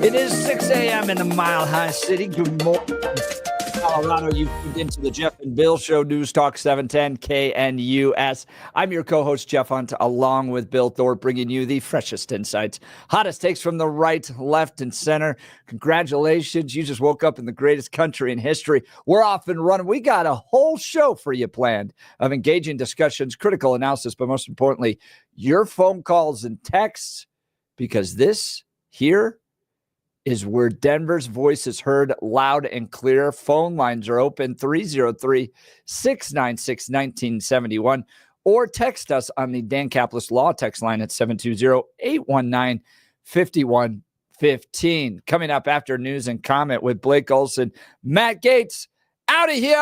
It is 6 a.m. in the Mile High City. Good morning, Colorado. You tuned into the Jeff and Bill Show, News Talk 710 KNUS. I'm your co-host, Jeff Hunt, along with Bill Thorpe, bringing you the freshest insights, hottest takes from the right, left, and center. Congratulations. You just woke up in the greatest country in history. We're off and running. We got a whole show for you planned of engaging discussions, critical analysis, but most importantly, your phone calls and texts, because this here is where Denver's voice is heard loud and clear. Phone lines are open, 303-696-1971, or text us on the Dan Caplis Law text line at 720-819-5115. Coming up after news and comment with Blake Olson, Matt Gaetz, out of here.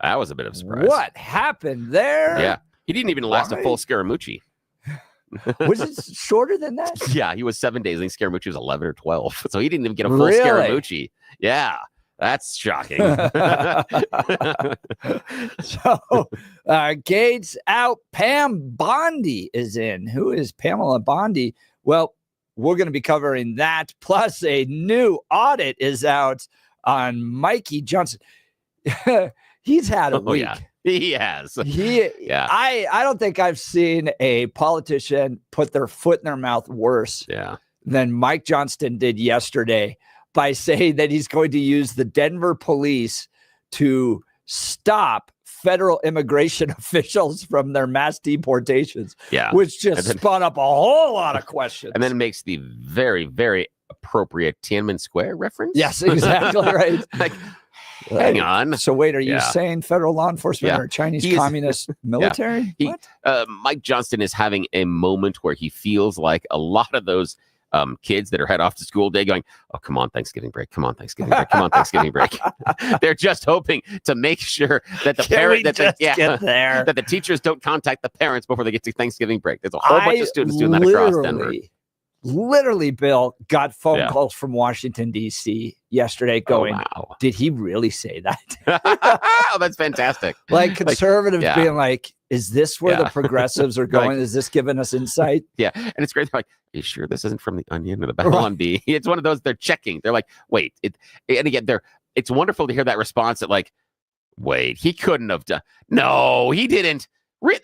That was a bit of a surprise. What happened there? Yeah, he didn't even last a full Scaramucci. Was it shorter than that? Yeah, he was 7 days. I think Scaramucci was 11 or 12. So he didn't even get a full Scaramucci. Yeah, that's shocking. So Gaetz out. Pam Bondi is in. Who is Pamela Bondi? Well, we're going to be covering that. Plus, a new audit is out on Mikey Johnston. He's had a week. Yeah. He has. I don't think I've seen a politician put their foot in their mouth worse than Mike Johnston did yesterday by saying that he's going to use the Denver police to stop federal immigration officials from their mass deportations, which just spun up a whole lot of questions. And then it makes the very, very appropriate Tiananmen Square reference. Yes, exactly right. Hang on. So wait, are you saying federal law enforcement or Chinese communist military? Mike Johnston is having a moment where he feels like a lot of those kids that are head off to school day going, oh, come on, Thanksgiving break. Come on, Thanksgiving break. Come on, Thanksgiving break. They're just hoping to make sure that the that the teachers don't contact the parents before they get to Thanksgiving break. There's a whole bunch of students doing that across Denver. Literally, Bill, got phone calls from Washington, D.C. yesterday going, did he really say that? Oh, that's fantastic. Like conservatives being like, is this where the progressives are going? Is this giving us insight? Yeah. And it's great. They're like, are you sure this isn't from the Onion or the Babylon Bee? It's one of those they're checking. They're like, wait. And again, it's wonderful to hear that response that like, wait, he couldn't have done. No, he didn't.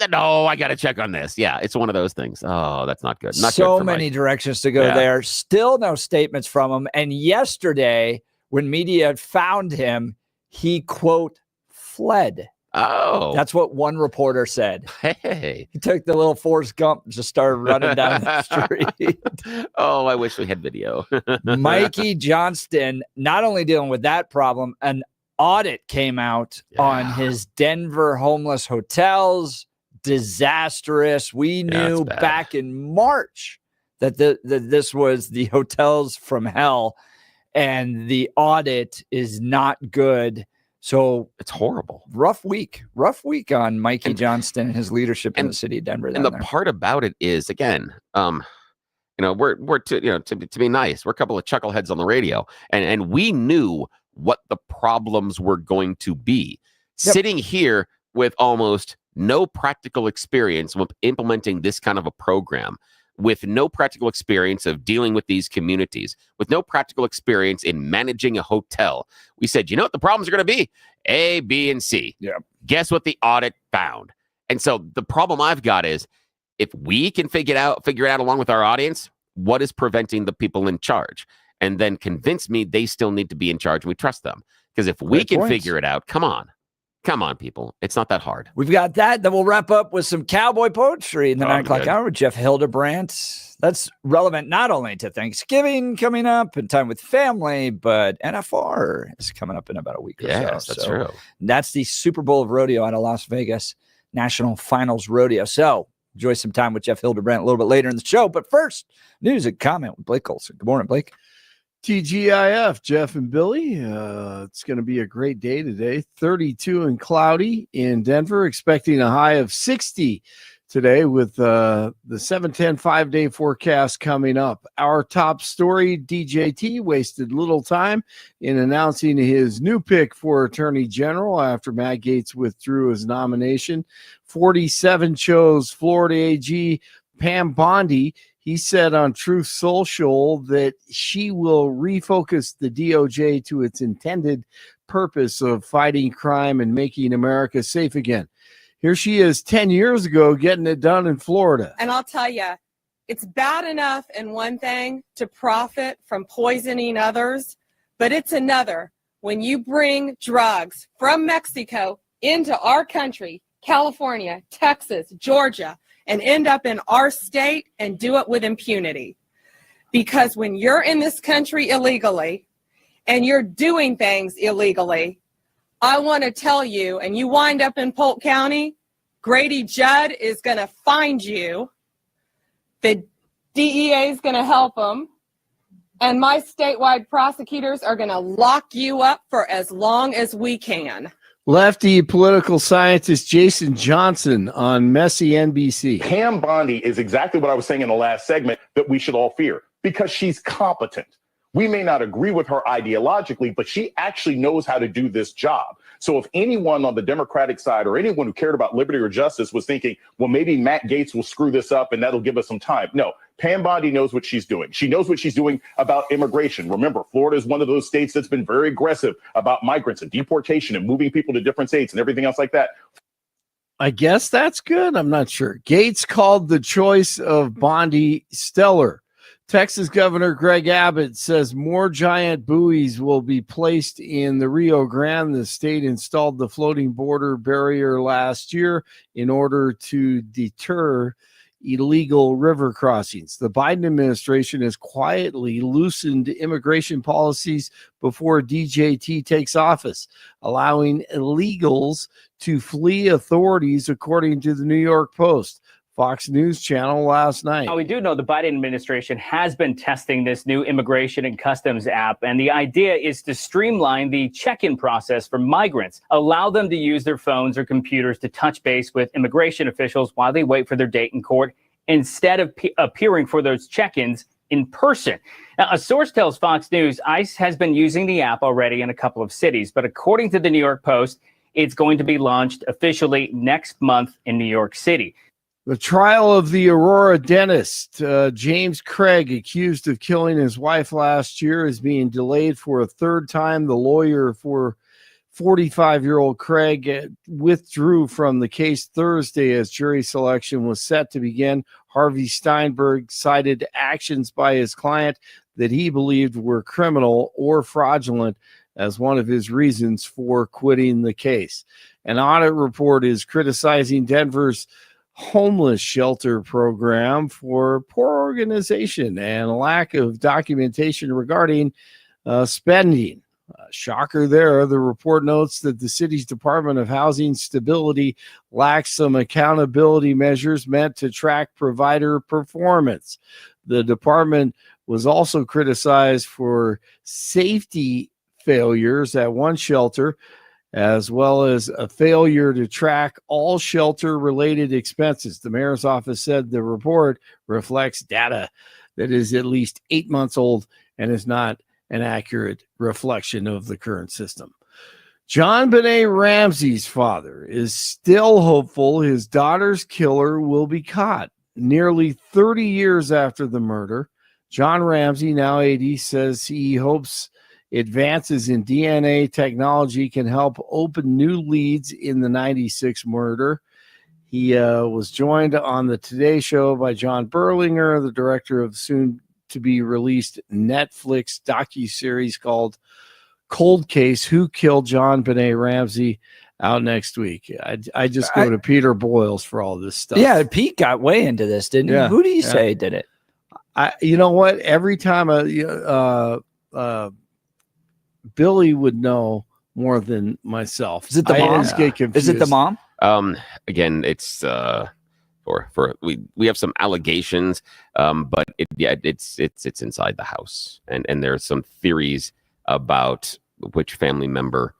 No, I got to check on this. Yeah, it's one of those things. Oh, that's not good. Not so good many directions to go there. Still no statements from him. And yesterday, when media found him, he, quote, fled. Oh. That's what one reporter said. Hey. He took the little Forrest Gump and just started running down the street. Oh, I wish we had video. Mikey Johnston, not only dealing with that problem, an audit came out on his Denver homeless hotels. Disastrous. We knew back in March that this was the hotels from hell, and the audit is not good. So it's horrible. Rough week on Mikey Johnston and his leadership in the city of Denver. And the part about it is, again, we're to be nice, we're a couple of chuckleheads on the radio, and we knew what the problems were going to be. Sitting here with almost no practical experience with implementing this kind of a program, with no practical experience of dealing with these communities, with no practical experience in managing a hotel, we said, you know what the problems are going to be? A, B, and C. Guess what the audit found? And so the problem I've got is, if we can figure it out along with our audience, what is preventing the people in charge? And then convince me they still need to be in charge and we trust them. Because if we can figure it out, come on, people. It's not that hard. We've got that. Then we'll wrap up with some cowboy poetry in the 9 o'clock hour with Jeff Hildebrandt. That's relevant not only to Thanksgiving coming up and time with family, but NFR is coming up in about a week or so. Yes, that's true. That's the Super Bowl of rodeo out of Las Vegas National Finals Rodeo. So enjoy some time with Jeff Hildebrandt a little bit later in the show. But first, news and comment with Blake Olson. Good morning, Blake. TGIF, Jeff and Billy. It's going to be a great day today. 32 and cloudy in Denver, expecting a high of 60 today with the 710 5-day forecast coming up. Our top story, DJT wasted little time in announcing his new pick for Attorney General after Matt Gaetz withdrew his nomination. 47 chose Florida AG Pam Bondi. He said on Truth Social that she will refocus the DOJ to its intended purpose of fighting crime and making America safe again. Here she is 10 years ago getting it done in Florida. And I'll tell you, it's bad enough in one thing to profit from poisoning others, but it's another when you bring drugs from Mexico into our country, California, Texas, Georgia, and end up in our state and do it with impunity. Because when you're in this country illegally and you're doing things illegally, I want to tell you, and you wind up in Polk County, Grady Judd is going to find you. The DEA is going to help them. And my statewide prosecutors are going to lock you up for as long as we can. Lefty political scientist Jason Johnson on Messy NBC. Pam Bondi is exactly what I was saying in the last segment that we should all fear because she's competent. We may not agree with her ideologically, but she actually knows how to do this job. So if anyone on the Democratic side or anyone who cared about liberty or justice was thinking, well, maybe Matt Gaetz will screw this up and that'll give us some time. No, Pam Bondi knows what she's doing. She knows what she's doing about immigration. Remember, Florida is one of those states that's been very aggressive about migrants and deportation and moving people to different states and everything else like that. I guess that's good. I'm not sure. Gaetz called the choice of Bondi stellar. Texas Governor Greg Abbott says more giant buoys will be placed in the Rio Grande. The state installed the floating border barrier last year in order to deter illegal river crossings. The Biden administration has quietly loosened immigration policies before DJT takes office, allowing illegals to flee authorities, according to the New York Post. Fox News Channel last night. Now, we do know the Biden administration has been testing this new immigration and customs app, and the idea is to streamline the check-in process for migrants, allow them to use their phones or computers to touch base with immigration officials while they wait for their date in court, instead of appearing for those check-ins in person. Now, a source tells Fox News ICE has been using the app already in a couple of cities, but according to the New York Post, it's going to be launched officially next month in New York City. The trial of the Aurora dentist, James Craig, accused of killing his wife last year, is being delayed for a third time. The lawyer for 45-year-old Craig withdrew from the case Thursday as jury selection was set to begin. Harvey Steinberg cited actions by his client that he believed were criminal or fraudulent as one of his reasons for quitting the case. An audit report is criticizing Denver's homeless shelter program for poor organization and lack of documentation regarding spending. Shocker there. The report notes that the city's Department of Housing Stability lacks some accountability measures meant to track provider performance. The department was also criticized for safety failures at one shelter, as well as a failure to track all shelter-related expenses. The mayor's office said the report reflects data that is at least 8 months old and is not an accurate reflection of the current system. John Benet Ramsey's father is still hopeful his daughter's killer will be caught. Nearly 30 years after the murder, John Ramsey, now 80, says he hopes advances in DNA technology can help open new leads in the 96 murder. He was joined on the Today Show by John Berlinger, the director of soon-to-be-released Netflix docuseries called Cold Case, Who Killed John Benet Ramsey, out next week. I just go to Peter Boyles for all this stuff. Yeah, Pete got way into this, didn't he? Who do you say did it? You know what? Every time Billy would know more than myself. Is it the mom? Is it the mom? Again, it's we have some allegations, but it's inside the house, and there's some theories about which family member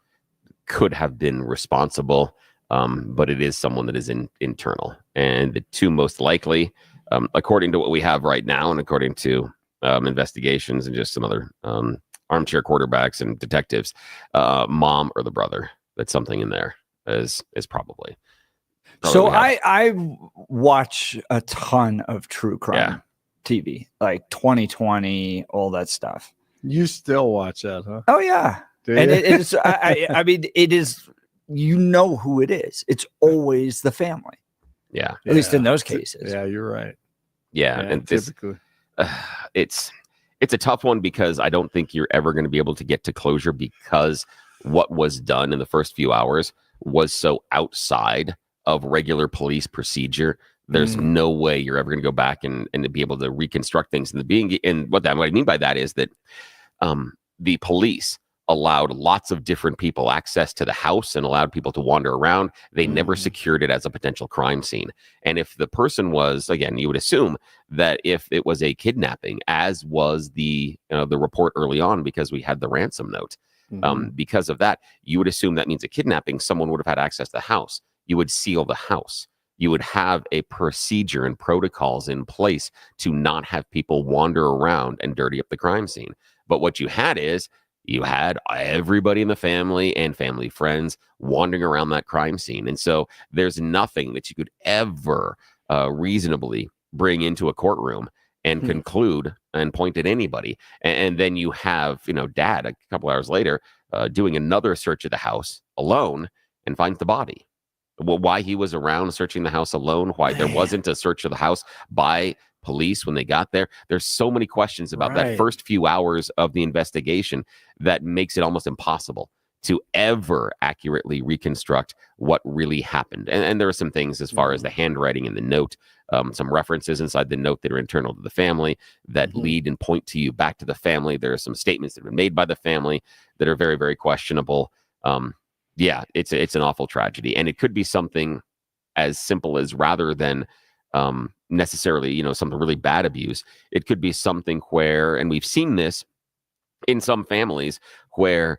could have been responsible, but it is someone that is internal, and the two most likely, according to what we have right now, and according to investigations and just some other armchair quarterbacks and detectives, mom or the brother. That's something in there is probably. So I watch a ton of true crime TV, like 2020, all that stuff. You still watch that, huh? Oh yeah, Do and you? it is. I mean, it is. You know who it is. It's always the family. Yeah. At least in Yeah. those cases. Yeah, you're right. Yeah. Yeah, And this, typically. it's a tough one because I don't think you're ever going to be able to get to closure because what was done in the first few hours was so outside of regular police procedure. There's no way you're ever going to go back and to be able to reconstruct things in the being. And what I mean by that is that the police allowed lots of different people access to the house and allowed people to wander around. They never secured it as a potential crime scene. And if the person was, again, you would assume that if it was a kidnapping, as was the report early on, because we had the ransom note, because of that, you would assume that means a kidnapping, someone would have had access to the house. You would seal the house. You would have a procedure and protocols in place to not have people wander around and dirty up the crime scene. But what you had is you had everybody in the family and family friends wandering around that crime scene. And so there's nothing that you could ever reasonably bring into a courtroom and conclude and point at anybody. And then you have, dad a couple hours later doing another search of the house alone and finds the body. Well, why he was around searching the house alone, why there wasn't a search of the house by police when they got there. There's so many questions about that first few hours of the investigation that makes it almost impossible to ever accurately reconstruct what really happened. And there are some things as far as the handwriting in the note, some references inside the note that are internal to the family that lead and point to you back to the family. There are some statements that have been made by the family that are very, very questionable. Yeah, it's an awful tragedy. And it could be something as simple as, rather than necessarily, something really bad abuse, it could be something where, and we've seen this in some families, where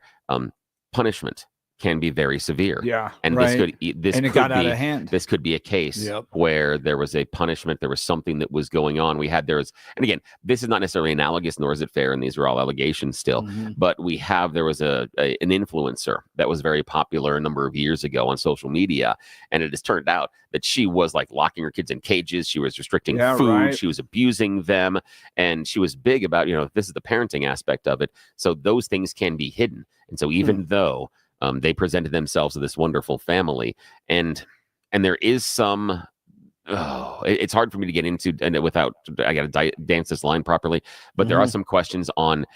punishment can be very severe. Yeah. And it got out of hand. This could be a case where there was a punishment, there was something that was going on. And again, this is not necessarily analogous, nor is it fair, and these are all allegations still, but there was an influencer that was very popular a number of years ago on social media, and it has turned out that she was like locking her kids in cages, she was restricting food, she was abusing them, and she was big about, this is the parenting aspect of it. So those things can be hidden. And so even though they presented themselves as this wonderful family, and there is some, it's hard for me to get into, and without, I got to dance this line properly, but there are some questions on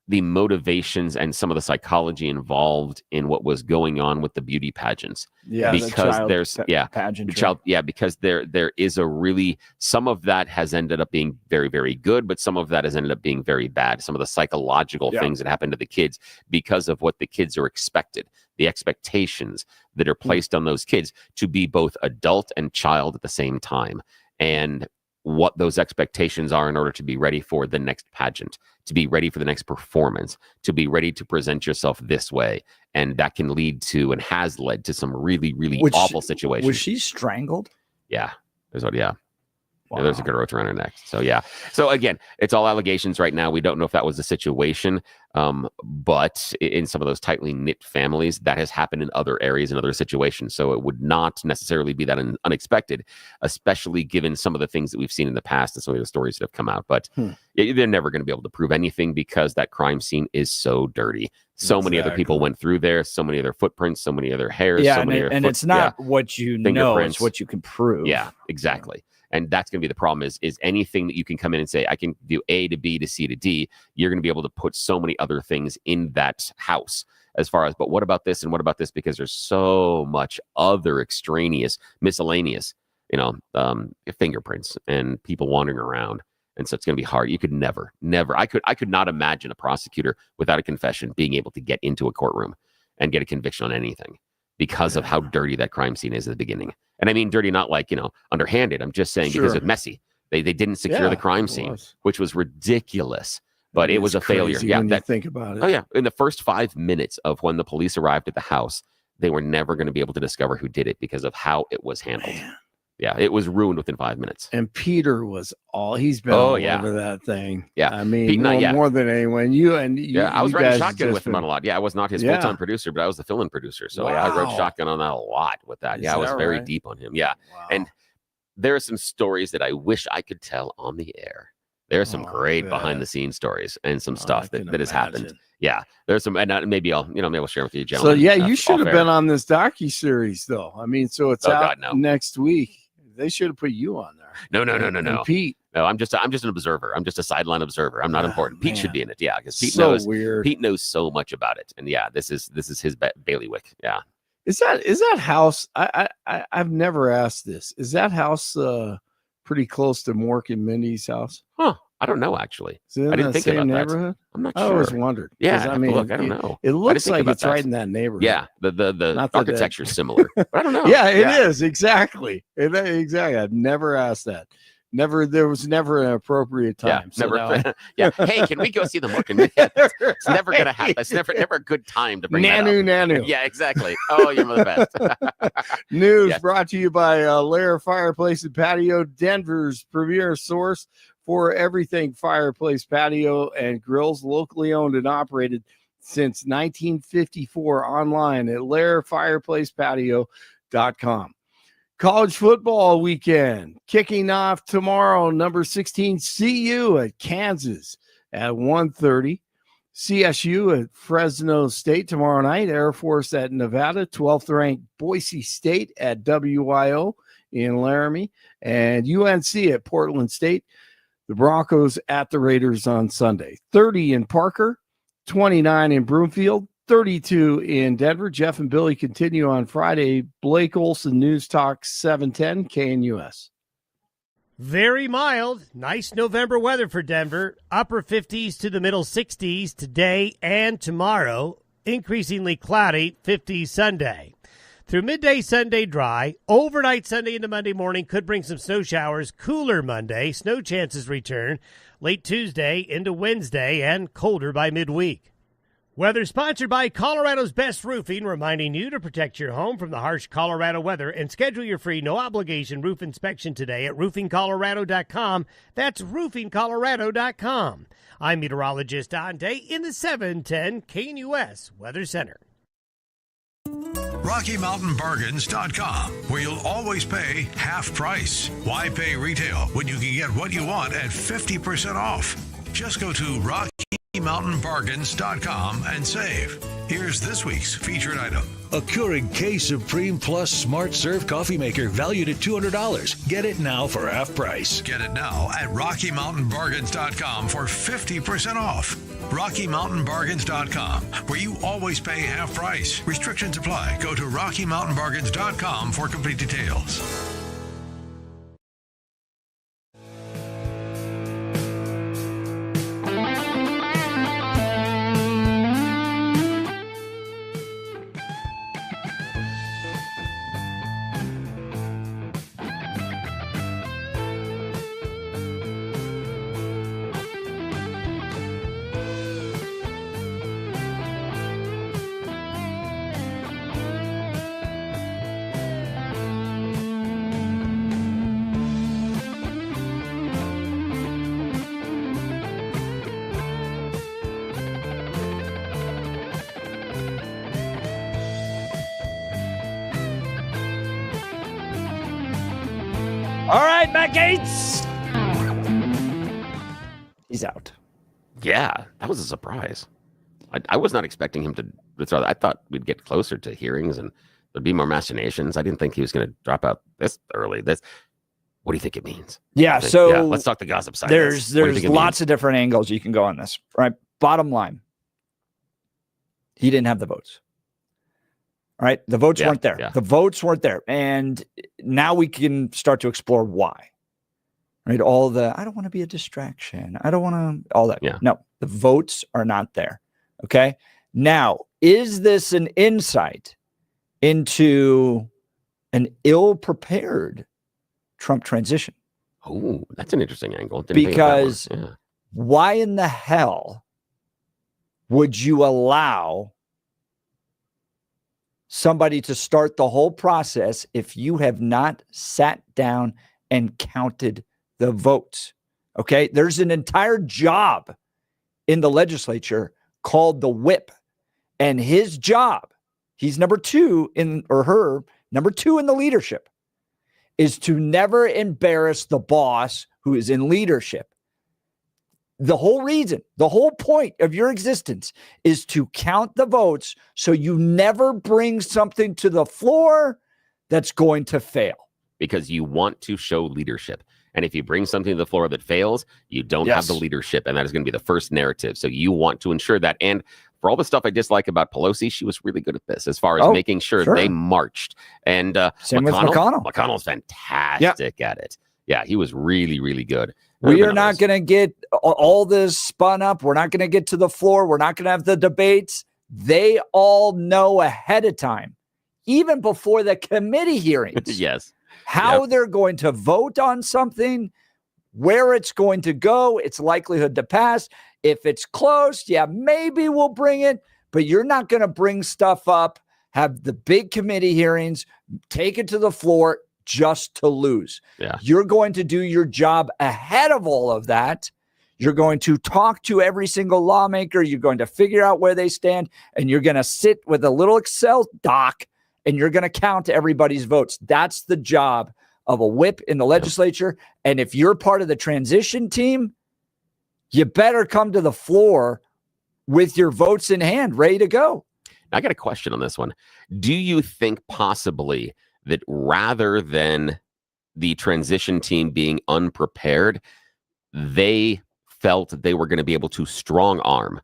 the motivations and some of the psychology involved in what was going on with the beauty pageants. Yeah, because there's pageantry. because there is a really, some of that has ended up being very, very good, but some of that has ended up being very bad. Some of the psychological things that happen to the kids because of what the kids are expected, the expectations that are placed on those kids to be both adult and child at the same time, and what those expectations are in order to be ready for the next pageant, to be ready for the next performance, to be ready to present yourself this way. And that can lead to, and has led to, some really, really awful situations. Was she strangled? Yeah. There's Wow. there's a good roach around her neck. So yeah. So again, it's all allegations right now. We don't know if that was the situation. But in some of those tightly knit families, that has happened in other areas, in other situations. So it would not necessarily be that unexpected, especially given some of the things that we've seen in the past and some of the stories that have come out. But they're never going to be able to prove anything because that crime scene is so dirty. So many other people went through there, so many other footprints, so many other hairs. Yeah, so many and it's not what you know, it's what you can prove. Yeah, exactly. And that's going to be the problem is anything that you can come in and say, I can do A to B to C to D, you're going to be able to put so many other things in that house as far as, but what about this and what about this? Because there's so much other extraneous, miscellaneous, fingerprints and people wandering around. And so it's going to be hard. You could never, I could not imagine a prosecutor without a confession being able to get into a courtroom and get a conviction on anything because of how dirty that crime scene is at the beginning. And I mean dirty, not like, underhanded. I'm just saying because it's messy. They didn't secure the crime scene, which was ridiculous, but it was a failure. Yeah, when you think about it. Oh yeah. In the first 5 minutes of when the police arrived at the house, they were never going to be able to discover who did it because of how it was handled. Man. Yeah, it was ruined within 5 minutes. And Peter was he's been all over that thing. Yeah. I mean, more than anyone. I was riding shotgun with him on a lot. Yeah, I was not his full-time producer, but I was the fill-in producer. So I rode shotgun on that a lot with that. I was very deep on him. Yeah. Wow. And there are some stories that I wish I could tell on the air. There are some great yeah. behind the scenes stories and some stuff I that can has happened. imagine. Yeah, there's some, and maybe I'll share with you, So gentlemen. yeah, you should have off air. been on this docu-series though. I mean, so it's Oh, out God, no. next week. They should have put you on there. No. And Pete. No, I'm just an observer. I'm just a sideline observer. I'm not important. Pete should man. be in it. Yeah, because Pete So knows. weird. Pete knows so much about it, and yeah, this is his bailiwick. Yeah. Is that house? I've never asked this. Is that house pretty close to Mork and Mindy's house? Huh? I don't know actually. Is it in I didn't the think same about neighborhood? that. I'm not I sure. always wondered. 'cause, Yeah, I mean, look, I don't know. It looks think like about it's right that. in that neighborhood. Yeah, the Not that architecture is similar, but I don't know. Yeah, it is exactly. Exactly. I've never asked that. There was never an appropriate time. Yeah, never. Yeah. Hey, can we go see the Mork and Mindy? It's never gonna happen. It's never a good time to bring that up. Nanu. Yeah, exactly. Oh, you're the best. News Yes. brought to you by Lair Fireplace and Patio, Denver's premier source for everything fireplace, patio, and grills, locally owned and operated since 1954, online at lairfireplacepatio.com. College football weekend kicking off tomorrow. Number 16 CU at Kansas at 1:30. CSU at Fresno State tomorrow night. Air Force at Nevada. 12th ranked Boise State at WIO in Laramie. And UNC at Portland State. The Broncos at the Raiders on Sunday. 30 in Parker, 29 in Broomfield, 32 in Denver. Jeff and Billy continue on Friday. Blake Olson, News Talk 710 KNUS. Very mild, nice November weather for Denver. Upper 50s to the middle 60s today and tomorrow. Increasingly cloudy, 50s Sunday. Through midday Sunday, dry. Overnight Sunday into Monday morning could bring some snow showers. Cooler Monday, snow chances return. Late Tuesday into Wednesday, and colder by midweek. Weather sponsored by Colorado's Best Roofing, reminding you to protect your home from the harsh Colorado weather and schedule your free no-obligation roof inspection today at roofingcolorado.com. That's roofingcolorado.com. I'm meteorologist Dante in the 710 KNUS Weather Center. RockyMountainBargains.com, where you'll always pay half price. Why pay retail when you can get what you want at 50% off? Just go to RockyMountainBargains.com and save. Here's this week's featured item. A Keurig K Supreme Plus Smart Serve coffee maker valued at $200. Get it now for half price. Get it now at RockyMountainBargains.com for 50% off. RockyMountainBargains.com, where you always pay half price. Restrictions apply. Go to RockyMountainBargains.com for complete details. All right, Matt Gaetz. He's out. Yeah, that was a surprise. I was not expecting him to throw that. I thought we'd get closer to hearings and there'd be more machinations. I didn't think he was going to drop out this early. What do you think it means? Yeah, so let's talk the gossip side. There's lots of different angles you can go on this, right? Bottom line, he didn't have the votes. All right, the votes weren't there. Yeah. The votes weren't there, and now we can start to explore why. Right, all the I don't want to be a distraction. I don't want to all that. Yeah. No, the votes are not there. Okay. Now, is this an insight into an ill-prepared Trump transition? Oh, that's an interesting angle. Didn't think of that Because one. Yeah. why in the hell would you allow somebody to start the whole process if you have not sat down and counted the votes? Okay. There's an entire job in the legislature called the whip, and his job, he's number two in the leadership, is to never embarrass the boss who is in leadership. The whole reason, the whole point of your existence is to count the votes so you never bring something to the floor that's going to fail. Because you want to show leadership. And if you bring something to the floor that fails, you don't have the leadership. And that is going to be the first narrative. So you want to ensure that. And for all the stuff I dislike about Pelosi, she was really good at this as far as making sure they marched. And same with McConnell. McConnell's fantastic at it. Yeah, he was really, really good. We are not going to get all this spun up. We're not going to get to the floor. We're not going to have the debates. They all know ahead of time, even before the committee hearings. Yes. How they're going to vote on something, where it's going to go, its likelihood to pass. If it's close, maybe we'll bring it, but you're not going to bring stuff up, have the big committee hearings, take it to the floor just to lose. Yeah. You're going to do your job ahead of all of that. You're going to talk to every single lawmaker. You're going to figure out where they stand, and you're going to sit with a little Excel doc, and you're going to count everybody's votes. That's the job of a whip in the legislature. And if you're part of the transition team, you better come to the floor with your votes in hand, ready to go. I got a question on this one. Do you think possibly that rather than the transition team being unprepared, they felt that they were going to be able to strong arm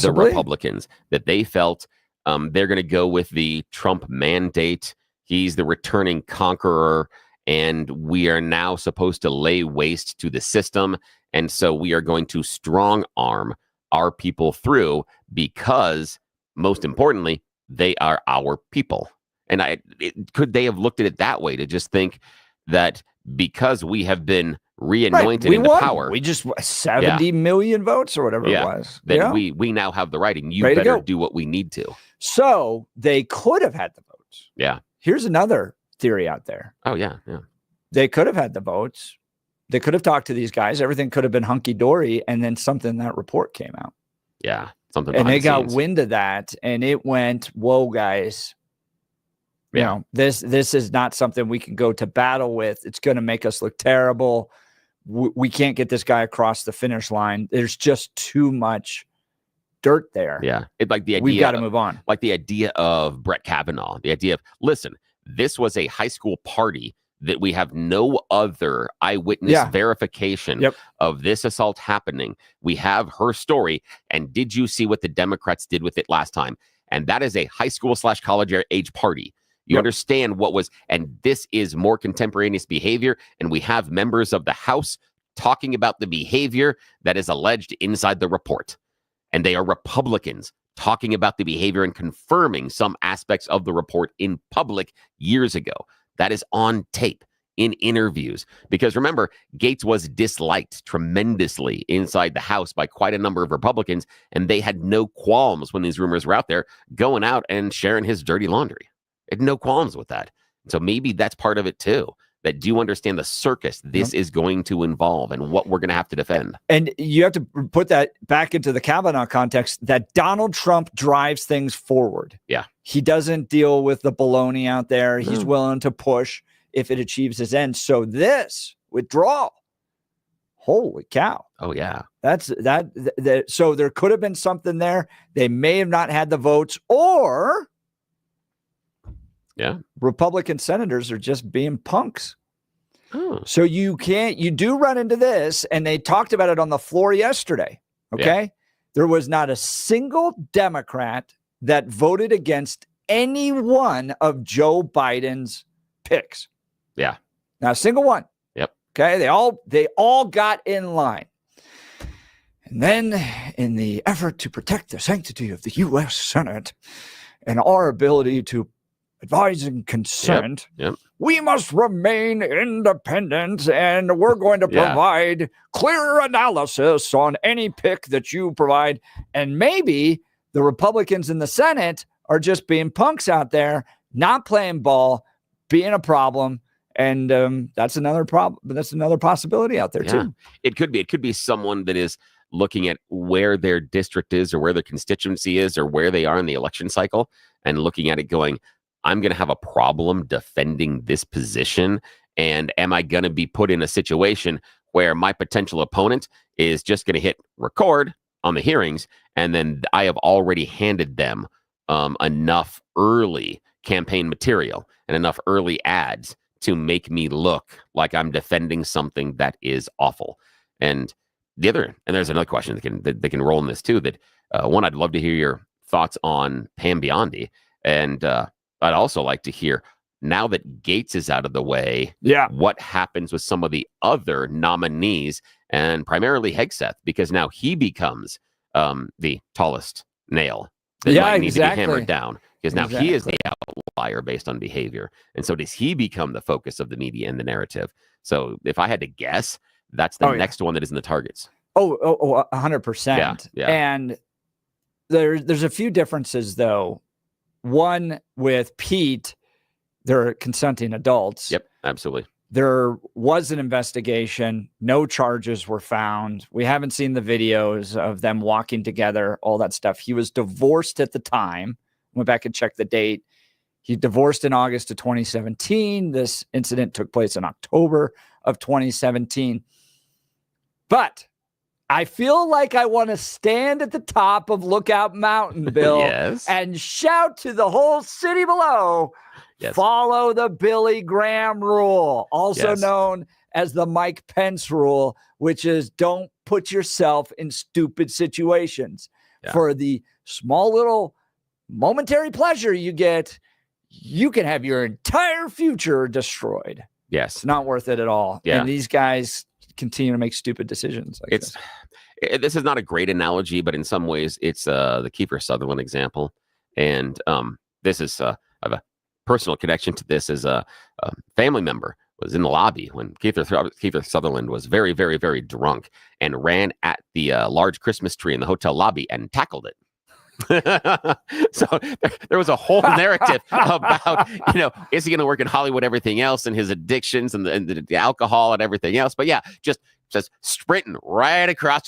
the Republicans, that they felt they're going to go with the Trump mandate. He's the returning conqueror, and we are now supposed to lay waste to the system. And so we are going to strong arm our people through because, most importantly, they are our people. And could they have looked at it that way, to just think that because we have been reanointed into power, we just 70 million votes or whatever it was, then we now have the right, and you better do what we need to. So they could have had the votes. Yeah. Here's another theory out there. Oh, yeah. They could have had the votes. They could have talked to these guys. Everything could have been hunky-dory, and then something in that report came out. Yeah, something. And they got wind of that, and it went, whoa, guys. You know, this is not something we can go to battle with. It's going to make us look terrible. We can't get this guy across the finish line. There's just too much dirt there. Yeah. It's like the idea. We've got to move on. Like the idea of Brett Kavanaugh, the idea of, listen, this was a high school party that we have no other eyewitness verification of this assault happening. We have her story. And did you see what the Democrats did with it last time? And that is a high school / college age party. You understand what was, and this is more contemporaneous behavior. And we have members of the House talking about the behavior that is alleged inside the report. And they are Republicans talking about the behavior and confirming some aspects of the report in public years ago. That is on tape in interviews. Because remember, Gaetz was disliked tremendously inside the House by quite a number of Republicans. And they had no qualms when these rumors were out there going out and sharing his dirty laundry. Had no qualms with that. So maybe that's part of it too. That do you understand the circus this is going to involve and what we're going to have to defend? And you have to put that back into the Kavanaugh context, that Donald Trump drives things forward. Yeah. He doesn't deal with the baloney out there. He's willing to push if it achieves his end. So this withdrawal, holy cow. Oh, yeah. That's that. So there could have been something there. They may have not had the votes, or Republican senators are just being punks. So you do run into this, and they talked about it on the floor yesterday. Okay. There was not a single Democrat that voted against any one of Joe Biden's picks. Yeah. Not a single one. Yep. Okay. They all got in line. And then, in the effort to protect the sanctity of the U.S. Senate and our ability to advise and consent, we must remain independent, and we're going to provide clear analysis on any pick that you provide. And maybe the Republicans in the Senate are just being punks out there, not playing ball, being a problem. And that's another problem. That's another possibility out there too. It could be. It could be someone that is looking at where their district is, or where their constituency is, or where they are in the election cycle, and looking at it going, I'm going to have a problem defending this position. And am I going to be put in a situation where my potential opponent is just going to hit record on the hearings, and then I have already handed them enough early campaign material and enough early ads to make me look like I'm defending something that is awful? And there's another question that can roll in this too. That one, I'd love to hear your thoughts on Pam Bondi, and I'd also like to hear, now that Gaetz is out of the way, what happens with some of the other nominees, and primarily Hegseth, because now he becomes the tallest nail that might need to be hammered down, because now he is the outlier based on behavior. And so does he become the focus of the media and the narrative? So if I had to guess, that's the next one that is in the targets. 100%. Yeah. And there's a few differences, though. One, with Pete, they're consenting adults. Yep, absolutely. There was an investigation. No charges were found. We haven't seen the videos of them walking together, all that stuff. He was divorced at the time. Went back and checked the date. He divorced in August of 2017. This incident took place in October of 2017. But I feel like I want to stand at the top of Lookout Mountain, Bill, and shout to the whole city below, follow the Billy Graham rule, also known as the Mike Pence rule, which is don't put yourself in stupid situations. For the small little momentary pleasure you get, you can have your entire future destroyed. It's not worth it at all. And these guys continue to make stupid decisions like this. This is not a great analogy, but in some ways it's the Kiefer Sutherland example. And this is I have a personal connection to this. As a family member was in the lobby when Kiefer Sutherland was very, very, very drunk and ran at the large Christmas tree in the hotel lobby and tackled it. So there was a whole narrative about, is he going to work in Hollywood, everything else, and his addictions and the alcohol and everything else. But just sprinting right across,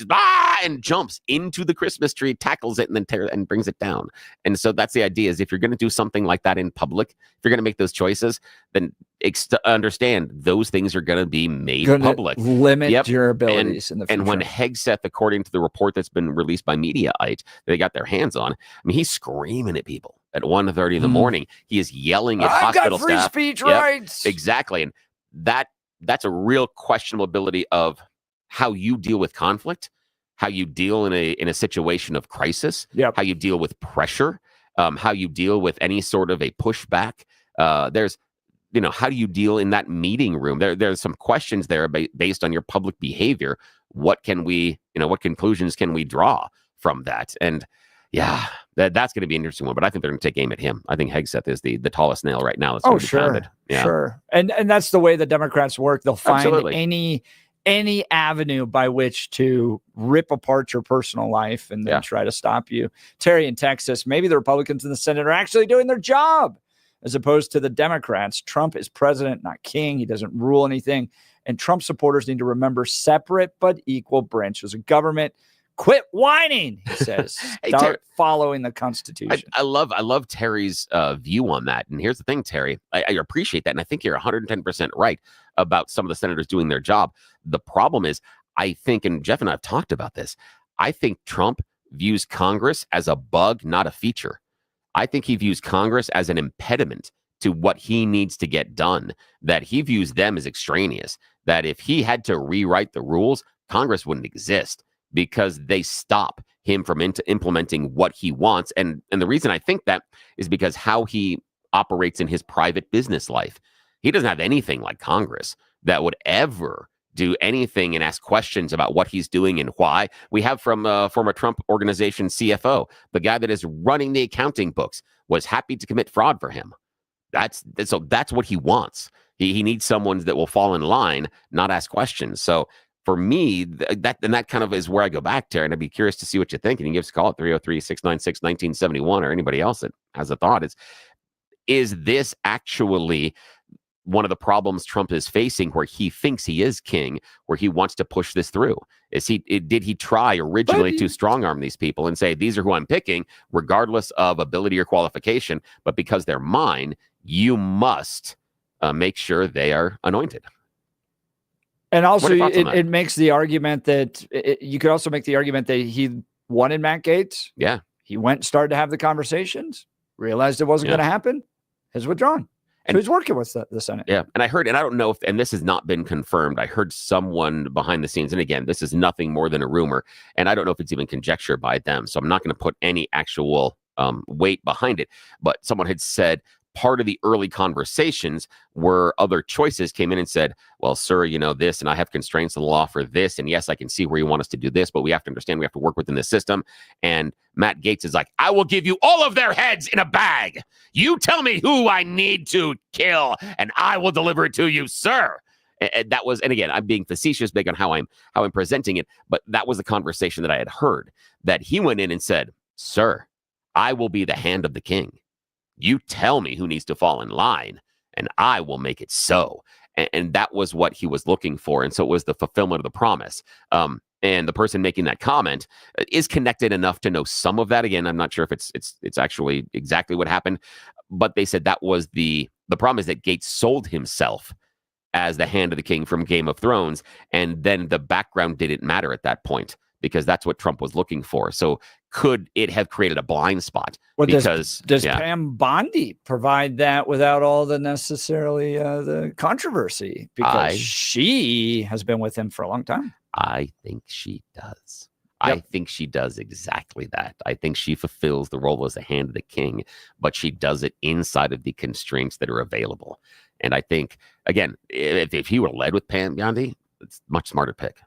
and jumps into the Christmas tree, tackles it, and then brings it down. And so that's the idea: is if you're going to do something like that in public, if you're going to make those choices, then understand those things are going to be made public. Limit your abilities in the future. And when Hegseth, according to the report that's been released by Mediaite, they got their hands on, I mean, he's screaming at people at 1:30 in the morning. He is yelling at hospital staff. I've got free speech rights. Exactly. And that's a real questionable ability of how you deal with conflict, how you deal in a situation of crisis, how you deal with pressure, how you deal with any sort of a pushback. There's, how do you deal in that meeting room? There's some questions there based on your public behavior. What can we, what conclusions can we draw from that? And that's going to be an interesting one, but I think they're going to take aim at him. I think Hegseth is the tallest nail right now. That's sure. And that's the way the Democrats work. They'll find any avenue by which to rip apart your personal life and then try to stop you. Terry in Texas, maybe the Republicans in the Senate are actually doing their job as opposed to the Democrats. Trump is president, not king. He doesn't rule anything. And Trump supporters need to remember separate but equal branches of government. Quit whining, he says. Start following the Constitution. I love Terry's view on that. And here's the thing, Terry. I appreciate that. And I think you're 110% right about some of the senators doing their job. The problem is, I think, and Jeff and I have talked about this, I think Trump views Congress as a bug, not a feature. I think he views Congress as an impediment to what he needs to get done, that he views them as extraneous, that if he had to rewrite the rules, Congress wouldn't exist because they stop him from implementing what he wants. And the reason I think that is because how he operates in his private business life. He doesn't have anything like Congress that would ever do anything and ask questions about what he's doing and why. We have from former Trump organization CFO, the guy that is running the accounting books, was happy to commit fraud for him. That's what he wants. He needs someone that will fall in line, not ask questions. So for me, that kind of is where I go back to, and I'd be curious to see what you think. And you give us a call at 303-696-1971, or anybody else that has a thought. Is this actually one of the problems Trump is facing, where he thinks he is king, where he wants to push this through? Did he try originally to strong arm these people and say, these are who I'm picking, regardless of ability or qualification, but because they're mine, you must make sure they are anointed. And also, What are your thoughts on that? it makes the argument that you could also make the argument that he wanted Matt Gaetz. Yeah. He went and started to have the conversations, realized it wasn't Yeah. going to happen, has withdrawn. And- So he's working with the Senate. Yeah. And I heard, and I don't know if, and this has not been confirmed, I heard someone behind the scenes, and again, this is nothing more than a rumor, and I don't know if it's even conjecture by them. So I'm not going to put any actual weight behind it. But someone had said part of the early conversations were other choices came in and said, well, sir, this, and I have constraints in the law for this. And yes, I can see where you want us to do this, but we have to understand we have to work within the system. And Matt Gaetz is like, I will give you all of their heads in a bag. You tell me who I need to kill, and I will deliver it to you, sir. And that was, and again, I'm being facetious big on how I'm presenting it, but that was the conversation that I had heard, that he went in and said, sir, I will be the hand of the king. You tell me who needs to fall in line, and I will make it so. And that was what he was looking for. And so it was the fulfillment of the promise. And the person making that comment is connected enough to know some of that. Again, I'm not sure if it's actually exactly what happened, but they said that was the promise, that Gaetz sold himself as the hand of the king from Game of Thrones. And then the background didn't matter at that point, because that's what Trump was looking for. So could it have created a blind spot? Well, because does Pam Bondi provide that without all the necessarily the controversy? Because she has been with him for a long time. I think she does. Yep. I think she does exactly that. I think she fulfills the role as the hand of the king, but she does it inside of the constraints that are available. And I think, again, if he were led with Pam Bondi, it's much smarter pick.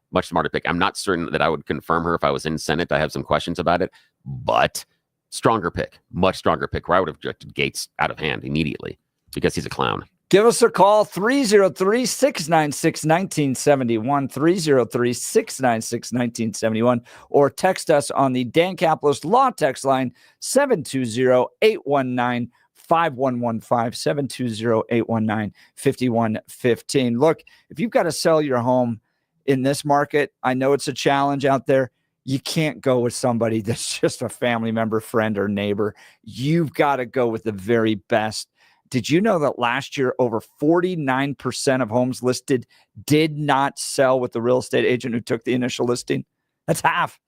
I'm not certain that I would confirm her if I was in Senate. I have some questions about it, but stronger pick, much stronger pick, where I would have rejected Gaetz out of hand immediately because he's a clown. Give us a call, 303-696-1971, 303-696-1971, or text us on the Dan Capitalist Law text line, 720-819-5115, 720-819-5115. Look, if you've got to sell your home in this market, I know it's a challenge out there. You can't go with somebody that's just a family member, friend, or neighbor. You've got to go with the very best. Did you know that last year, over 49% of homes listed did not sell with the real estate agent who took the initial listing? That's half.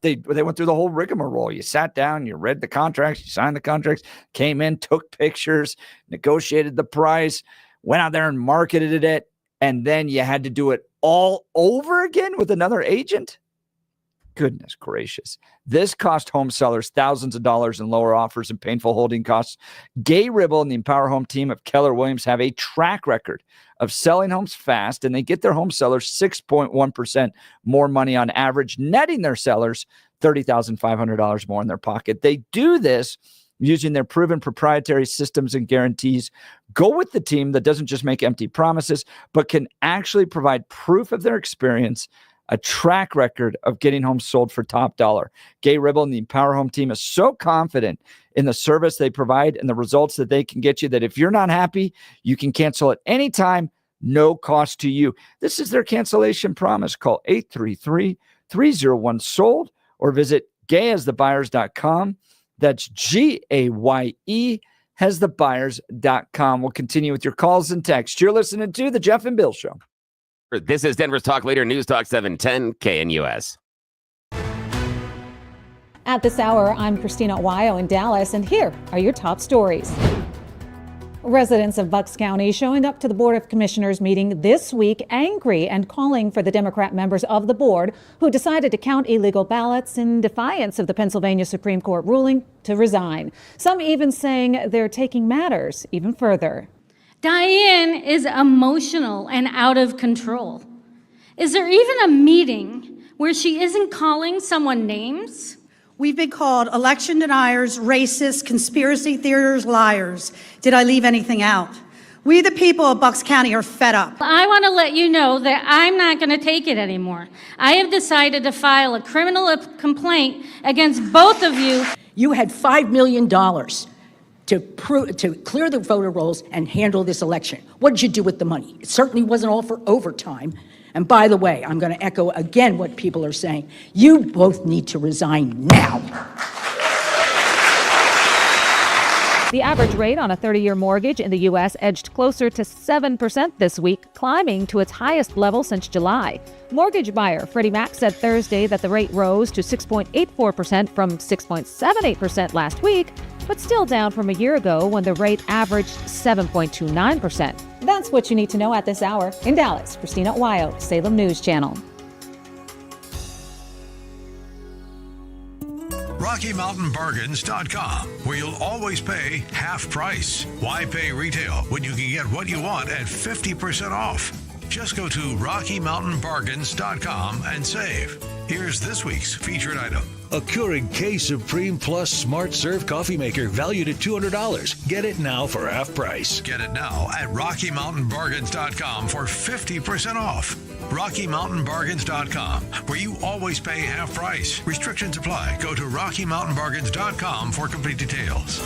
They went through the whole rigmarole. You sat down, you read the contracts, you signed the contracts, came in, took pictures, negotiated the price, went out there and marketed it, and then you had to do it all over again with another agent? Goodness gracious. This cost home sellers thousands of dollars in lower offers and painful holding costs. Gay Ribble and the Empower Home team of Keller Williams have a track record of selling homes fast, and they get their home sellers 6.1% more money on average, netting their sellers $30,500 more in their pocket. They do this using their proven proprietary systems and guarantees. Go with the team that doesn't just make empty promises, but can actually provide proof of their experience, a track record of getting homes sold for top dollar. Gay Ribble and the Empower Home team is so confident in the service they provide and the results that they can get you that if you're not happy, you can cancel at any time, no cost to you. This is their cancellation promise. Call 833-301-SOLD or visit gayasthebuyers.com. That's GAYE hasthebuyers.com. We'll continue with your calls and texts. You're listening to The Jeff and Bill Show. This is Denver's Talk Leader, News Talk 710 KNUS. At this hour, I'm Christina Wyo in Dallas, and here are your top stories. Residents of Bucks County showing up to the Board of Commissioners meeting this week angry and calling for the Democrat members of the board who decided to count illegal ballots in defiance of the Pennsylvania Supreme Court ruling to resign. Some even saying they're taking matters even further. Diane is emotional and out of control. Is there even a meeting where she isn't calling someone names? We've been called election deniers, racists, conspiracy theorists, liars. Did I leave anything out? We, the people of Bucks County, are fed up. I want to let you know that I'm not going to take it anymore. I have decided to file a criminal complaint against both of you. You had $5 million to clear the voter rolls and handle this election. What did you do with the money? It certainly wasn't all for overtime. And by the way, I'm going to echo again what people are saying. You both need to resign now. The average rate on a 30-year mortgage in the U.S. edged closer to 7% this week, climbing to its highest level since July. Mortgage buyer Freddie Mac said Thursday that the rate rose to 6.84% from 6.78% last week, but still down from a year ago when the rate averaged 7.29%. That's what you need to know at this hour. In Dallas, Christina Wyo, Salem News Channel. RockyMountainBargains.com, where you'll always pay half price. Why pay retail when you can get what you want at 50% off? Just go to RockyMountainBargains.com and save. Here's this week's featured item. A Keurig K Supreme Plus Smart Serve coffee maker valued at $200. Get it now for half price. Get it now at RockyMountainBargains.com for 50% off. RockyMountainBargains.com, where you always pay half price. Restrictions apply. Go to RockyMountainBargains.com for complete details.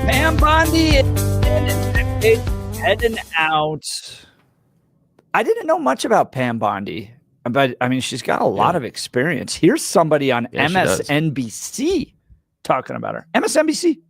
Pam Bondi heading out. I didn't know much about Pam Bondi, but I mean, she's got a lot of experience. Here's somebody on MSNBC talking about her. MSNBC.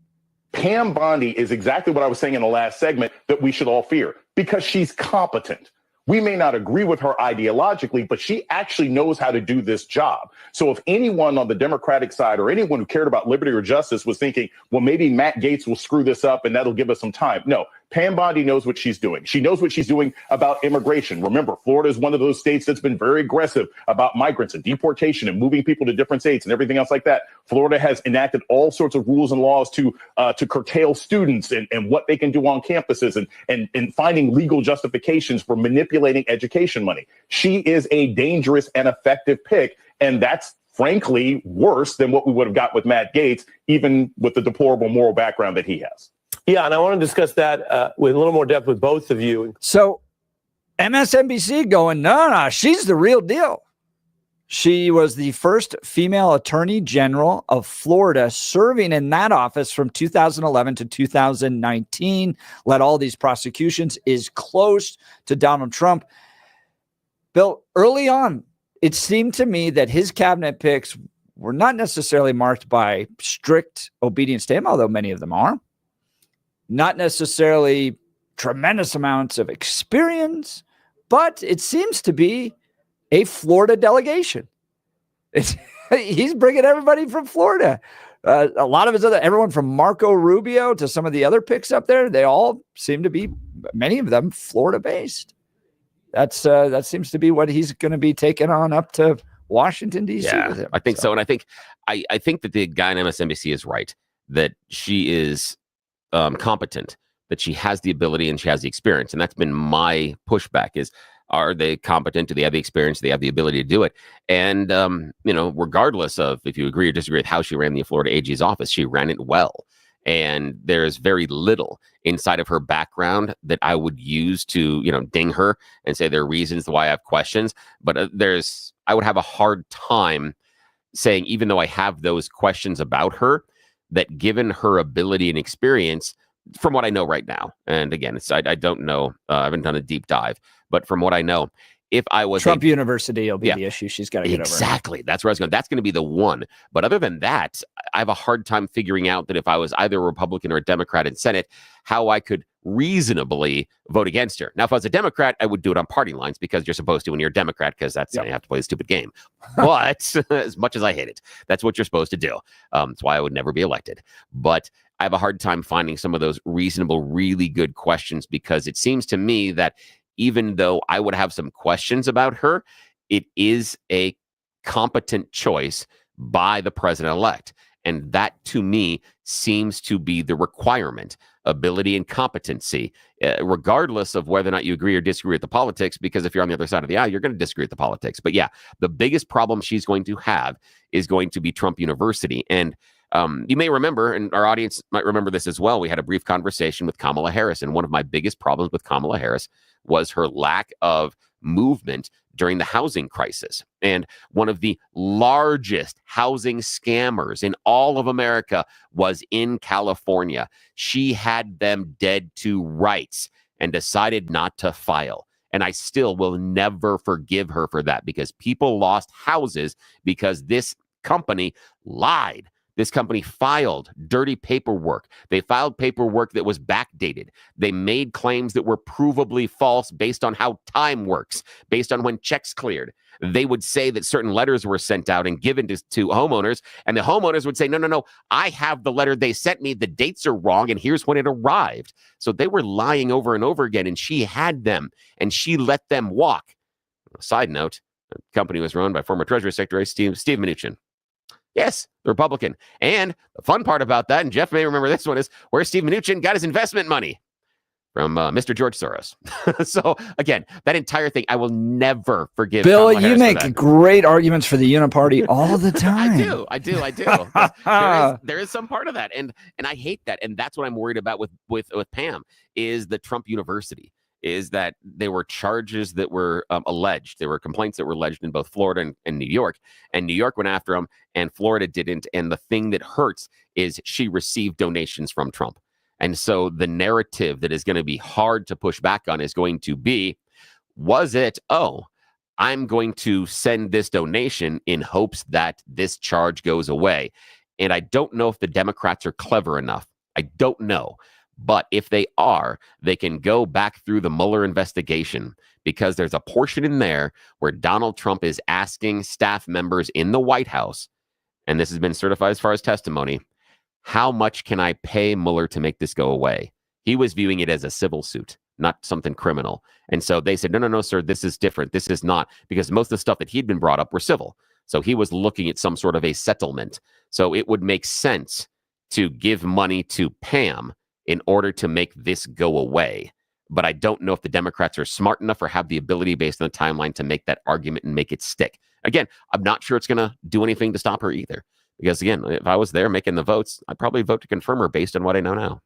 Pam Bondi is exactly what I was saying in the last segment that we should all fear because she's competent. We may not agree with her ideologically, but she actually knows how to do this job. So if anyone on the Democratic side or anyone who cared about liberty or justice was thinking, well, maybe Matt Gaetz will screw this up and that'll give us some time. No, Pam Bondi knows what she's doing. She knows what she's doing about immigration. Remember, Florida is one of those states that's been very aggressive about migrants and deportation and moving people to different states and everything else like that. Florida has enacted all sorts of rules and laws to curtail students and what they can do on campuses and finding legal justifications for manipulating education money. She is a dangerous and effective pick, and that's frankly worse than what we would have got with Matt Gaetz, even with the deplorable moral background that he has. Yeah, and I want to discuss that with a little more depth with both of you. So MSNBC going, no, she's the real deal. She was the first female attorney general of Florida, serving in that office from 2011 to 2019, led all these prosecutions, is close to Donald Trump. Bill, early on, it seemed to me that his cabinet picks were not necessarily marked by strict obedience to him, although many of them are. Not necessarily tremendous amounts of experience, but it seems to be a Florida delegation. He's bringing everybody from Florida. A lot of his everyone from Marco Rubio to some of the other picks up there, they all seem to be, many of them, Florida based. That seems to be what he's going to be taking on up to Washington, D.C. with him. I think so. And I think that the guy on MSNBC is right, that she is competent, that she has the ability and she has the experience. And that's been my pushback is, are they competent? Do they have the experience? Do they have the ability to do it? And, regardless of if you agree or disagree with how she ran the Florida AG's office, she ran it well. And there's very little inside of her background that I would use to, ding her and say there are reasons why I have questions. But I would have a hard time saying, even though I have those questions about her, that given her ability and experience, from what I know right now, and again, I don't know, I haven't done a deep dive, but from what I know, if I was Trump University will be the issue she's got to get over. Exactly. That's where I was going. That's going to be the one. But other than that, I have a hard time figuring out that if I was either a Republican or a Democrat in Senate, how I could reasonably vote against her. Now, if I was a Democrat, I would do it on party lines because you're supposed to when you're a Democrat, because that's you have to play the stupid game. But as much as I hate it, that's what you're supposed to do. That's why I would never be elected. But I have a hard time finding some of those reasonable, really good questions, because it seems to me that even though I would have some questions about her, it is a competent choice by the president-elect. And that, to me, seems to be the requirement, ability and competency, regardless of whether or not you agree or disagree with the politics, because if you're on the other side of the aisle, you're going to disagree with the politics. But yeah, the biggest problem she's going to have is going to be Trump University. And you may remember, and our audience might remember this as well, we had a brief conversation with Kamala Harris, and one of my biggest problems with Kamala Harris was her lack of movement during the housing crisis. And one of the largest housing scammers in all of America was in California. She had them dead to rights and decided not to file. And I still will never forgive her for that, because people lost houses because this company lied. This company filed dirty paperwork. They filed paperwork that was backdated. They made claims that were provably false based on how time works, based on when checks cleared. They would say that certain letters were sent out and given to homeowners, and the homeowners would say, no, I have the letter they sent me. The dates are wrong, and here's when it arrived. So they were lying over and over again, and she had them, and she let them walk. Side note, the company was run by former Treasury Secretary Steve Mnuchin. Yes, the Republican. And the fun part about that, and Jeff may remember this one, is where Steve Mnuchin got his investment money from Mr. George Soros. So again, that entire thing, I will never forgive. Bill, you make great arguments for the Uniparty all the time. I do. There is some part of that, and I hate that, and that's what I'm worried about with Pam, is the Trump University. Is that there were charges that were alleged. There were complaints that were alleged in both Florida and New York. And New York went after them, and Florida didn't. And the thing that hurts is she received donations from Trump. And so the narrative that is going to be hard to push back on is going to be, was it, I'm going to send this donation in hopes that this charge goes away. And I don't know if the Democrats are clever enough. I don't know. But if they are, they can go back through the Mueller investigation, because there's a portion in there where Donald Trump is asking staff members in the White House, and this has been certified as far as testimony, how much can I pay Mueller to make this go away? He was viewing it as a civil suit, not something criminal. And so they said, no, sir, this is different. This is not, because most of the stuff that he'd been brought up were civil. So he was looking at some sort of a settlement. So it would make sense to give money to Pam in order to make this go away. But I don't know if the Democrats are smart enough or have the ability based on the timeline to make that argument and make it stick. Again, I'm not sure it's going to do anything to stop her either. Because again, if I was there making the votes, I'd probably vote to confirm her based on what I know now.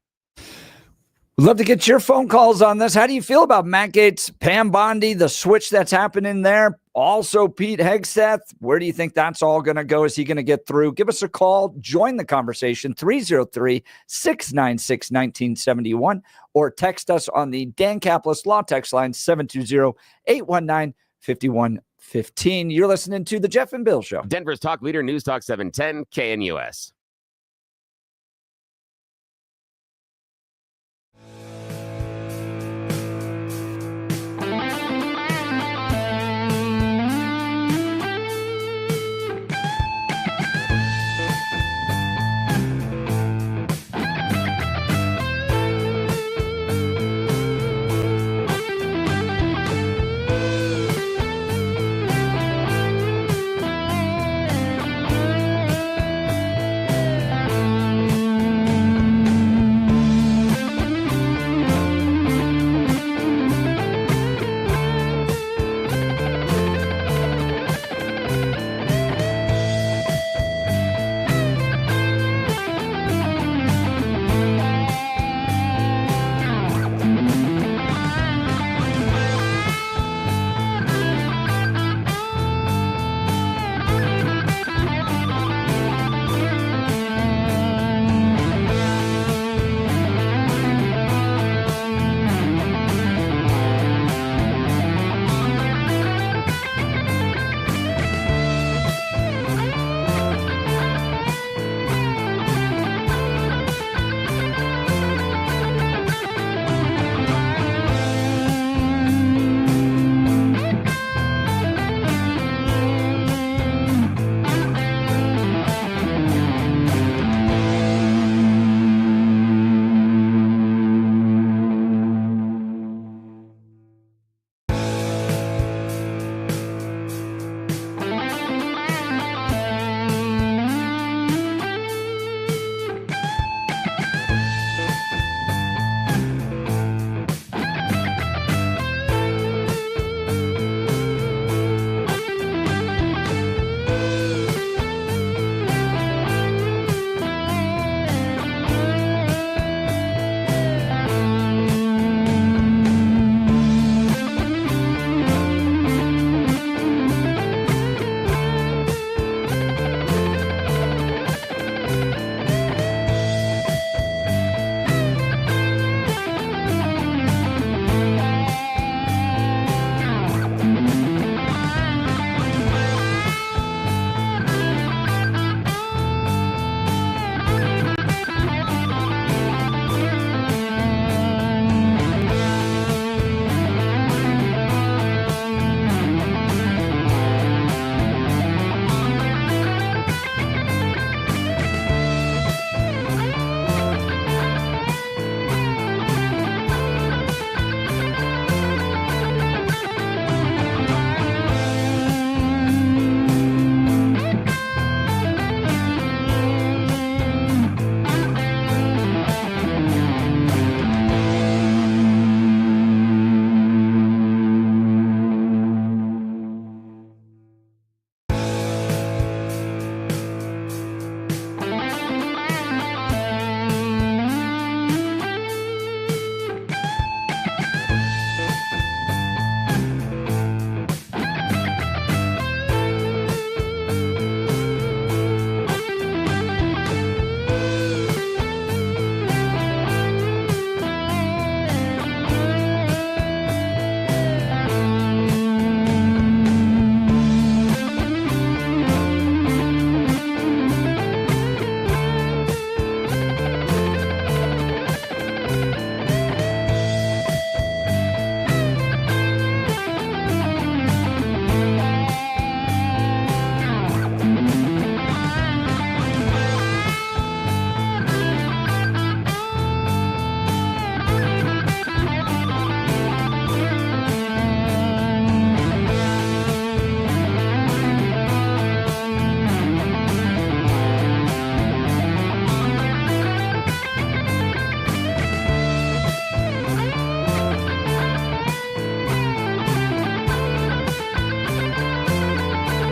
We'd love to get your phone calls on this. How do you feel about Matt Gaetz, Pam Bondi, the switch that's happening there? Also, Pete Hegseth, where do you think that's all going to go? Is he going to get through? Give us a call. Join the conversation, 303-696-1971, or text us on the Dan Caplis Law text line, 720-819-5115. You're listening to The Jeff and Bill Show. Denver's talk leader, News Talk 710, KNUS.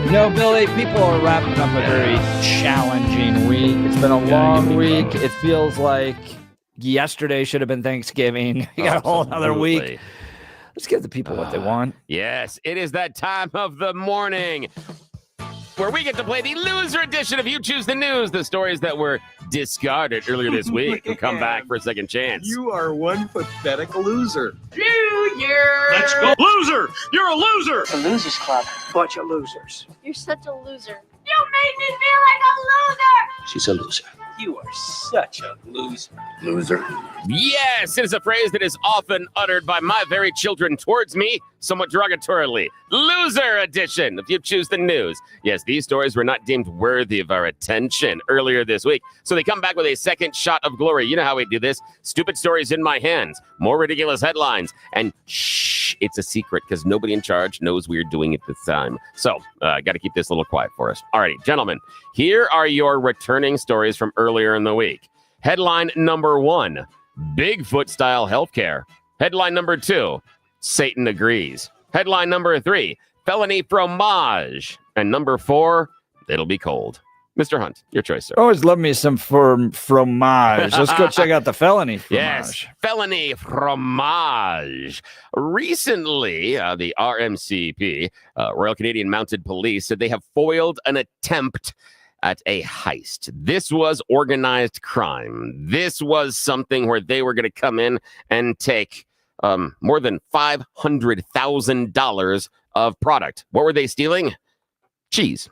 You know, Billy, people are wrapping up a very challenging week. It's been a long week. It feels like yesterday should have been Thanksgiving. You got a whole other week. Let's give the people what they want. Yes, it is that time of the morning where we get to play the loser edition of You Choose the News, the stories that were discarded earlier this week and come back for a second chance. You are one pathetic loser. Loser! Let's go. Loser! You're a loser! The Losers Club. Bunch of losers. You're such a loser. You made me feel like a loser! She's a loser. You are such a loser. Loser. Yes, it is a phrase that is often uttered by my very children towards me, somewhat derogatorily. Loser edition, if you choose the news. Yes, these stories were not deemed worthy of our attention earlier this week, so they come back with a second shot of glory. You know how we do this. Stupid stories in my hands, more ridiculous headlines, and shh, it's a secret because nobody in charge knows we're doing it this time. So, got to keep this a little quiet for us. Alrighty, gentlemen, here are your returning stories from earlier in the week. Headline number 1, Bigfoot-style healthcare. Headline number 2, Satan agrees. Headline number 3, felony fromage. And number 4, it'll be cold. Mr. Hunt, your choice, sir. Always love me some fromage. Let's go check out the felony fromage. Yes, felony fromage. Recently, the RMCP, Royal Canadian Mounted Police, said they have foiled an attempt at a heist. This was organized crime. This was something where they were going to come in and take more than $500,000 of product. What were they stealing? Cheese.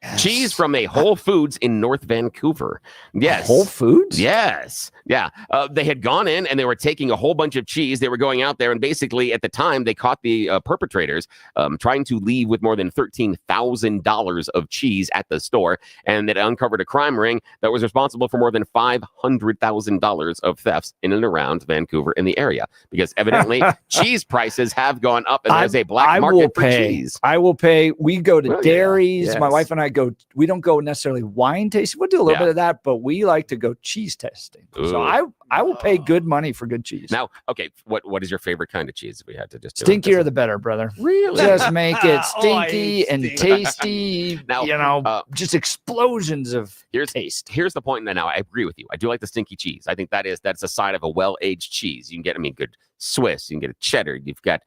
Yes. Cheese from a Whole Foods in North Vancouver. Yes. Whole Foods? Yes. Yeah. They had gone in and they were taking a whole bunch of cheese. They were going out there and basically at the time they caught the perpetrators trying to leave with more than $13,000 of cheese at the store. And that uncovered a crime ring that was responsible for more than $500,000 of thefts in and around Vancouver in the area. Because evidently cheese prices have gone up and there's a black market for cheese. I will pay. We go to dairies. Yes. My wife and I we don't go necessarily wine tasting. We'll do a little bit of that, but we like to go cheese testing. Ooh. So I will pay good money for good cheese. Now, okay, what is your favorite kind of cheese if we had to just stinkier the better, brother. Really? Just make it stinky and tasty. Now, just explosions of taste. Here's the point now. I agree with you. I do like the stinky cheese. I think that's a sign of a well-aged cheese. You can get, good Swiss, you can get a cheddar. You've got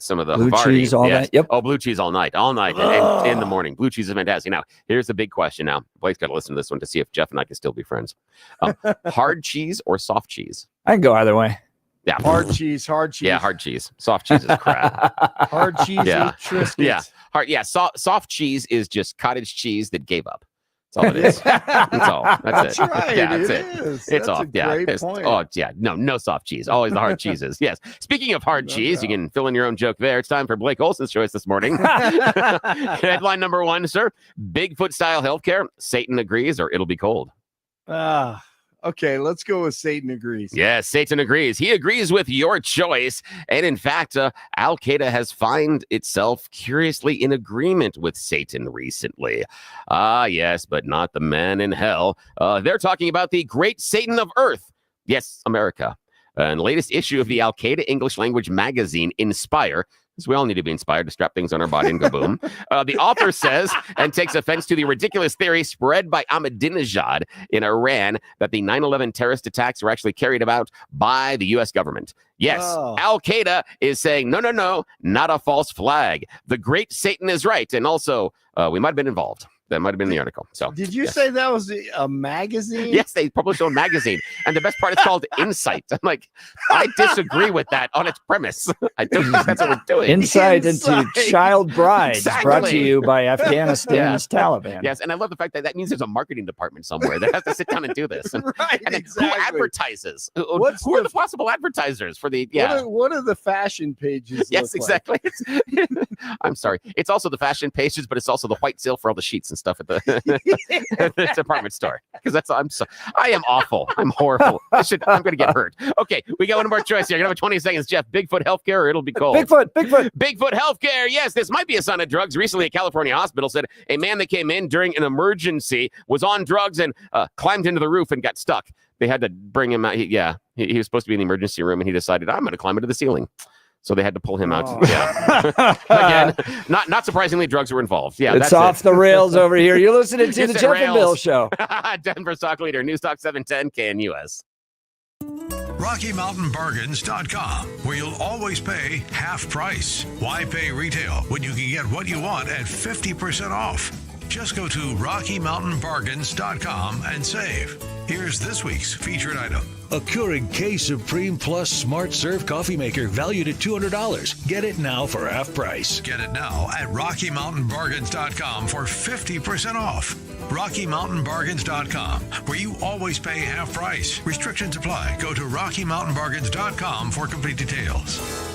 some of the blue Havarti. cheese all night. Yep. Oh, blue cheese all night, and in the morning. Blue cheese is fantastic. Now, here's the big question. Now, Blake's got to listen to this one to see if Jeff and I can still be friends. Hard cheese or soft cheese? I can go either way. Yeah, hard cheese. Yeah, hard cheese. Soft cheese is crap. Hard cheese. Yeah. Triscuits. Yeah, hard. Yeah, soft cheese is just cottage cheese that gave up. That's all it is. That's all. That's it. Right. Yeah, that's it. Is. It's that's off. Yeah. Point. Oh, yeah. No soft cheese. Always the hard cheeses. Yes. Speaking of hard cheese, you can fill in your own joke there. It's time for Blake Olson's choice this morning. Headline number 1, sir. Bigfoot style healthcare. Satan agrees or it'll be cold. Okay, let's go with Satan agrees. Yes, Satan agrees. He agrees with your choice. And in fact, Al-Qaeda has found itself curiously in agreement with Satan recently. Yes, but not the man in hell. They're talking about the great Satan of Earth. Yes, America. And the latest issue of the Al-Qaeda English language magazine, Inspire, because we all need to be inspired to strap things on our body and go boom. The author says and takes offense to the ridiculous theory spread by Ahmadinejad in Iran that the 9/11 terrorist attacks were actually carried about by the U.S. government. Yes, Al-Qaeda is saying, no, not a false flag. The great Satan is right. And also, we might have been involved. That might have been the article. So, did you say that was a magazine? Yes, they published a magazine, and the best part is called Insight. I'm like, I disagree with that on its premise. I don't think that's what we're doing. Insight into child brides, brought to you by Afghanistan's Taliban. Yes, and I love the fact that means there's a marketing department somewhere that has to sit down and do this. And, right, and exactly. Who advertises? Who are the possible advertisers for the? Yeah, what are the fashion pages? Yes, exactly. Like? I'm sorry. It's also the fashion pages, but it's also the white seal for all the sheets and stuff at the department store, because I am awful. I'm horrible. I'm going to get hurt. Okay, we got one more choice here. You're going to have 20 seconds, Jeff. Bigfoot healthcare or it'll be cold? Bigfoot healthcare. Yes, this might be a sign of drugs. Recently, a California hospital said a man that came in during an emergency was on drugs and climbed into the roof and got stuck. They had to bring him out. He was supposed to be in the emergency room, and he decided, I'm going to climb into the ceiling. So they had to pull him out. Oh. Yeah. Again, not surprisingly, drugs were involved. Yeah, it's off the rails over here. You're listening to It's the at Jeff and rails. Bill Show. Denver's talk leader, News Talk 710 KNUS. RockyMountainBargains.com, where you'll always pay half price. Why pay retail when you can get what you want at 50% off? Just go to RockyMountainBargains.com and save. Here's this week's featured item. A Keurig K Supreme Plus Smart Serve coffee maker valued at $200. Get it now for half price. Get it now at RockyMountainBargains.com for 50% off. RockyMountainBargains.com, where you always pay half price. Restrictions apply. Go to RockyMountainBargains.com for complete details.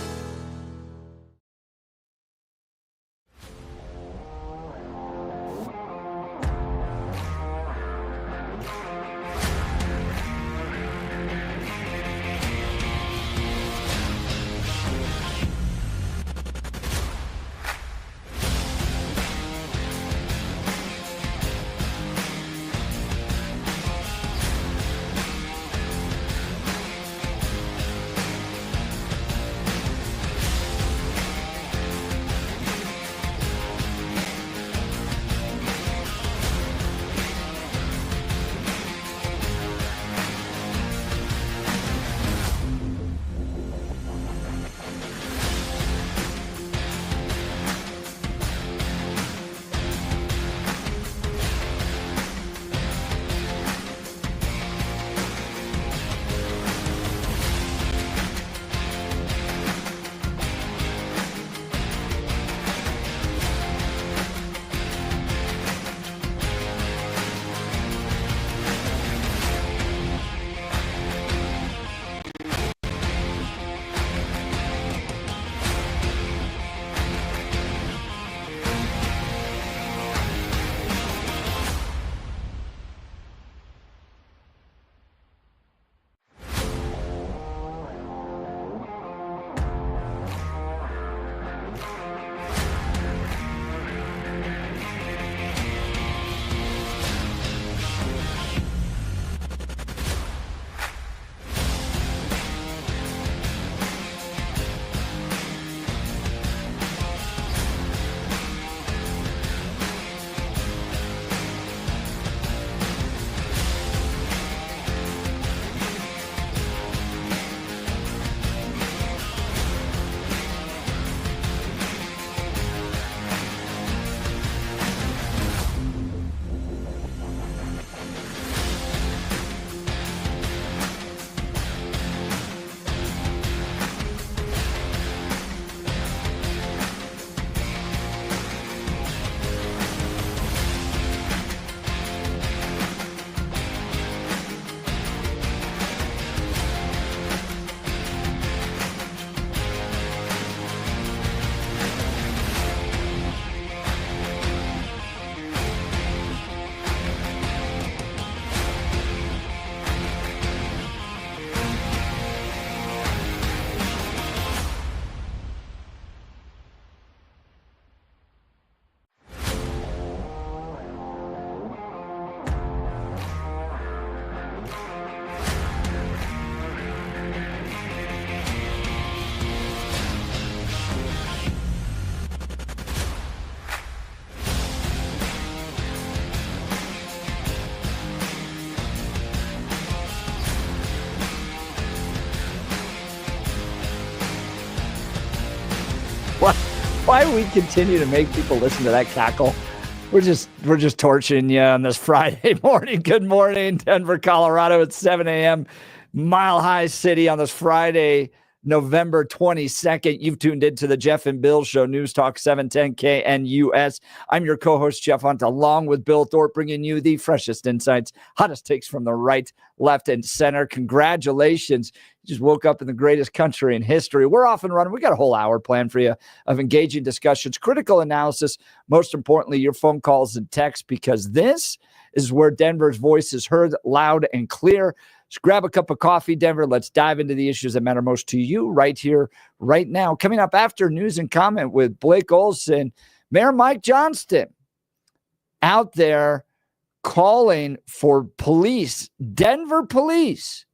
Why do we continue to make people listen to that cackle? We're just torching you on this Friday morning. Good morning, Denver, Colorado. It's 7 a.m. Mile High City on this Friday, November 22nd. You've tuned into the Jeff and Bill Show, News Talk 710 KNUS. I'm your co-host, Jeff Hunt, along with Bill Thorpe, bringing you the freshest insights, hottest takes from the right, left, and center. Congratulations. You just woke up in the greatest country in history. We're off and running. We got a whole hour planned for you of engaging discussions, critical analysis, most importantly, your phone calls and texts, because this is where Denver's voice is heard loud and clear. Just grab a cup of coffee, Denver. Let's dive into the issues that matter most to you right here, right now. Coming up after news and comment with Blake Olson, Mayor Mike Johnston out there calling for police, Denver police,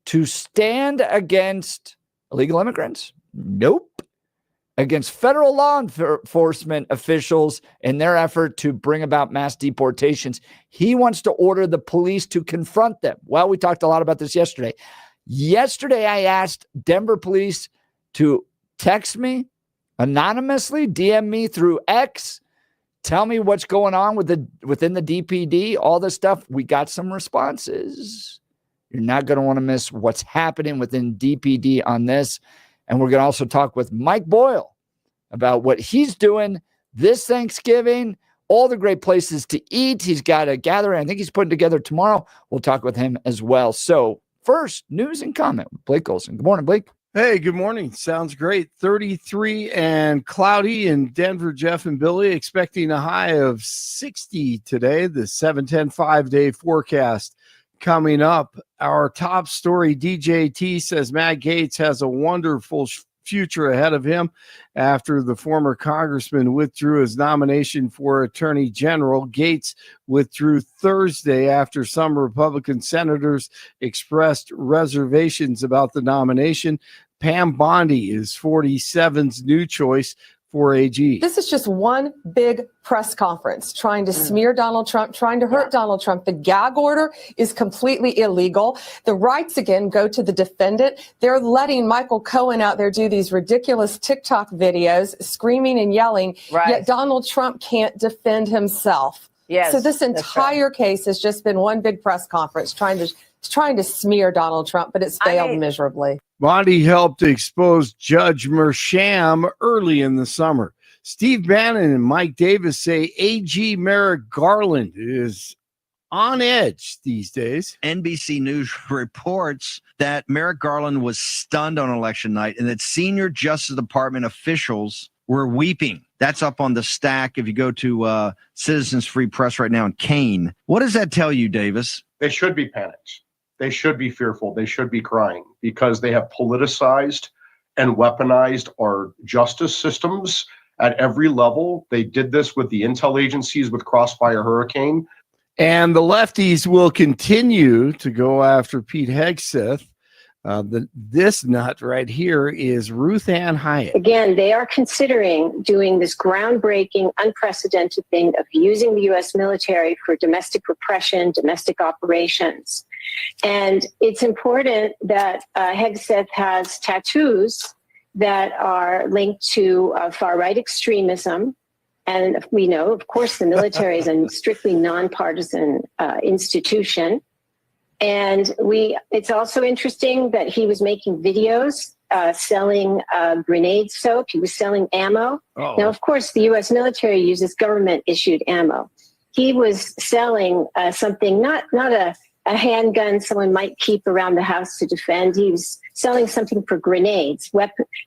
to stand against illegal immigrants, Nope. Against federal law enforcement officials in their effort to bring about mass deportations. He wants to order the police to confront them. Well, we talked a lot about this yesterday. Yesterday, I asked Denver police to text me anonymously, DM me through X, tell me what's going on within the DPD, all this stuff. We got some responses. You're not going to want to miss what's happening within DPD on this. And we're going to also talk with Mike Boyle about what he's doing this Thanksgiving, all the great places to eat. He's got a gathering I think he's putting together tomorrow. We'll talk with him as well. So first, news and comment with Blake Olson. Good morning, Blake. Hey, good morning. Sounds great. 33 and cloudy in Denver, Jeff and Billy, expecting a high of 60 today. The 7-10 5-day forecast coming up. Our top story, DJT says Matt Gaetz has a wonderful future ahead of him after the former congressman withdrew his nomination for attorney general. Gaetz withdrew Thursday after some Republican senators expressed reservations about the nomination. Pam Bondi is 47's new choice for AG. This is just one big press conference trying to smear Donald Trump, trying to hurt Donald Trump. The gag order is completely illegal. The rights, again, go to the defendant. They're letting Michael Cohen out there do these ridiculous TikTok videos, screaming and yelling, yet Donald Trump can't defend himself. Yes, so this entire case has just been one big press conference trying to smear Donald Trump, but it's failed miserably. Bondi helped expose Judge Mersham early in the summer. Steve Bannon and Mike Davis say AG Merrick Garland is on edge these days. NBC News reports that Merrick Garland was stunned on election night and that senior Justice Department officials were weeping. That's up on the stack if you go to Citizens Free Press right now in Kane. What does that tell you, Davis? They should be panicked. They should be fearful. They should be crying because they have politicized and weaponized our justice systems at every level. They did this with the intel agencies with Crossfire Hurricane. And the lefties will continue to go after Pete Hegseth. This nut right here is Ruth Ann Hyatt. Again, they are considering doing this groundbreaking, unprecedented thing of using the U.S. military for domestic repression, domestic operations. And it's important that Hegseth has tattoos that are linked to far-right extremism. And we know, of course, the military is a strictly nonpartisan institution. And it's also interesting that he was making videos selling grenade soap. He was selling ammo. Oh. Now, of course, the U.S. military uses government-issued ammo. He was selling something, not a handgun someone might keep around the house to defend. He was selling something for grenades,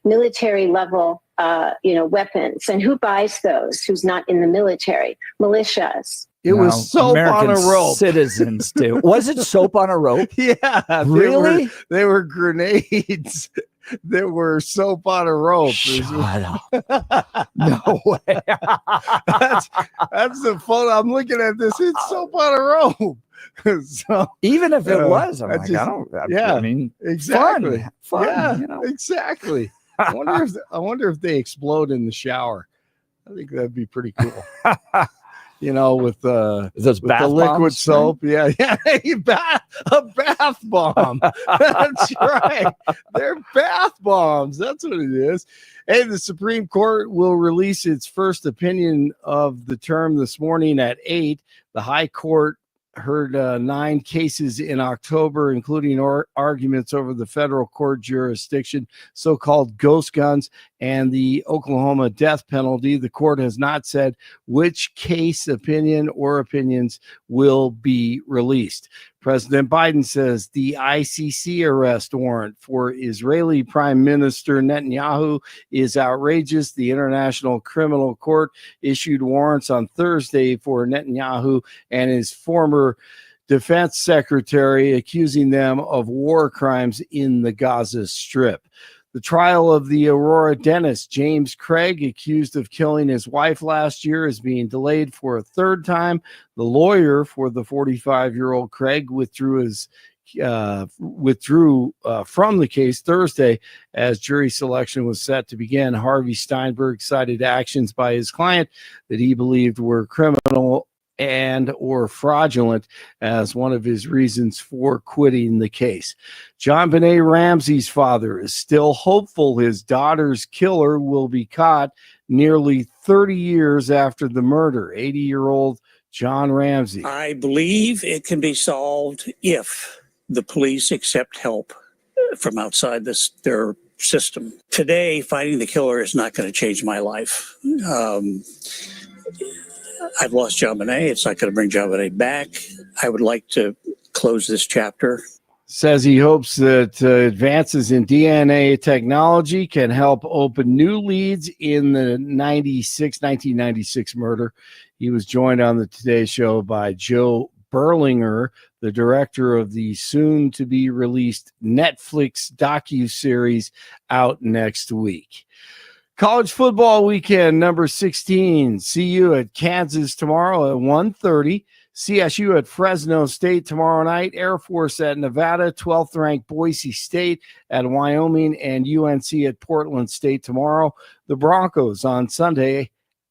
military-level weapons. And who buys those? Who's not in the military? Militias. It was soap American on a rope. Citizens do. Was it soap on a rope? Yeah. Really? They were grenades that were soap on a rope. Shut up. No way. That's the photo. I'm looking at this. It's soap on a rope. So even if it was, I'm like, I mean, exactly. Fun, yeah, you know? Exactly. I wonder if they explode in the shower. I think that'd be pretty cool. With those with bath the liquid bombs, soap. Right? Yeah. A bath bomb. That's right. They're bath bombs. That's what it is. Hey, the Supreme Court will release its first opinion of the term this morning at 8. The High Court heard 9 cases in October, including arguments over the federal court jurisdiction, so-called ghost guns, and the Oklahoma death penalty. The court has not said which case opinion or opinions will be released. President Biden says the ICC arrest warrant for Israeli Prime Minister Netanyahu is outrageous. The International Criminal Court issued warrants on Thursday for Netanyahu and his former defense secretary, accusing them of war crimes in the Gaza Strip. The trial of the Aurora dentist James Craig, accused of killing his wife last year, is being delayed for a third time. The lawyer for the 45-year-old Craig withdrew his withdrew from the case Thursday as jury selection was set to begin. Harvey Steinberg cited actions by his client that he believed were criminal and or fraudulent as one of his reasons for quitting the case. John Benet Ramsey's father is still hopeful his daughter's killer will be caught nearly 30 years after the murder. 80-year-old John Ramsey. I believe it can be solved if the police accept help from outside their system. Today, finding the killer is not going to change my life. I've lost John Benet. It's not going to bring John Benet back. I would like to close this chapter. Says he hopes that advances in DNA technology can help open new leads in the 1996 murder. He was joined on the Today Show by Joe Berlinger, the director of the soon-to-be-released Netflix docuseries out next week. College football weekend, number 16. CU at Kansas tomorrow at 1:30. CSU at Fresno State tomorrow night. Air Force at Nevada. 12th-ranked Boise State at Wyoming. And UNC at Portland State tomorrow. The Broncos on Sunday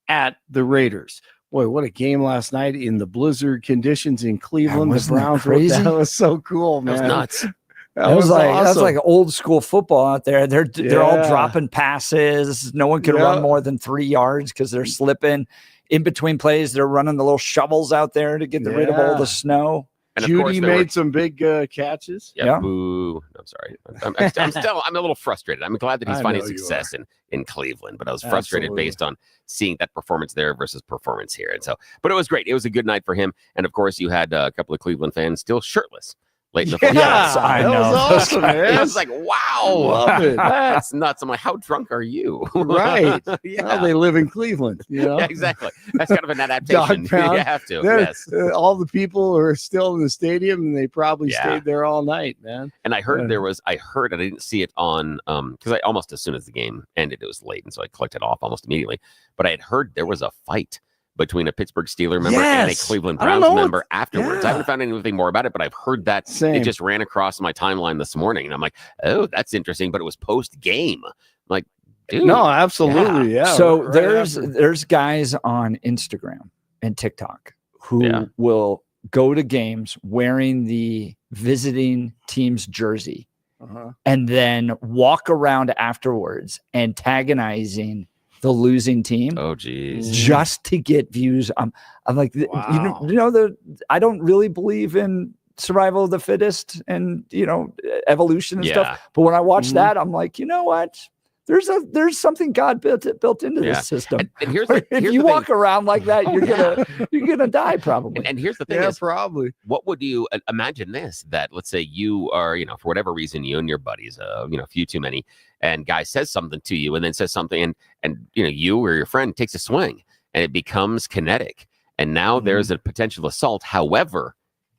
at the Raiders. Boy, what a game last night in the blizzard conditions in Cleveland. The Browns crazy? That was so cool, man. That was nuts. That was that's awesome. like old school football out there. They're all Yeah. dropping passes. No one can run more than 3 yards because they're slipping. In between plays, they're running the little shovels out there to get rid of all Yeah. the snow. And of Judy course, made some big catches. Yeah. Boo. I'm sorry. I'm a little frustrated. I'm glad that he's I finding know you success in Cleveland, but I was frustrated Absolutely. based on seeing that performance there versus performance here. And so, but it was great. It was a good night for him. And of course, you had a couple of Cleveland fans still shirtless late in the fourth quarter. Yes, I know. That was awesome, man. I was like, wow, Love it. that's nuts. I'm like, how drunk are you? Right. Yeah. Well, they live in Cleveland, you know? Yeah, exactly. That's kind of an adaptation. Dog pound. You have to. There- Yes. all the people are still in the stadium and they probably Yeah. stayed there all night, man. And I heard Yeah. I heard, and I didn't see it on, because I almost as soon as the game ended, it was late. And so I clicked it off almost immediately. But I had heard there was a fight between a Pittsburgh Steeler member and a Yes. Cleveland I don't Browns know member what- afterwards. yeah. I haven't found anything more about it, but I've heard that Same. it just ran across my timeline this morning. And I'm like, oh, that's interesting. But it was post game. Like, dude. No, absolutely. Yeah. So right there's after. there's guys on Instagram and TikTok who Yeah. will go to games wearing the visiting team's jersey Uh-huh. and then walk around afterwards antagonizing the losing team Oh, geez. just to get views. I'm like, Wow. I don't really believe in survival of the fittest and evolution and Yeah. stuff. But when I watch Mhm. that, I'm like, you know what? There's something God built into Yeah. this system. And here's If the you thing. walk around like that, you're gonna die probably. And here's the thing Yeah, is, probably. what would you imagine this, that let's say you are, for whatever reason, you and your buddies, a few too many, and guy says something to you and then says something and you or your friend takes a swing and it becomes kinetic. And now there's a potential assault. However,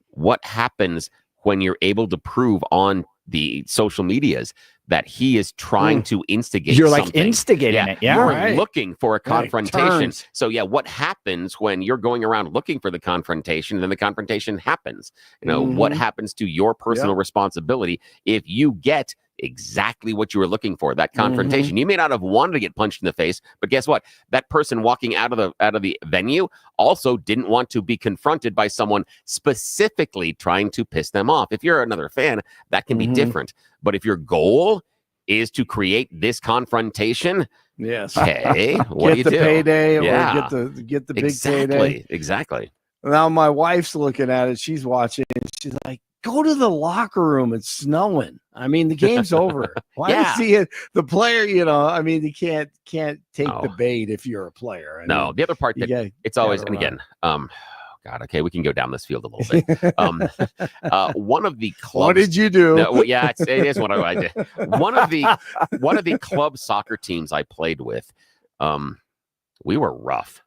what happens when you're able to prove on the social medias that he is trying to instigate You're like something? instigating it. Yeah. You're Right. looking for a Right. confrontation. Turns. So yeah, what happens when you're going around looking for the confrontation, then the confrontation happens? What happens to your personal responsibility if you get exactly what you were looking for, that confrontation? You may not have wanted to get punched in the face, but guess what? That person walking out of the venue also didn't want to be confronted by someone specifically trying to piss them off. If you're another fan, that can be different. But if your goal is to create this confrontation, Yes. okay, what do you Get the do? payday Yeah. or get the big Exactly. payday. Exactly. Now my wife's looking at it. She's watching. And she's like, "Go to the locker room. It's snowing. I mean, the game's over. Why Yeah. see it? The player, I mean, you can't take No. the bait if you're a player. I No, mean, the other part you that gotta- it's always, gotta and again, God, okay, we can go down this field a little bit. One of the clubs. What did you do? No, well, yeah, it is what I did. One of the club soccer teams I played with, we were rough.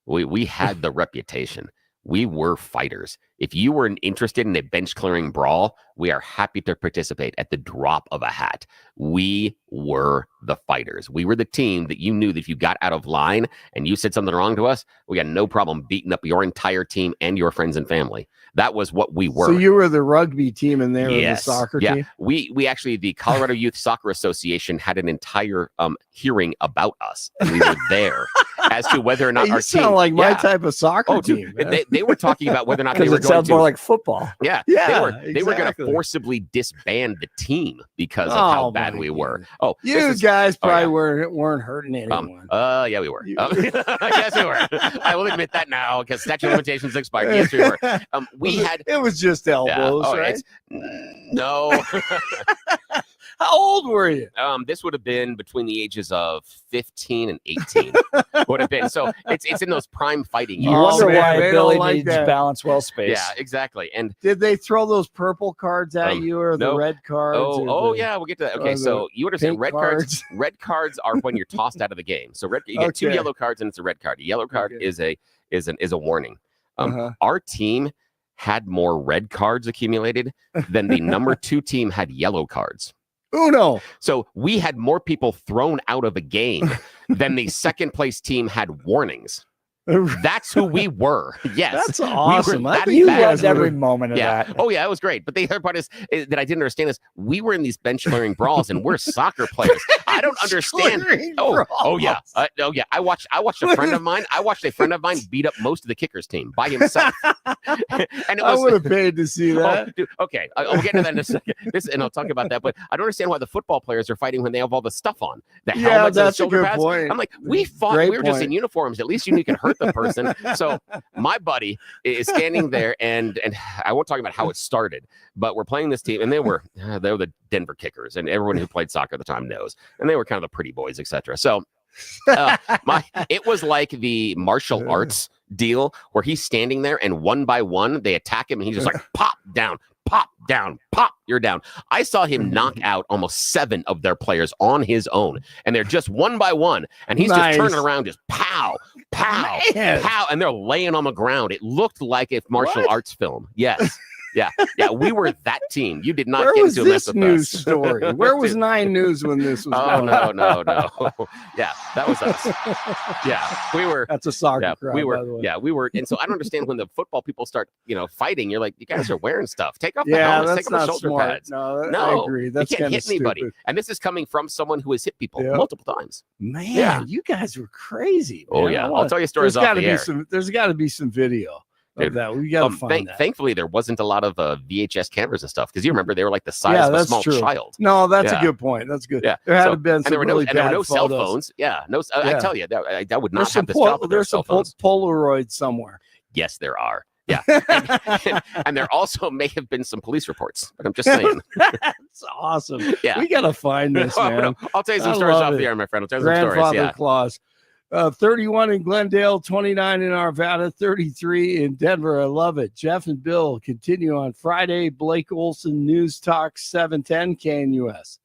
We had the reputation. We were fighters. If you were interested in a bench clearing brawl, we are happy to participate at the drop of a hat. We were the fighters. We were the team that you knew that if you got out of line and you said something wrong to us, we got no problem beating up your entire team and your friends and family. That was what we were. So you were the rugby team and they were the soccer team? We actually, the Colorado Youth Soccer Association had an entire hearing about us. And we were there as to whether or not our team. You sound like my type of soccer team. They were talking about whether or not they were it sounds more like football. Yeah, they were going to forcibly disband the team because of how bad we were. Oh, you guys probably weren't hurting anyone. Yeah, we were. Yes, we were. I will admit that now because statute of limitations expired. Yes, we were. It was just elbows, right? No. How old were you? This would have been between the ages of 15 and 18. Would have been. So it's in those prime fighting years. You wonder why Billy like needs that. balance well space. Yeah, exactly. And did they throw those purple cards at you or the red cards? Yeah, we'll get to that. Okay, so you understand red cards. Red cards are when you're tossed out of the game. So you get 2 yellow cards and it's a red card. A yellow card is a warning. Our team had more red cards accumulated than the number 2 team had yellow cards. Uno. So we had more people thrown out of a game than the second place team had warnings. That's who we were. Yes. That's awesome. You loved every moment of that. Oh, yeah, it was great. But the other part is that I didn't understand is we were in these bench clearing brawls and we're soccer players. I don't understand. Oh, yeah. I watched a friend of mine. Beat up most of the kickers team by himself. And I would have paid to see that. Okay. I'll get into that in a second. And I'll talk about that. But I don't understand why the football players are fighting when they have all the stuff on. The helmets and the shoulder pads. Point. I'm like, we fought. We were just in uniforms. At least you can hurt the person. So my buddy is standing there, and I won't talk about how it started, but we're playing this team, and they were the Denver Kickers, and everyone who played soccer at the time knows, and they were kind of the pretty boys, etc. So it was like the martial arts deal where he's standing there, and one by one they attack him, and he's just like pop down, pop, you're down. I saw him knock out almost 7 of their players on his own, and they're just one by one, and he's just turning around, just pow, pow, pow, and they're laying on the ground. It looked like a martial arts film. Yes. Yeah, we were that team. You did not get into a mess with news story. Where was 9 News when this was going on? No. Yeah, that was us. Yeah, we were. That's a soccer crowd, we were. by the way. Yeah, we were. And so I don't understand when the football people start, fighting. You're like, you guys are wearing stuff. Take off the helmets. Take off the shoulder pads. No, I agree. You That's can't hit anybody. And this is coming from someone who has hit people multiple times. Man, you guys were crazy. Oh yeah, I'll tell you stories off the air. There's got to be some video. Of that. We got to find that. Thankfully, there wasn't a lot of VHS cameras and stuff because you remember they were like the size of a small child. No, that's a good point. That's good. Yeah, there had been some really bad there were no cell photos. phones. Yeah, no. I tell you, that would not have the stuff. There's some Polaroids somewhere. Yes, there are. Yeah, and there also may have been some police reports. But I'm just saying. That's awesome. Yeah, we got to find this, man. I'll tell you some stories off the air, my friend. I'll tell you some stories. Grandfather Claus. 31 in Glendale, 29 in Arvada, 33 in Denver. I love it. Jeff and Bill continue on Friday. Blake Olson, News Talk 710 KNUS.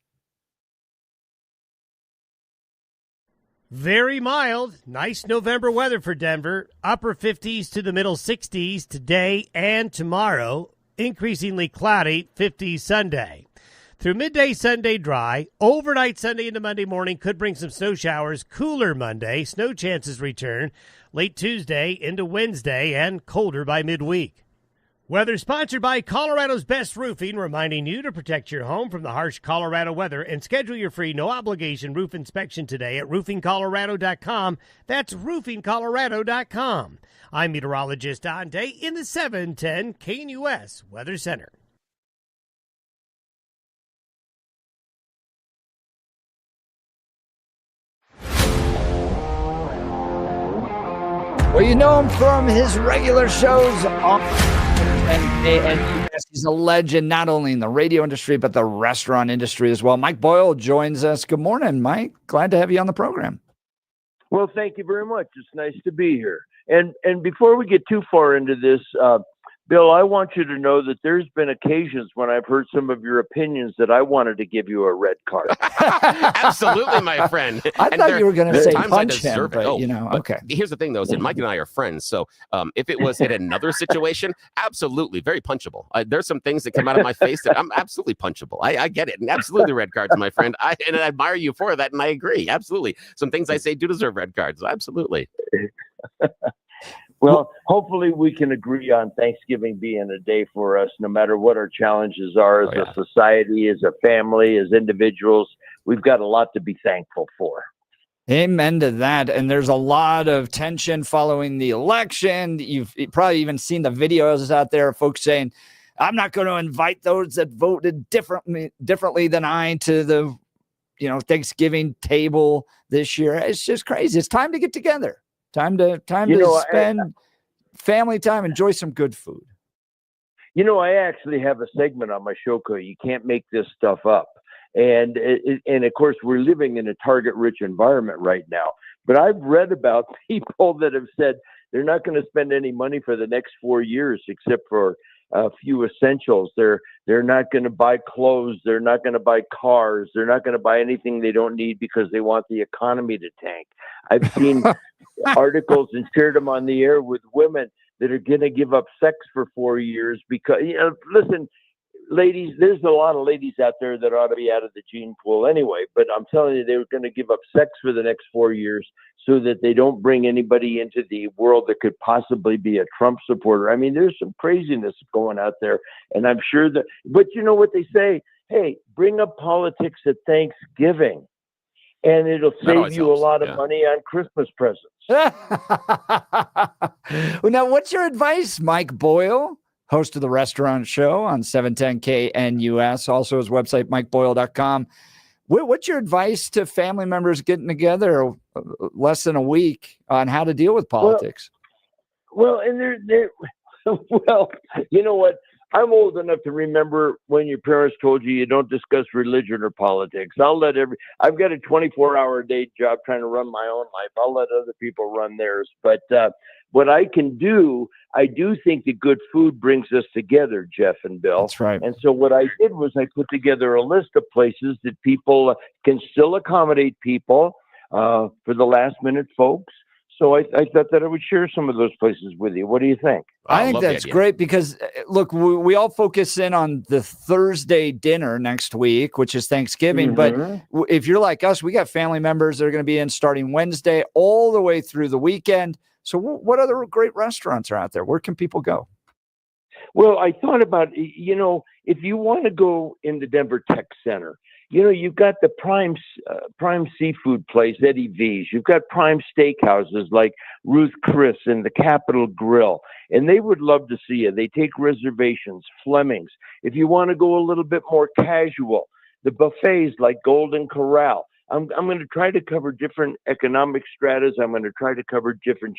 Very mild, nice November weather for Denver. Upper 50s to the middle 60s today and tomorrow. Increasingly cloudy, 50s Sunday. Through midday Sunday dry, overnight Sunday into Monday morning could bring some snow showers, cooler Monday, snow chances return, late Tuesday into Wednesday, and colder by midweek. Weather sponsored by Colorado's Best Roofing, reminding you to protect your home from the harsh Colorado weather and schedule your free no-obligation roof inspection today at roofingcolorado.com. That's roofingcolorado.com. I'm meteorologist Dante in the 710 KNUS Weather Center. Well, you know him from his regular shows on and he's a legend not only in the radio industry but the restaurant industry as well. Mike Boyle joins us. Good morning, Mike. Glad to have you on the program. Well, thank you very much. It's nice to be here. And before we get too far into this, Bill, I want you to know that there's been occasions when I've heard some of your opinions that I wanted to give you a red card. Absolutely, my friend. I And thought you were going to say times I punch him, deserve it. but Oh, you know, but okay. Here's the thing, though, is that Mike and I are friends. So if it was in another situation, absolutely, very punchable. There's some things that come out of my face that I'm absolutely punchable. I get it. And absolutely red cards, my friend. And I admire you for that, and I agree. Absolutely. Some things I say do deserve red cards. Absolutely. Well, hopefully we can agree on Thanksgiving being a day for us, no matter what our challenges are as a society, as a family, as individuals. We've got a lot to be thankful for. Amen to that. And there's a lot of tension following the election. You've probably even seen the videos out there of folks saying, I'm not going to invite those that voted differently than I to the, Thanksgiving table this year. It's just crazy. It's time to get together. Time to spend family time, enjoy some good food. I actually have a segment on my show called "You Can't Make This Stuff Up," and of course we're living in a target-rich environment right now. But I've read about people that have said they're not going to spend any money for the next 4 years except for a few essentials. They're not going to buy clothes. They're not going to buy cars. They're not going to buy anything they don't need because they want the economy to tank. I've seen articles and shared them on the air with women that are going to give up sex for 4 years because, listen, ladies, there's a lot of ladies out there that ought to be out of the gene pool anyway, but I'm telling you, they're going to give up sex for the next 4 years so that they don't bring anybody into the world that could possibly be a Trump supporter. I mean, there's some craziness going out there, and I'm sure that, but you know what they say? Hey, bring up politics at Thanksgiving, and it'll save you a lot of money on Christmas presents. Well, now, what's your advice, Mike Boyle, host of the Restaurant Show on 710 KNUS, also his website, mikeboyle.com. What's your advice to family members getting together less than a week on how to deal with politics? Well, and well, you know what? I'm old enough to remember when your parents told you don't discuss religion or politics. I've got a 24-hour-a-day job trying to run my own life. I'll let other people run theirs. But what I can do, I do think that good food brings us together, Jeff and Bill. That's right. And so what I did was I put together a list of places that people can still accommodate people for the last minute folks. So I thought that I would share some of those places with you. What do you think? I think that's great because, look, we all focus in on the Thursday dinner next week, which is Thanksgiving. Mm-hmm. But if you're like us, we got family members that are going to be in starting Wednesday all the way through the weekend. So what other great restaurants are out there? Where can people go? Well, I thought about, if you want to go in the Denver Tech Center, you've got the prime seafood place, Eddie V's. You've got prime steakhouses like Ruth Chris and the Capitol Grill, and they would love to see you. They take reservations, Fleming's. If you want to go a little bit more casual, the buffets like Golden Corral. I'm going to try to cover different economic stratas. I'm going to try to cover different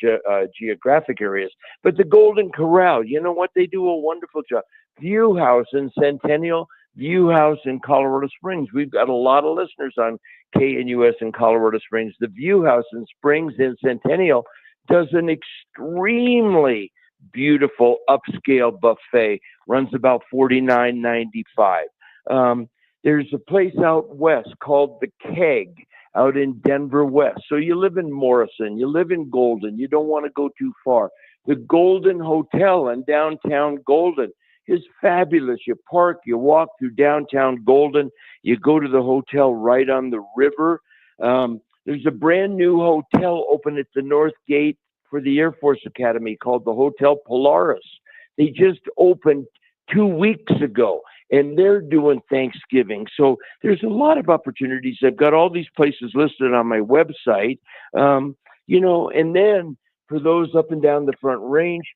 geographic areas. But the Golden Corral, you know what? They do a wonderful job. View House in Centennial, View House in Colorado Springs. We've got a lot of listeners on KNUS in Colorado Springs. The View House in Springs in Centennial does an extremely beautiful upscale buffet. Runs about $49.95. There's a place out west called The Keg out in Denver West. So you live in Morrison, you live in Golden, you don't want to go too far. The Golden Hotel in downtown Golden is fabulous. You park, you walk through downtown Golden, you go to the hotel right on the river. There's a brand new hotel open at the North Gate for the Air Force Academy called the Hotel Polaris. They just opened 2 weeks ago, and they're doing Thanksgiving. So there's a lot of opportunities. I've got all these places listed on my website, and then for those up and down the Front Range,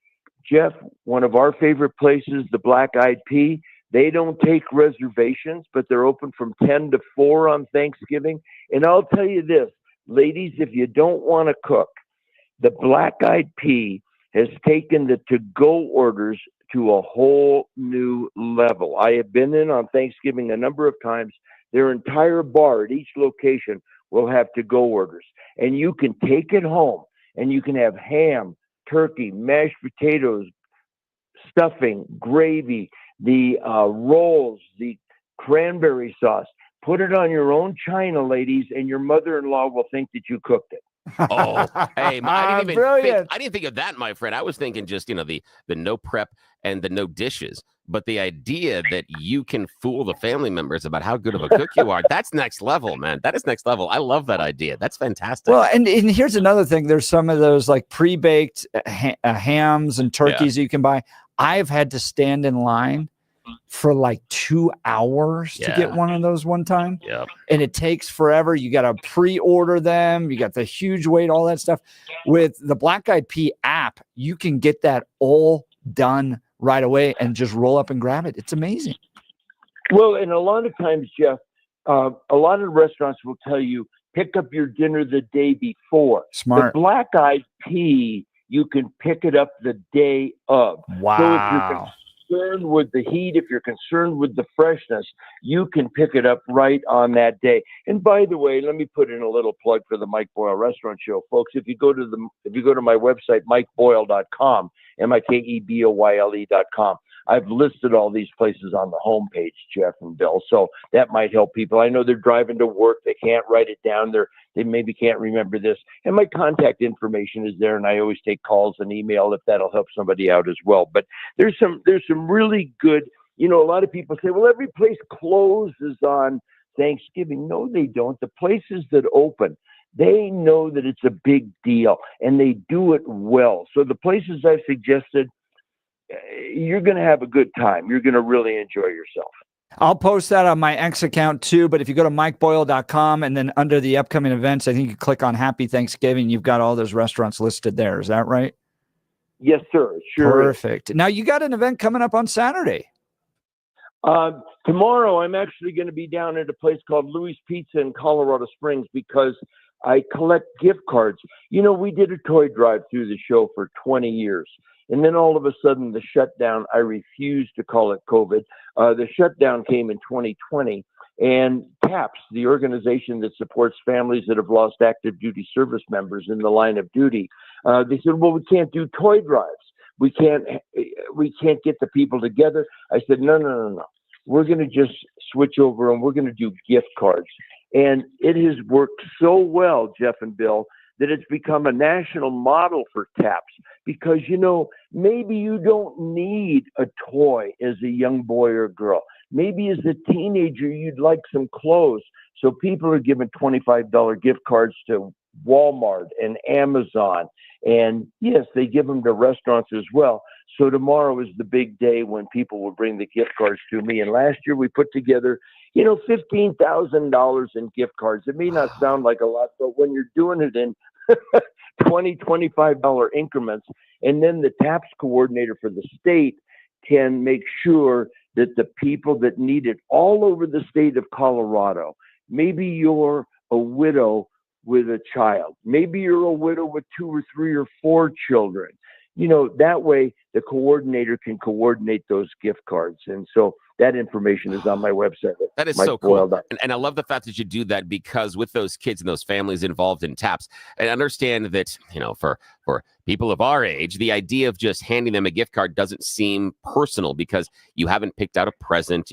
Jeff, one of our favorite places, the Black Eyed Pea, they don't take reservations, but they're open from 10 to 4 on Thanksgiving. And I'll tell you this, ladies, if you don't want to cook, the Black Eyed Pea has taken the to-go orders to a whole new level. I have been in on Thanksgiving a number of times. Their entire bar at each location will have to-go orders. And you can take it home, and you can have ham, turkey, mashed potatoes, stuffing, gravy, the rolls, the cranberry sauce. Put it on your own china, ladies, and your mother-in-law will think that you cooked it. Oh, hey, I didn't Brilliant. I didn't think of that, my friend. I was thinking just, the no prep and the no dishes. But the idea that you can fool the family members about how good of a cook you are, that's next level, man. That is next level. I love that idea. That's fantastic. Well, and here's another thing. There's some of those like pre-baked hams and turkeys you can buy. I've had to stand in line for like 2 hours to get one of those one time. Yep. And it takes forever. You got to pre-order them. You got the huge wait, all that stuff. With the Black Eyed Pea app, you can get that all done right away and just roll up and grab it. It's amazing. Well, and a lot of times, Jeff, a lot of restaurants will tell you, pick up your dinner the day before. Smart. The Black Eyed Pea, you can pick it up the day of. Wow. So if you're concerned with the heat, if you're concerned with the freshness, you can pick it up right on that day. And by the way, let me put in a little plug for the Mike Boyle Restaurant Show, folks. If you go to my website, mikeboyle.com, MikeBoyle.com, I've listed all these places on the homepage, Jeff and Bill. So that might help people. I know they're driving to work. They can't write it down. They maybe can't remember this. And my contact information is there. And I always take calls and email if that'll help somebody out as well. But there's some really good, a lot of people say, well, every place closes on Thanksgiving. No, they don't. The places that open, they know that it's a big deal and they do it well. So the places I've suggested, you're going to have a good time. You're going to really enjoy yourself. I'll post that on my X account too. But if you go to mikeboyle.com and then under the upcoming events, I think you click on Happy Thanksgiving. You've got all those restaurants listed there. Is that right? Yes, sir. Sure. Perfect. Now you got an event coming up on Saturday. Tomorrow, I'm actually going to be down at a place called Louis Pizza in Colorado Springs because I collect gift cards. We did a toy drive through the show for 20 years. And then all of a sudden, the shutdown, I refuse to call it COVID. The shutdown came in 2020. And TAPS, the organization that supports families that have lost active duty service members in the line of duty, they said, well, we can't do toy drives. We can't get the people together. I said, no. We're going to just switch over and we're going to do gift cards. And it has worked so well, Jeff and Bill, that it's become a national model for TAPS because, maybe you don't need a toy as a young boy or girl. Maybe as a teenager, you'd like some clothes. So people are giving $25 gift cards to Walmart and Amazon. And yes, they give them to restaurants as well. So tomorrow is the big day when people will bring the gift cards to me. And last year we put together, $15,000 in gift cards. It may not sound like a lot, but when you're doing it in $20, $25 increments, and then the TAPS coordinator for the state can make sure that the people that need it all over the state of Colorado, maybe you're a widow with a child, maybe you're a widow with 2 or 3 or 4 children, that way the coordinator can coordinate those gift cards. And so that information is on my website. That is so cool. And I love the fact that you do that because with those kids and those families involved in TAPS, and understand that, for people of our age, the idea of just handing them a gift card doesn't seem personal because you haven't picked out a present.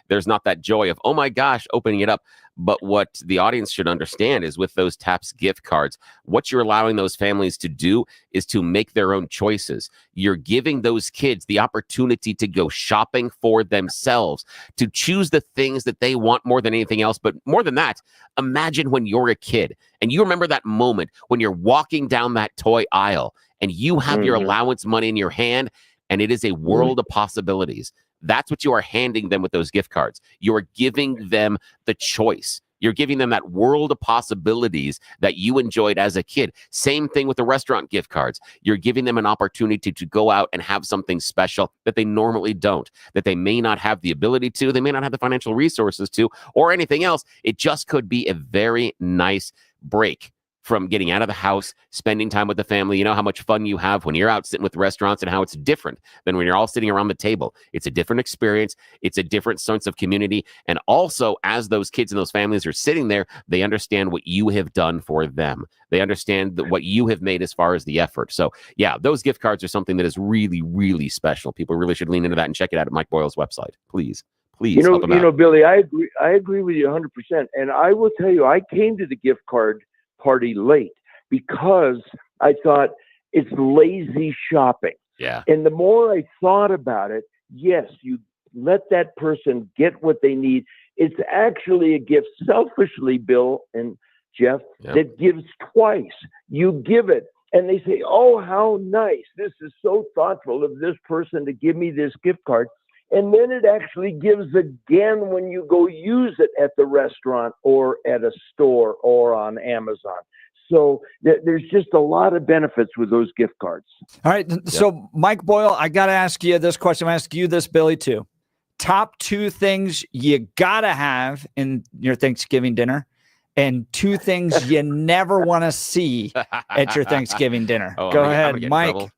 There's not that joy of, oh my gosh, opening it up. But what the audience should understand is with those TAPS gift cards, what you're allowing those families to do is to make their own choices. You're giving those kids the opportunity to go shopping for themselves, to choose the things that they want more than anything else. But more than that, imagine when you're a kid and you remember that moment when you're walking down that toy aisle and you have your allowance money in your hand and it is a world of possibilities. That's what you are handing them with those gift cards. You are giving them the choice. You're giving them that world of possibilities that you enjoyed as a kid. Same thing with the restaurant gift cards. You're giving them an opportunity to go out and have something special that they normally don't, that they may not have the ability to, they may not have the financial resources to, or anything else. It just could be a very nice break from getting out of the house, spending time with the family. You know how much fun you have when you're out sitting with restaurants and how it's different than when you're all sitting around the table. It's a different experience. It's a different sense of community. And also, as those kids and those families are sitting there, they understand what you have done for them. They understand what you have made as far as the effort. So yeah, those gift cards are something that is really, really special. People really should lean into that and check it out at Mike Boyle's website. Please help them out. Billy, I agree with you 100%. And I will tell you, I came to the gift card party late because I thought it's lazy shopping. Yeah. And the more I thought about it, yes, you let that person get what they need. It's actually a gift selfishly, Bill and Jeff, that gives twice. You give it and they say, oh, how nice. This is so thoughtful of this person to give me this gift card. And then it actually gives again when you go use it at the restaurant or at a store or on Amazon. So there's just a lot of benefits with those gift cards. All right. So Mike Boyle, I got to ask you this question. I'm ask you this, Billy, too. Top 2 things you got to have in your Thanksgiving dinner and 2 things you never want to see at your Thanksgiving dinner. Go ahead, Mike.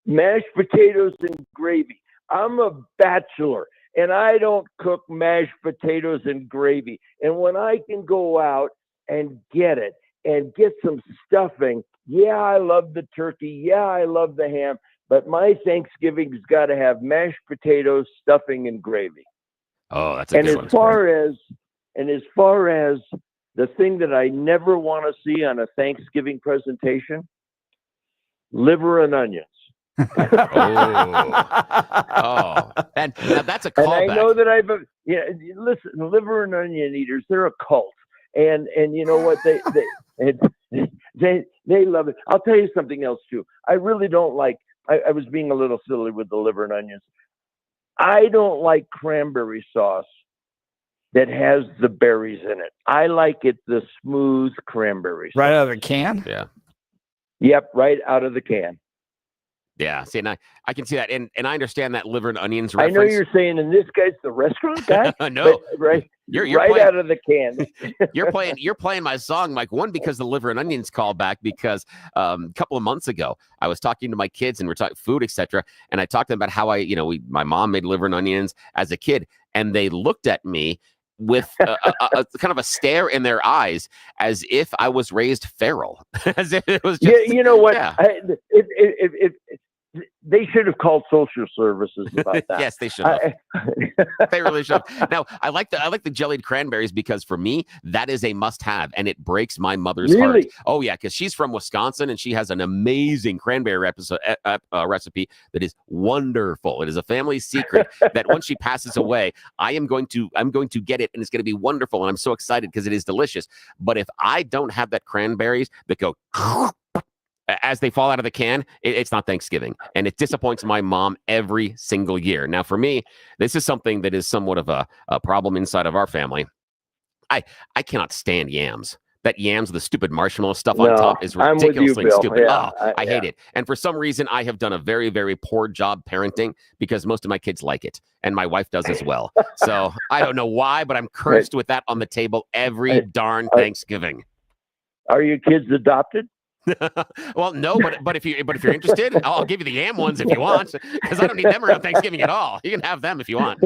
Mashed potatoes and gravy. I'm a bachelor and I don't cook mashed potatoes and gravy. And when I can go out and get it and get some stuffing, yeah, I love the turkey. Yeah, I love the ham. But my Thanksgiving's got to have mashed potatoes, stuffing, and gravy. Oh, that's a good one. As far as the thing that I never want to see on a Thanksgiving presentation, liver and onions. And now that's a callback. And I know that listen, liver and onion eaters, they're a cult. And you know what? They love it. I'll tell you something else too. I really don't like, I was being a little silly with the liver and onions. I don't like cranberry sauce that has the berries in it. I like it the smooth cranberry sauce. Right out of the can? Yeah. Yep, right out of the can. Yeah, see, and I can see that, and I understand that liver and onions reference. I know you're saying, and this guy's the restaurant guy. No, right, you're right playing, out of the can. you're playing my song, Mike. One, because the liver and onions call back, because a couple of months ago I was talking to my kids and we're talking food, etc. And I talked to them about how my mom made liver and onions as a kid, and they looked at me with a kind of a stare in their eyes, as if I was raised feral, as if it was just. Yeah, you know what? Yeah. They should have called social services about that. Yes, they should have. They really should have. Now, I like the jellied cranberries because for me, that is a must-have, and it breaks my mother's heart. Oh, yeah, because she's from Wisconsin, and she has an amazing cranberry recipe that is wonderful. It is a family secret that once she passes away, I'm going to get it, and it's going to be wonderful, and I'm so excited because it is delicious. But if I don't have that cranberries that go as they fall out of the can, it's not Thanksgiving. And it disappoints my mom every single year. Now, for me, this is something that is somewhat of a problem inside of our family. I cannot stand yams. That yams, the stupid marshmallow stuff on top is ridiculously stupid. Yeah, I hate it. And for some reason, I have done a very, very poor job parenting because most of my kids like it. And my wife does as well. So I don't know why, but I'm cursed with that on the table every darn Thanksgiving. Are your kids adopted? Well, no, but if you're interested, I'll give you the yam ones if you want, because I don't need them around Thanksgiving at all. You can have them if you want.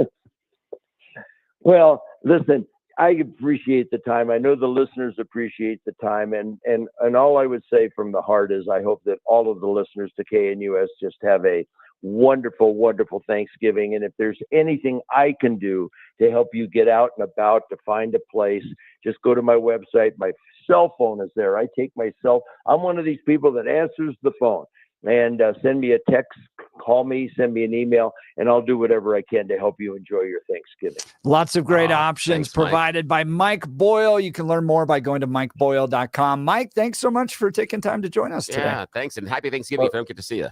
Well, listen, I appreciate the time. I know the listeners appreciate the time, and all I would say from the heart is I hope that all of the listeners to KNUS just have a wonderful, wonderful Thanksgiving. And if there's anything I can do to help you get out and about, to find a place, just go to my website. My cell phone is there. I take myself. I'm one of these people that answers the phone, and send me a text, call me, send me an email, and I'll do whatever I can to help you enjoy your Thanksgiving. Lots of great options provided by Mike Boyle. You can learn more by going to mikeboyle.com. Mike, thanks so much for taking time to join us today. Yeah, thanks, and happy Thanksgiving if I don't get to see you.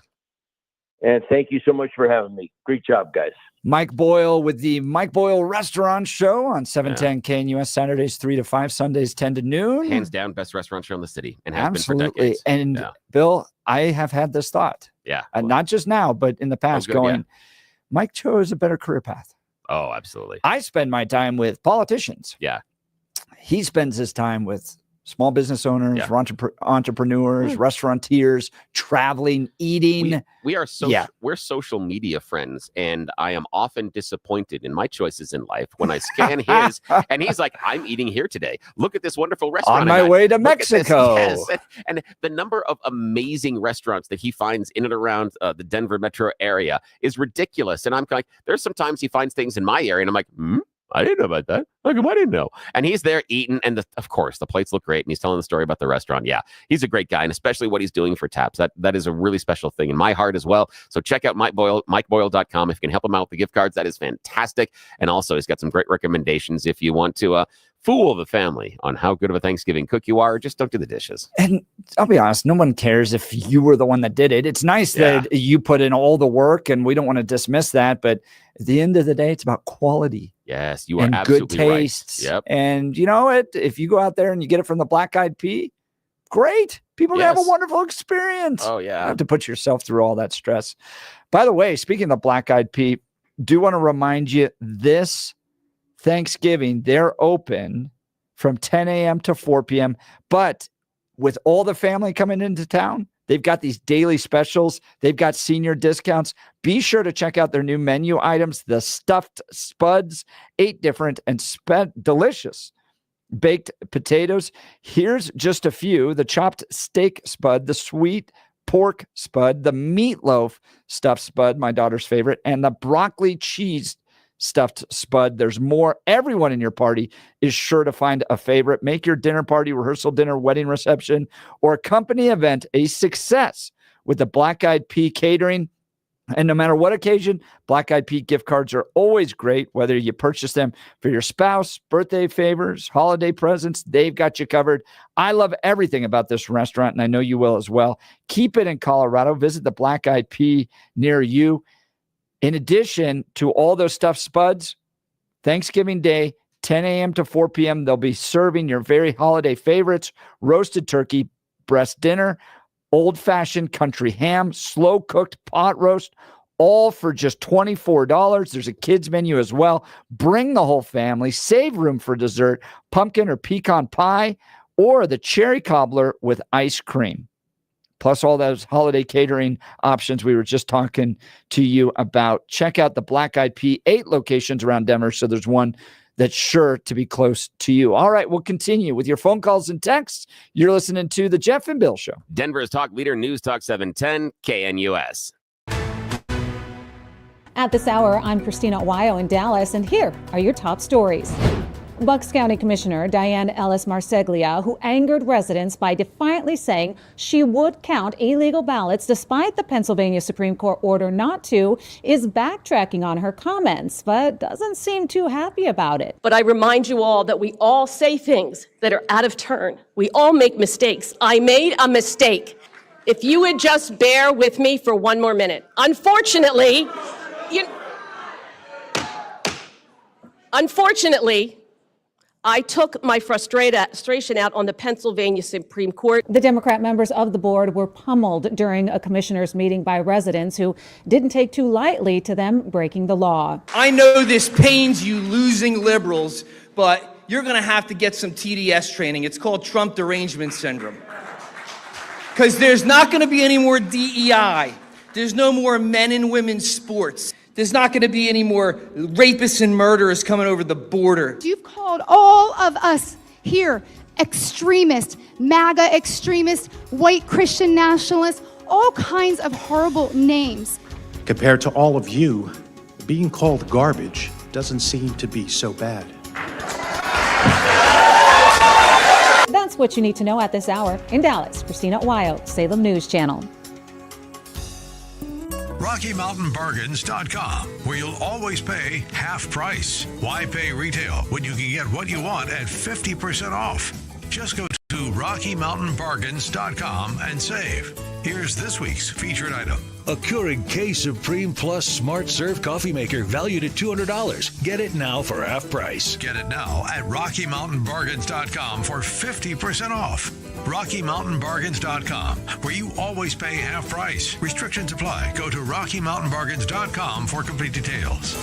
And thank you so much for having me. Great job, guys. Mike Boyle with the Mike Boyle Restaurant Show on 710 KNUS, Saturdays 3 to 5, Sundays 10 to noon. Hands down, best restaurant show in the city, and has Absolutely. been for decades. And Bill, I have had this thought. Yeah. Not just now, but in the past, Mike chose a better career path. Oh, absolutely. I spend my time with politicians. Yeah. He spends his time with small business owners, entrepreneurs, restaurateurs, traveling, eating. We are we're social media friends, and I am often disappointed in my choices in life when I scan his, and he's like, "I'm eating here today. Look at this wonderful restaurant on my way to Mexico." Yes. And the number of amazing restaurants that he finds in and around the Denver metro area is ridiculous. And I'm like, there's sometimes he finds things in my area, and I'm like, I didn't know about that. How come I didn't know? And he's there eating, and of course, the plates look great, and he's telling the story about the restaurant. Yeah, he's a great guy, and especially what he's doing for Taps. That is a really special thing in my heart as well. So check out MikeBoyle.com. If you can help him out with the gift cards, that is fantastic. And also, he's got some great recommendations if you want to fool the family on how good of a Thanksgiving cook you are. Just don't do the dishes. And I'll be honest, no one cares if you were the one that did it. It's nice that you put in all the work, and we don't want to dismiss that. But at the end of the day, it's about quality. Yes, you are and absolutely good tastes. Right. Yep. And you know what? If you go out there and you get it from the Black Eyed Pea, great. People have a wonderful experience. Oh, yeah. You don't have to put yourself through all that stress. By the way, speaking of Black Eyed Pea, do want to remind you this Thanksgiving, they're open from 10 a.m. to 4 p.m. But with all the family coming into town, they've got these daily specials. They've got senior discounts. Be sure to check out their new menu items, the stuffed spuds, 8 different and delicious baked potatoes. Here's just a few: the chopped steak spud, the sweet pork spud, the meatloaf stuffed spud, my daughter's favorite, and the broccoli cheese stuffed spud. There's more. Everyone in your party is sure to find a favorite. Make your dinner party, rehearsal dinner, wedding reception, or company event a success with the Black Eyed Pea catering. And no matter what occasion, Black Eyed Pea gift cards are always great. Whether you purchase them for your spouse, birthday favors, holiday presents, they've got you covered. I love everything about this restaurant, and I know you will as well. Keep it in Colorado. Visit the Black Eyed Pea near you. In addition to all those stuffed spuds, Thanksgiving Day, 10 a.m. to 4 p.m., they'll be serving your very holiday favorites: roasted turkey, breast dinner, old-fashioned country ham, slow-cooked pot roast, all for just $24. There's a kids menu as well. Bring the whole family. Save room for dessert, pumpkin or pecan pie, or the cherry cobbler with ice cream. Plus all those holiday catering options we were just talking to you about. Check out the Black Eyed Pea, 8 locations around Denver, so there's one that's sure to be close to you. All right, we'll continue with your phone calls and texts. You're listening to The Jeff and Bill Show. Denver's talk leader, News Talk 710, KNUS. At this hour, I'm Christina Wyo in Dallas, and here are your top stories. Bucks County Commissioner Diane Ellis Marseglia, who angered residents by defiantly saying she would count illegal ballots despite the Pennsylvania Supreme Court order not to, is backtracking on her comments, but doesn't seem too happy about it. But I remind you all that we all say things that are out of turn. We all make mistakes. I made a mistake. If you would just bear with me for one more minute. Unfortunately, I took my frustration out on the Pennsylvania Supreme Court. The Democrat members of the board were pummeled during a commissioners' meeting by residents who didn't take too lightly to them breaking the law. I know this pains you losing liberals, but you're going to have to get some TDS training. It's called Trump derangement syndrome. Because there's not going to be any more DEI. There's no more men and women's sports. There's not going to be any more rapists and murderers coming over the border. You've called all of us here extremists, MAGA extremists, white Christian nationalists, all kinds of horrible names. Compared to all of you, being called garbage doesn't seem to be so bad. That's what you need to know at this hour. In Dallas, Christina Wyo, Salem News Channel. RockyMountainBargains.com, where you'll always pay half price. Why pay retail when you can get what you want at 50% off? Just go to RockyMountainBargains.com and save. Here's this week's featured item. A Keurig K-Supreme Plus Smart Serve coffee maker valued at $200. Get it now for half price. Get it now at RockyMountainBargains.com for 50% off. RockyMountainBargains.com, where you always pay half price. Restrictions apply. Go to RockyMountainBargains.com for complete details.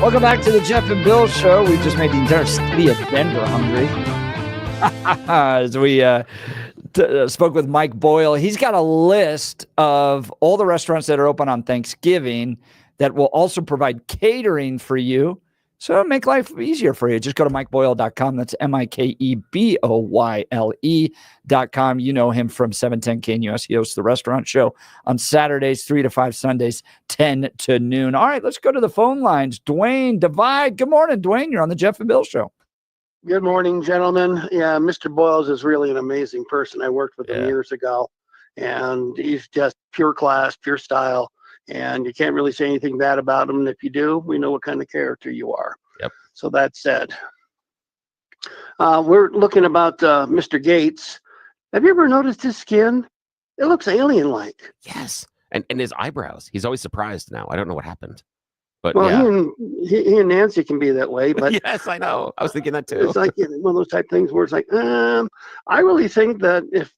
Welcome back to the Jeff and Bill Show. We just made the entire city of Denver hungry. As we spoke with Mike Boyle, he's got a list of all the restaurants that are open on Thanksgiving that will also provide catering for you. So make life easier for you. Just go to MikeBoyle.com. That's MikeBoyle.com. You know him from 710 KNUS. He hosts the restaurant show on Saturdays, 3 to 5, Sundays, 10 to noon. All right, let's go to the phone lines. Dwayne, Divide. Good morning, Dwayne. You're on the Jeff and Bill Show. Good morning, gentlemen. Yeah, Mr. Boyles is really an amazing person. I worked with him years ago, and he's just pure class, pure style. And you can't really say anything bad about him. And if you do, we know what kind of character you are. Yep. So that said, we're looking about Mr. Gaetz. Have you ever noticed his skin? It looks alien-like. Yes. And his eyebrows. He's always surprised now. I don't know what happened. But well, yeah. he and Nancy can be that way. But yes, I know. I was thinking that too. It's like one of those type things where it's like, I really think that if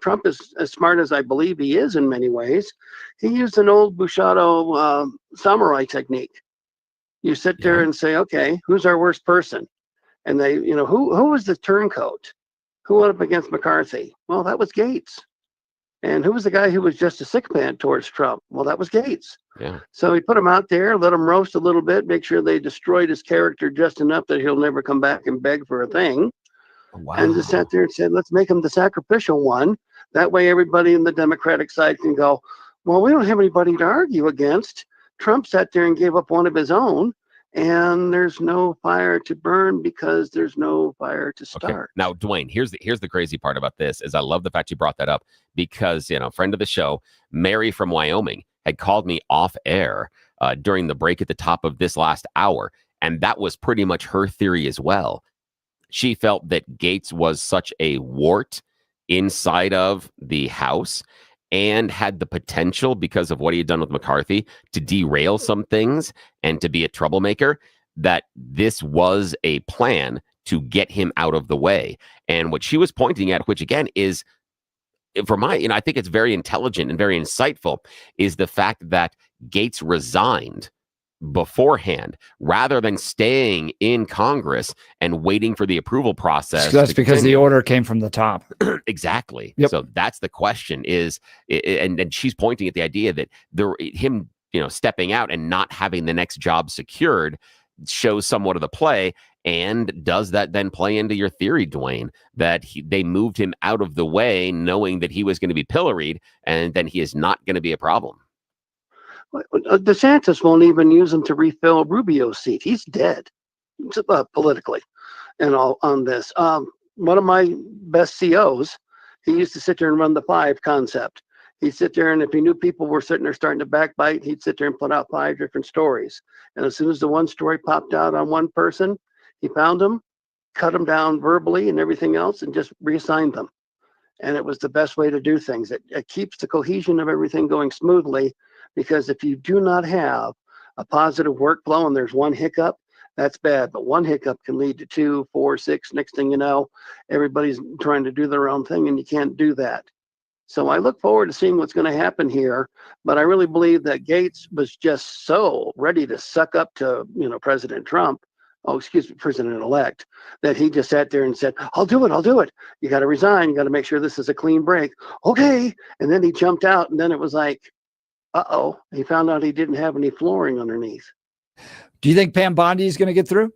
Trump is as smart as I believe he is in many ways, he used an old Bushido samurai technique. You sit there and say, okay, who's our worst person? And they, who was the turncoat? Who went up against McCarthy? Well, that was Gaetz. And who was the guy who was just a sycophant towards Trump? Well, that was Gaetz. Yeah. So he put him out there, let him roast a little bit, make sure they destroyed his character just enough that he'll never come back and beg for a thing. Wow. And just sat there and said, let's make him the sacrificial one. That way everybody in the Democratic side can go, well, we don't have anybody to argue against. Trump sat there and gave up one of his own. And there's no fire to burn because there's no fire to start. Okay. Now, Dwayne, here's the crazy part about this is I love the fact you brought that up because, friend of the show, Mary from Wyoming had called me off air during the break at the top of this last hour. And that was pretty much her theory as well. She felt that Gaetz was such a wart inside of the House and had the potential, because of what he had done with McCarthy, to derail some things and to be a troublemaker, that this was a plan to get him out of the way. And what she was pointing at, which again is, for my, I think it's very intelligent and very insightful, is the fact that Gaetz resigned beforehand rather than staying in Congress and waiting for the approval process. So that's because the order came from the top. Exactly. Yep. So that's the question is, and she's pointing at the idea that him, stepping out and not having the next job secured shows somewhat of the play. And does that then play into your theory, Dwayne, that they moved him out of the way knowing that he was going to be pilloried and then he is not going to be a problem? DeSantis won't even use him to refill Rubio's seat. He's dead politically and all on this. One of my best COs, he used to sit there and run the 5 concept. He'd sit there, and if he knew people were sitting there starting to backbite, he'd sit there and put out 5 different stories. And as soon as the one story popped out on one person, he found them, cut them down verbally and everything else, and just reassigned them. And it was the best way to do things. It keeps the cohesion of everything going smoothly. Because if you do not have a positive workflow and there's one hiccup, that's bad. But one hiccup can lead to 2, 4, 6. Next thing you know, everybody's trying to do their own thing, and you can't do that. So I look forward to seeing what's going to happen here. But I really believe that Gaetz was just so ready to suck up to, President Trump. President-elect, that he just sat there and said, I'll do it. You got to resign. You got to make sure this is a clean break. Okay. And then he jumped out, and then it was like, he found out he didn't have any flooring underneath. Do you think Pam Bondi is going to get through?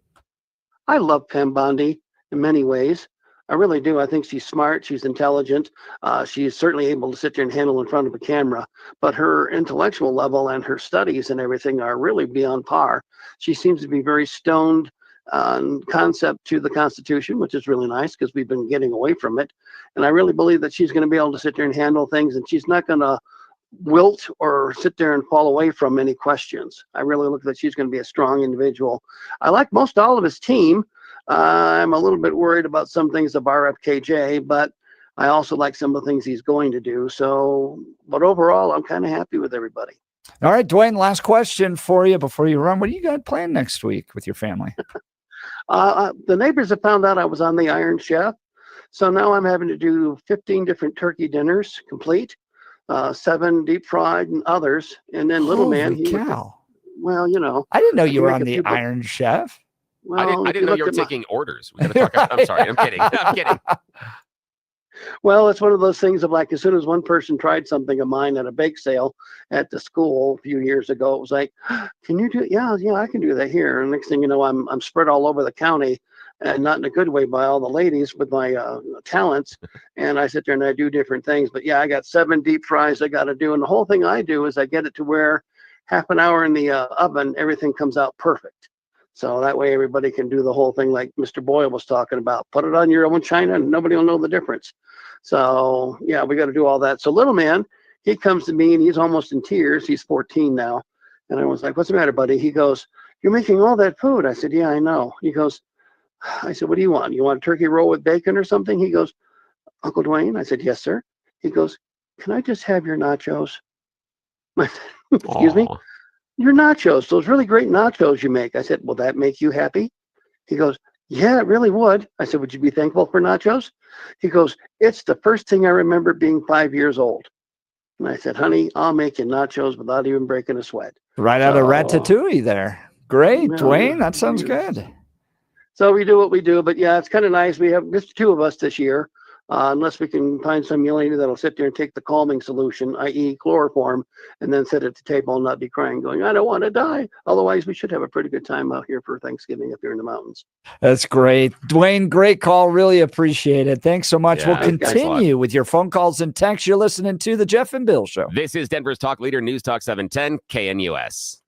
I love Pam Bondi in many ways. I really do. I think she's smart. She's intelligent. She's certainly able to sit there and handle in front of a camera. But her intellectual level and her studies and everything are really beyond par. She seems to be very stoned on concept to the Constitution, which is really nice because we've been getting away from it. And I really believe that she's going to be able to sit there and handle things, and she's not going to wilt or sit there and fall away from any questions. I really look that she's going to be a strong individual. I like most all of his team. I'm a little bit worried about some things of RFKJ, but I also like some of the things he's going to do. So, but overall, I'm kind of happy with everybody. All right, Dwayne, last question for you before you run. What do you got planned next week with your family? The neighbors have found out I was on the Iron Chef. So now I'm having to do 15 different turkey dinners complete. 7 deep fried and others, and then little man, Well, you know. I didn't know you can were make on a the few bucks. Iron Chef. Well, I if didn't know you were looked at taking orders. We gotta talk. I'm sorry. I'm kidding. I'm kidding. Well, it's one of those things of like, as soon as one person tried something of mine at a bake sale at the school a few years ago, it was like, can you do it? Yeah, I can do that here. And next thing you know, I'm spread all over the county, and not in a good way by all the ladies with my talents. And I sit there and I do different things. But yeah, I got 7 deep fries I got to do. And the whole thing I do is I get it to where half an hour in the oven, everything comes out perfect. So that way everybody can do the whole thing like Mr. Boyle was talking about. Put it on your own china and nobody will know the difference. So yeah, we got to do all that. So little man, he comes to me and he's almost in tears. He's 14 now. And I was like, what's the matter, buddy? He goes, you're making all that food. I said, yeah, I know. He goes, I said, what do you want? You want a turkey roll with bacon or something? He goes, Uncle Dwayne? I said, yes, sir. He goes, can I just have your nachos? Excuse me? Your nachos, those really great nachos you make. I said, will that make you happy? He goes, yeah, it really would. I said, would you be thankful for nachos? He goes, it's the first thing I remember being 5 years old. And I said, honey, I'll make you nachos without even breaking a sweat. Right out of Ratatouille there. Great, Yeah, Dwayne. That sounds good. So we do what we do. But yeah, it's kind of nice. We have just 2 of us this year. Unless we can find some lady that'll sit there and take the calming solution, i.e. chloroform, and then sit at the table and not be crying, going, I don't want to die. Otherwise, we should have a pretty good time out here for Thanksgiving up here in the mountains. That's great. Dwayne, great call. Really appreciate it. Thanks so much. Yeah, we'll thanks a lot. continue with your phone calls and texts. You're listening to The Jeff and Bill Show. This is Denver's talk leader, News Talk 710 KNUS.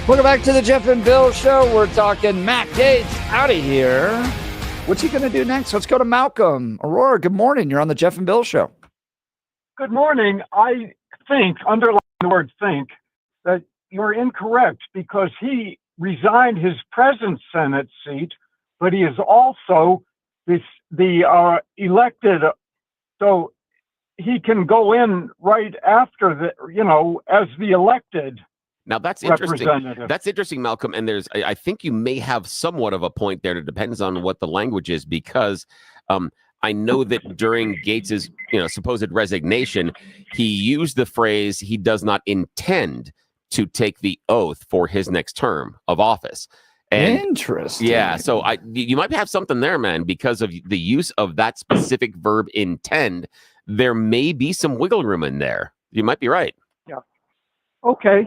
Welcome back to the Jeff and Bill Show. We're talking Matt Gaetz out of here. What's he going to do next? Let's go to Malcolm. Aurora, good morning. You're on the Jeff and Bill Show. Good morning. I think, underline the word think, that you're incorrect because he resigned his present Senate seat, but he is also the elected, so he can go in right after as the elected. Now that's interesting. Representative. That's interesting, Malcolm. And I think you may have somewhat of a point there. It depends on what the language is, because I know that during Gaetz's supposed resignation, he used the phrase he does not intend to take the oath for his next term of office. And interesting. Yeah, so you might have something there, man, because of the use of that specific verb intend. There may be some wiggle room in there. You might be right. Yeah. Okay.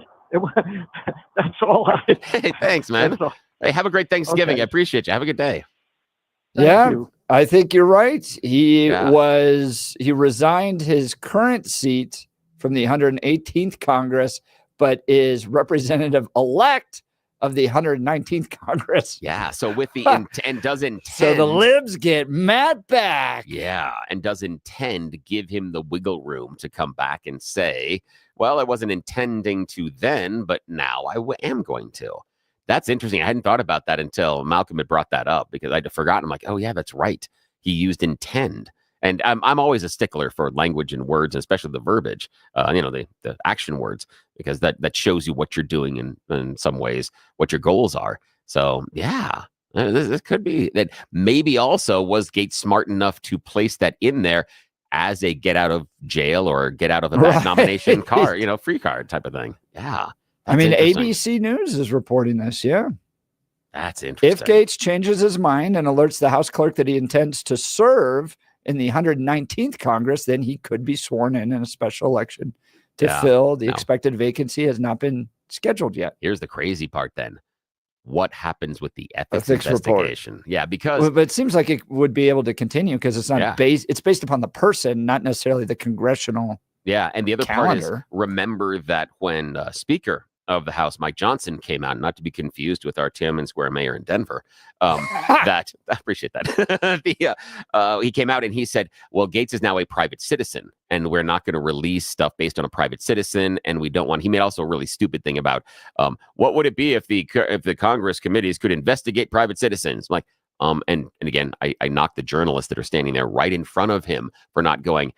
That's all. Hey, thanks, man. Hey, have a great Thanksgiving. Okay. I appreciate you. Have a good day. Thank you. I think you're right. He resigned his current seat from the 118th Congress, but is representative-elect of the 119th Congress. Yeah, so with the and does intend. So the libs get Matt back. Yeah, and does intend give him the wiggle room to come back and say, well, I wasn't intending to then, but now I am going to. That's interesting. I hadn't thought about that until Malcolm had brought that up, because I'd forgotten. I'm like, oh, yeah, that's right. He used intend. And I'm always a stickler for language and words, especially the verbiage, the action words, because that shows you what you're doing in some ways, what your goals are. So, yeah, this could be that. Maybe also was Gaetz smart enough to place that in there as a get out of jail or get out of the bad nomination card, free card type of thing. Yeah. I mean, ABC News is reporting this. Yeah. That's interesting. If Gaetz changes his mind and alerts the House clerk that he intends to serve in the 119th Congress, then he could be sworn in a special election to fill the expected vacancy. Has not been scheduled yet. Here's the crazy part then. What happens with the ethics investigation? Report. Yeah, because but it seems like it would be able to continue because it's not based. It's based upon the person, not necessarily the congressional. Yeah, and the other calendar. part is, remember that when Speaker of the House, Mike Johnston, came out, not to be confused with our Tiananmen Square mayor in Denver, I appreciate that. He came out and he said, well, Gaetz is now a private citizen and we're not going to release stuff based on a private citizen. And we don't want, he made also a really stupid thing about what would it be if the Congress committees could investigate private citizens? Like, and again, I knocked the journalists that are standing there right in front of him for not going.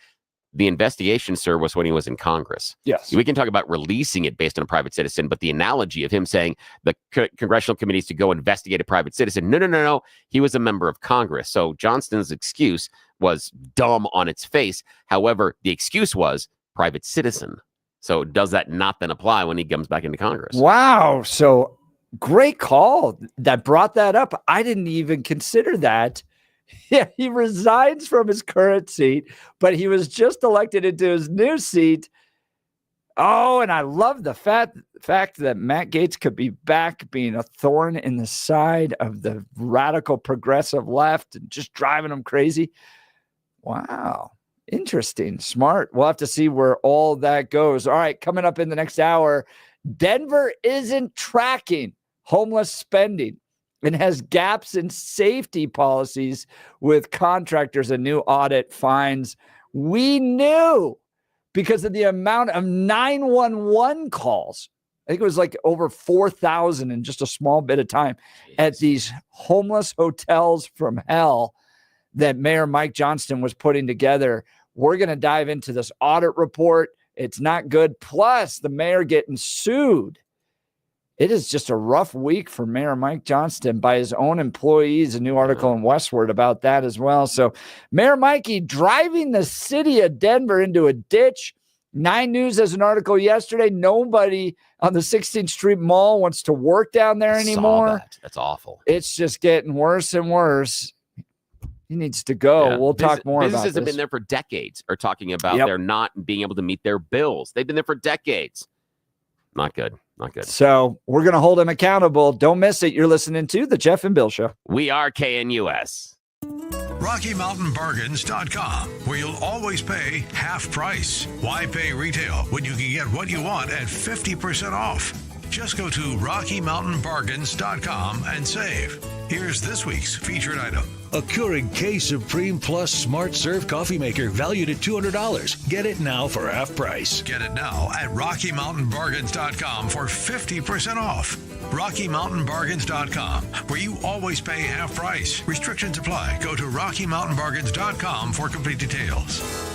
The investigation, sir, was when he was in Congress. Yes. We can talk about releasing it based on a private citizen, but the analogy of him saying the congressional committees to go investigate a private citizen, no. He was a member of Congress. So Johnston's excuse was dumb on its face. However, the excuse was private citizen. So does that not then apply when he comes back into Congress? Wow. So great call that brought that up. I didn't even consider that. Yeah, he resigns from his current seat, but he was just elected into his new seat. Oh, and I love the fact that Matt Gaetz could be back being a thorn in the side of the radical progressive left and just driving them crazy. Wow. Interesting. Smart. We'll have to see where all that goes. All right, coming up in the next hour, Denver isn't tracking homeless spending and has gaps in safety policies with contractors. A new audit finds we knew because of the amount of 911 calls. I think it was like over 4,000 in just a small bit of time at these homeless hotels from hell that Mayor Mike Johnston was putting together. We're going to dive into this audit report. It's not good. Plus the mayor getting sued. It is just a rough week for Mayor Mike Johnston by his own employees. A new article in Westward about that as well. So Mayor Mikey driving the city of Denver into a ditch. 9 News has an article yesterday. Nobody on the 16th Street Mall wants to work down there anymore. That's awful. It's just getting worse and worse. He needs to go. Yeah. We'll talk more about this. Businesses have been there for decades are talking about they're not being able to meet their bills. They've been there for decades. Not good. Not good. So we're going to hold him accountable. Don't miss it. You're listening to The Jeff and Bill Show. We are KNUS. RockyMountainBargains.com, where you'll always pay half price. Why pay retail when you can get what you want at 50% off? Just go to RockyMountainBargains.com and save. Here's this week's featured item. A Keurig K Supreme Plus Smart Serve coffee maker valued at $200. Get it now for half price. Get it now at RockyMountainBargains.com for 50% off. RockyMountainBargains.com, where you always pay half price. Restrictions apply. Go to RockyMountainBargains.com for complete details.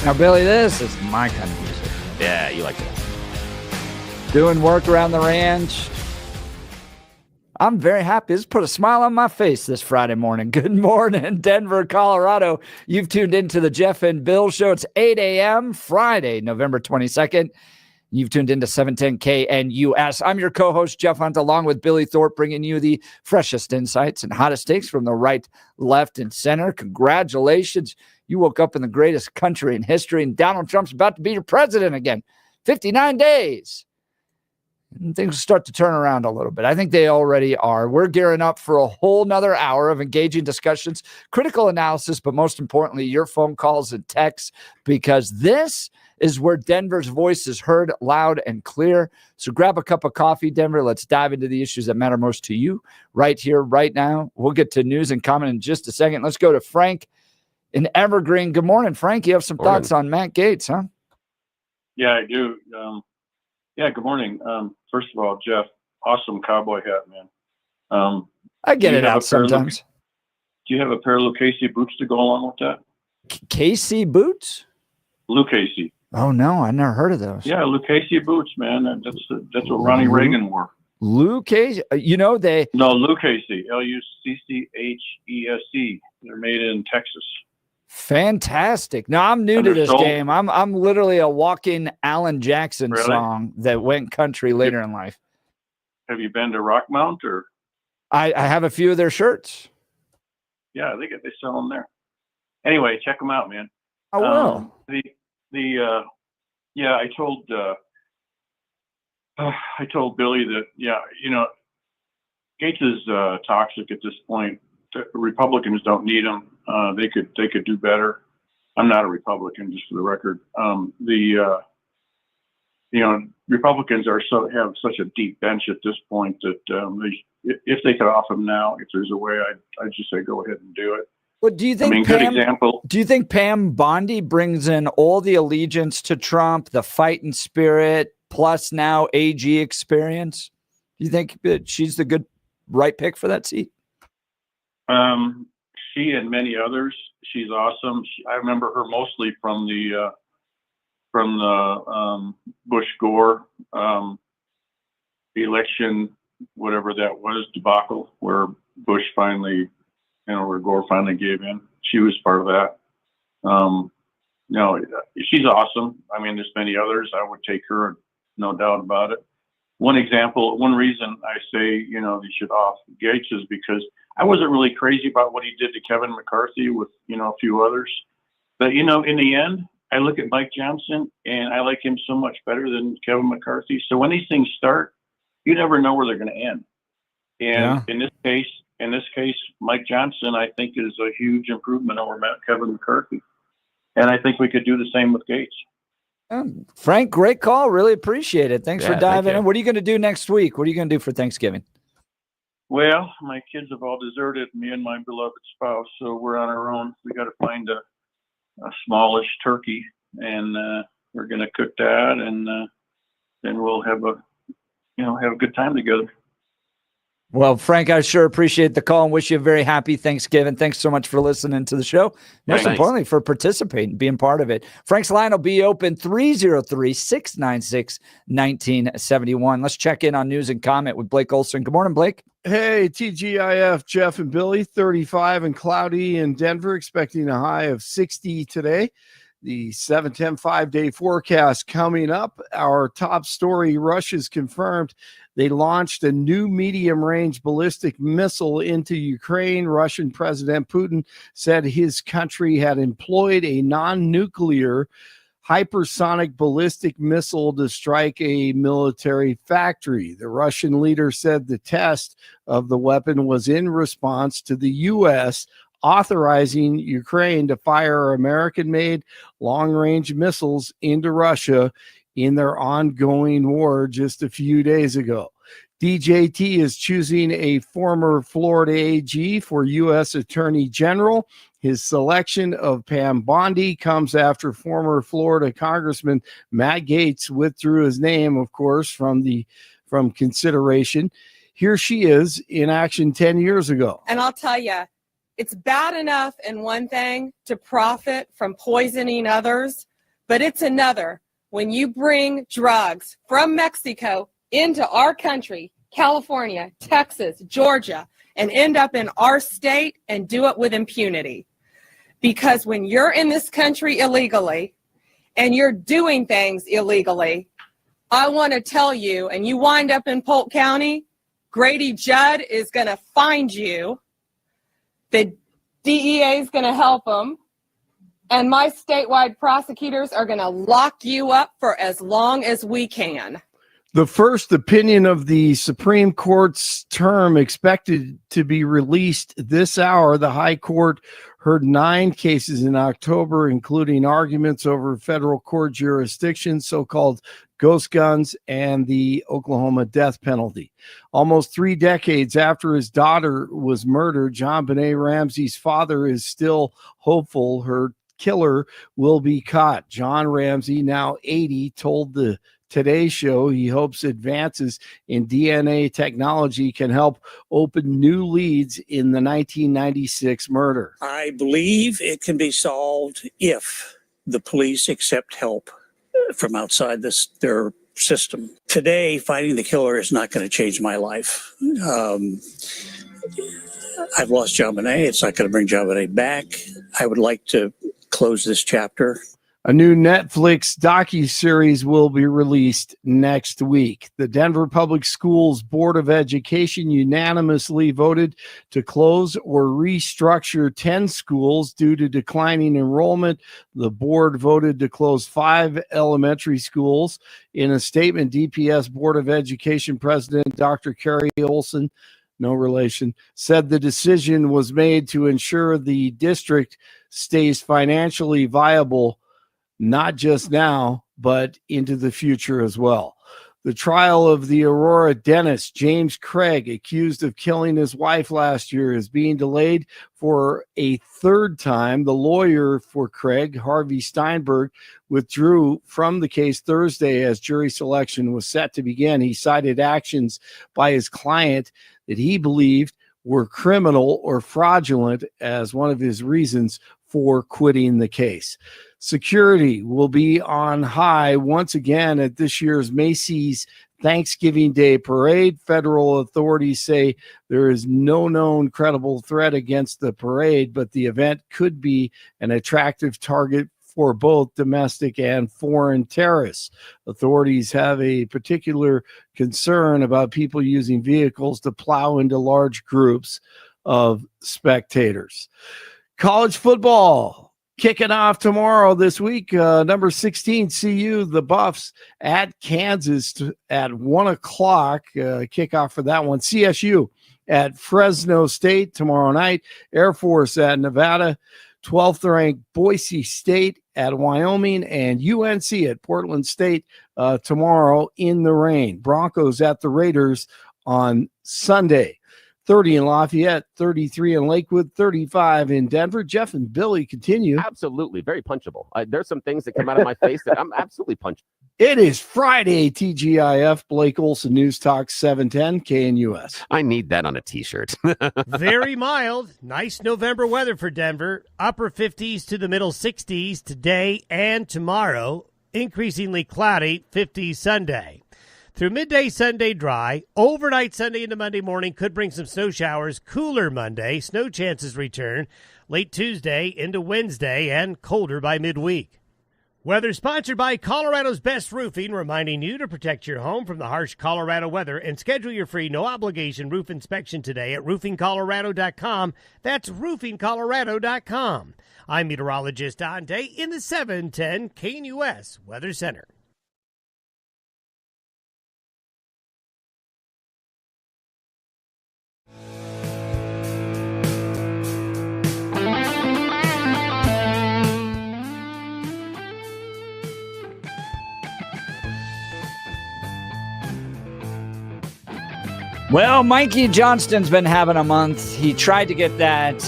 Now, Billy, this is my kind of music. Yeah, you like this. Doing work around the ranch. I'm very happy. This put a smile on my face this Friday morning. Good morning, Denver, Colorado. You've tuned into the Jeff and Bill Show. It's 8 a.m. Friday, November 22nd. You've tuned into 710 KNUS. I'm your co-host, Jeff Hunt, along with Billy Thorpe, bringing you the freshest insights and hottest takes from the right, left, and center. Congratulations. You woke up in the greatest country in history, and Donald Trump's about to be your president again. 59 days. And things will start to turn around a little bit. I think they already are. We're gearing up for a whole nother hour of engaging discussions, critical analysis, but most importantly, your phone calls and texts, because this is where Denver's voice is heard loud and clear. So grab a cup of coffee, Denver. Let's dive into the issues that matter most to you right here, right now. We'll get to news and comment in just a second. Let's go to Frank in Evergreen. Good morning, Frank. You have some thoughts on Matt Gaetz, huh? Yeah, I do. Yeah, good morning. First of all, Jeff, awesome cowboy hat, man. I get it out sometimes. Do you have a pair of Lucchese boots to go along with that? Casey boots? Lucchese. Oh no, I never heard of those. Yeah, Lucchese boots, man. That's what Ronnie Reagan wore. Lucchese, they. No, Lucchese, Lucchese. They're made in Texas. Fantastic. Now I'm new And to they're this sold. game. I'm literally a walking Alan Jackson Really? song that went country later in life. Have you been to Rockmount or? I have a few of their shirts. Yeah, they sell them there. Anyway, check them out, man. I will. I told Billy that Gaetz is toxic at this point. The Republicans don't need him. They could do better. I'm not a Republican, just for the record. Republicans have such a deep bench at this point that if they could off him now, if there's a way, I'd just say go ahead and do it. But do you think good example. Do you think Pam Bondi brings in all the allegiance to Trump, the fighting spirit, plus now AG experience? Do you think that she's the good right pick for that seat? She and many others. She's awesome. I remember her mostly from the Bush Gore election, whatever that was, debacle, where Bush finally, where Gore finally gave in. She was part of that. She's awesome. I mean, there's many others. I would take her, no doubt about it. One reason I say, they should off Gaetz is because I wasn't really crazy about what he did to Kevin McCarthy with, a few others. But, in the end, I look at Mike Johnston and I like him so much better than Kevin McCarthy. So when these things start, you never know where they're going to end. And in this case, Mike Johnston, I think, is a huge improvement over Kevin McCarthy. And I think we could do the same with Gaetz. Frank, great call. Really appreciate it. Thanks for diving in. What are you going to do next week? What are you going to do for Thanksgiving? Well, my kids have all deserted me and my beloved spouse, so we're on our own. We got to find a smallish turkey, and we're going to cook that, and then we'll have a good time together. Well, Frank, I sure appreciate the call and wish you a very happy Thanksgiving. Thanks so much for listening to the show. Most importantly, for participating, being part of it. Frank's line will be open 303-696-1971. Let's check in on news and comment with Blake Olson. Good morning, Blake. Hey, TGIF, Jeff and Billy, 35 and cloudy in Denver, expecting a high of 60 today. The 7-10 5-day forecast coming up. Our top story, Russia's confirmed they launched a new medium-range ballistic missile into Ukraine. Russian President Putin said his country had employed a non-nuclear hypersonic ballistic missile to strike a military factory. The Russian leader said the test of the weapon was in response to the U.S. authorizing Ukraine to fire American-made long-range missiles into Russia in their ongoing war just a few days ago. DJT is choosing a former Florida AG for U.S. Attorney General. His selection of Pam Bondi comes after former Florida Congressman Matt Gaetz withdrew his name, of course, from consideration. Here she is in action 10 years ago. And I'll tell you, it's bad enough in one thing to profit from poisoning others, but it's another when you bring drugs from Mexico into our country, California, Texas, Georgia, and end up in our state and do it with impunity. Because when you're in this country illegally and you're doing things illegally, I want to tell you, and you wind up in Polk County, Grady Judd is going to find you. The DEA is going to help them. And my statewide prosecutors are going to lock you up for as long as we can. The first opinion of the Supreme Court's term expected to be released this hour. The High Court heard 9 cases in October, including arguments over federal court jurisdiction, so-called ghost guns, and the Oklahoma death penalty. Almost 3 decades after his daughter was murdered, John Benet Ramsey's father is still hopeful her killer will be caught. John Ramsey, now 80, told the Today Show he hopes advances in DNA technology can help open new leads in the 1996 murder. I believe it can be solved if the police accept help from outside their system. Today, finding the killer is not going to change my life. I've lost JonBenet. It's not going to bring JonBenet back. I would like to close this chapter. A new Netflix docuseries will be released next week. The Denver Public Schools Board of Education unanimously voted to close or restructure 10 schools due to declining enrollment. The board voted to close 5 elementary schools. In a statement, DPS Board of Education President Dr. Carrie Olson, no relation, said the decision was made to ensure the district stays financially viable, not just now, but into the future as well. The trial of the Aurora dentist, James Craig, accused of killing his wife last year, is being delayed for a third time. The lawyer for Craig, Harvey Steinberg, withdrew from the case Thursday as jury selection was set to begin. He cited actions by his client that he believed were criminal or fraudulent as one of his reasons for quitting the case. Security will be on high once again at this year's Macy's Thanksgiving Day Parade. Federal authorities say there is no known credible threat against the parade, but the event could be an attractive target for both domestic and foreign terrorists. Authorities have a particular concern about people using vehicles to plow into large groups of spectators. College football kicking off tomorrow this week. Number 16, CU, the Buffs at Kansas at 1 o'clock. Kickoff for that one. CSU at Fresno State tomorrow night. Air Force at Nevada. 12th ranked Boise State at Wyoming, and UNC at Portland State tomorrow in the rain. Broncos at the Raiders on Sunday. 30 in Lafayette, 33 in Lakewood, 35 in Denver. Jeff and Billy continue. Absolutely. Very punchable. There's some things that come out of my face that I'm absolutely punchable. It is Friday, TGIF. Blake Olson, News Talk 710, KNUS. I need that on a T-shirt. Very mild. Nice November weather for Denver. Upper 50s to the middle 60s today and tomorrow. Increasingly cloudy, 50s Sunday. Through midday Sunday, dry. Overnight Sunday into Monday morning could bring some snow showers. Cooler Monday. Snow chances return. Late Tuesday into Wednesday and colder by midweek. Weather sponsored by Colorado's Best Roofing, reminding you to protect your home from the harsh Colorado weather and schedule your free no-obligation roof inspection today at roofingcolorado.com. That's roofingcolorado.com. I'm meteorologist Dante in the 710 KNUS Weather Center. Well, Mikey Johnston's been having a month. He tried to get that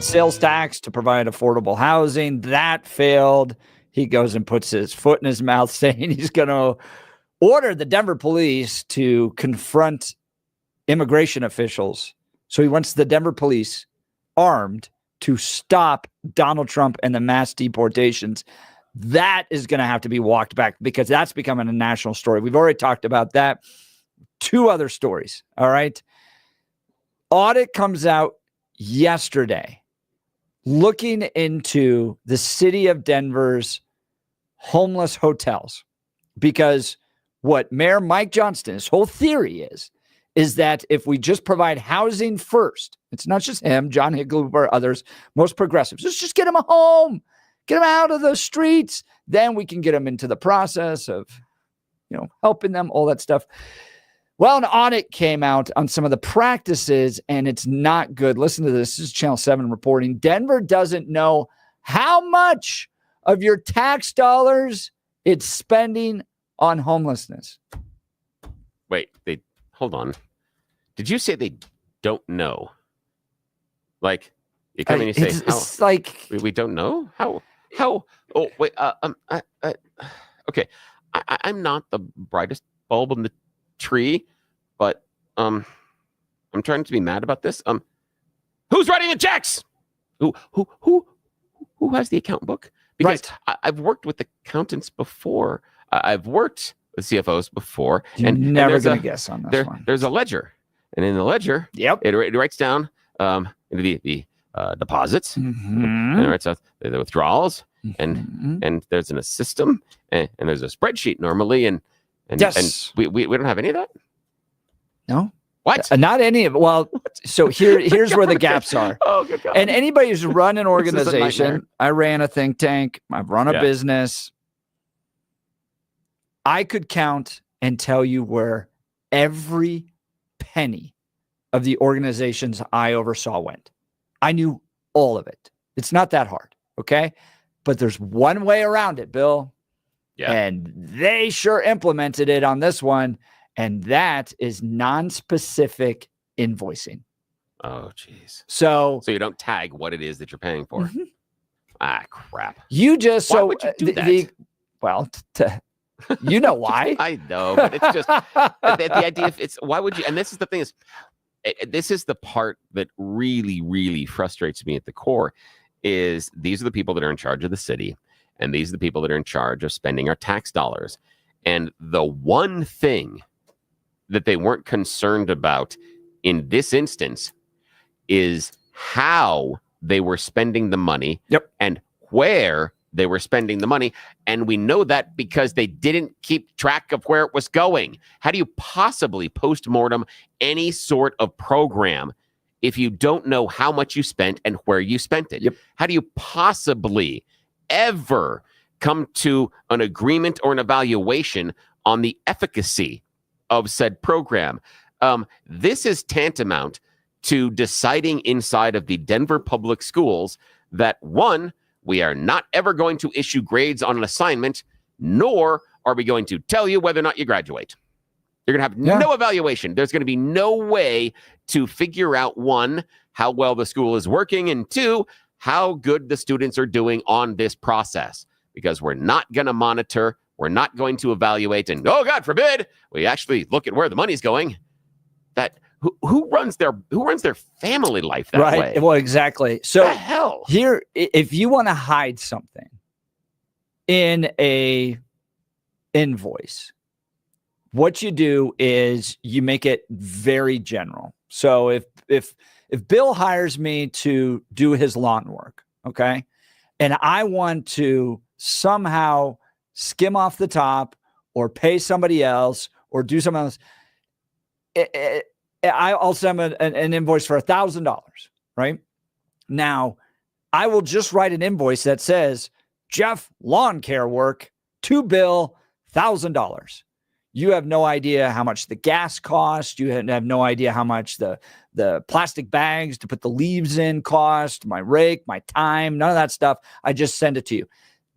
sales tax to provide affordable housing. That failed. He goes and puts his foot in his mouth saying he's going to order the Denver police to confront immigration officials. So he wants the Denver police armed to stop Donald Trump and the mass deportations. That is going to have to be walked back because that's becoming a national story. We've already talked about that. 2 other stories. All right. Audit comes out yesterday looking into the city of Denver's homeless hotels, because what Mayor Mike Johnston, his whole theory is that if we just provide housing first, it's not just him, John Hickenlooper, others, most progressives, let's just get them a home, get them out of the streets. Then we can get them into the process of, helping them, all that stuff. Well, an audit came out on some of the practices, and it's not good. Listen to this. This is Channel 7 reporting. Denver doesn't know how much of your tax dollars it's spending on homelessness. Wait, hold on. Did you say they don't know? Like, you come and you say, it's like we don't know? How? Oh, wait. Okay. I'm not the brightest bulb in the tree, but I'm trying to be mad about this. Who's writing the checks? Who has the account book? Because I've worked with accountants before. I've worked with CFOs before. You're never going to guess on this one. There's a ledger. And in the ledger, it writes down the deposits, and it writes out the withdrawals, and there's a system, and there's a spreadsheet normally, and we don't have any of that. No. What? Not any of it. Well, so here's where the gaps are. Oh, good God. And anybody who's run an This is a organization, nightmare. I ran a think tank, I've run a business. I could count and tell you where every penny of the organizations I oversaw went. I knew all of it. It's not that hard, okay? But there's one way around it, Bill. Yeah. And they sure implemented it on this one. And that is non-specific invoicing. Oh, geez. So you don't tag what it is that you're paying for. Ah, crap. You just Why would you do that? You know why? I know, but it's just the idea. If it's why would you? And this is the thing is, this is the part that really, really frustrates me at the core. Is these are the people that are in charge of the city, and these are the people that are in charge of spending our tax dollars. And the one thing that they weren't concerned about in this instance is how they were spending the money and where they were spending the money. And we know that because they didn't keep track of where it was going. How do you possibly post-mortem any sort of program if you don't know how much you spent and where you spent it? How do you possibly ever come to an agreement or an evaluation on the efficacy of said program? This is tantamount to deciding inside of the Denver public schools that, one, we are not ever going to issue grades on an assignment, nor are we going to tell you whether or not you graduate. You're going to have no evaluation. There's going to be no way to figure out, one, how well the school is working, and two, how good the students are doing on this process. Because we're not going to monitor, we're not going to evaluate, and oh, God forbid, we actually look at where the money's going. That who runs their family life that way? Well, exactly. So the hell? Here, if you want to hide something in a invoice, what you do is you make it very general. So if Bill hires me to do his lawn work, okay, and I want to somehow skim off the top or pay somebody else or do something else, I'll send an invoice for $1,000, right? Now, I will just write an invoice that says, Jeff, lawn care work, to Bill, $1,000. You have no idea how much the gas cost. You have no idea how much the plastic bags to put the leaves in cost, my rake, my time, none of that stuff. I just send it to you.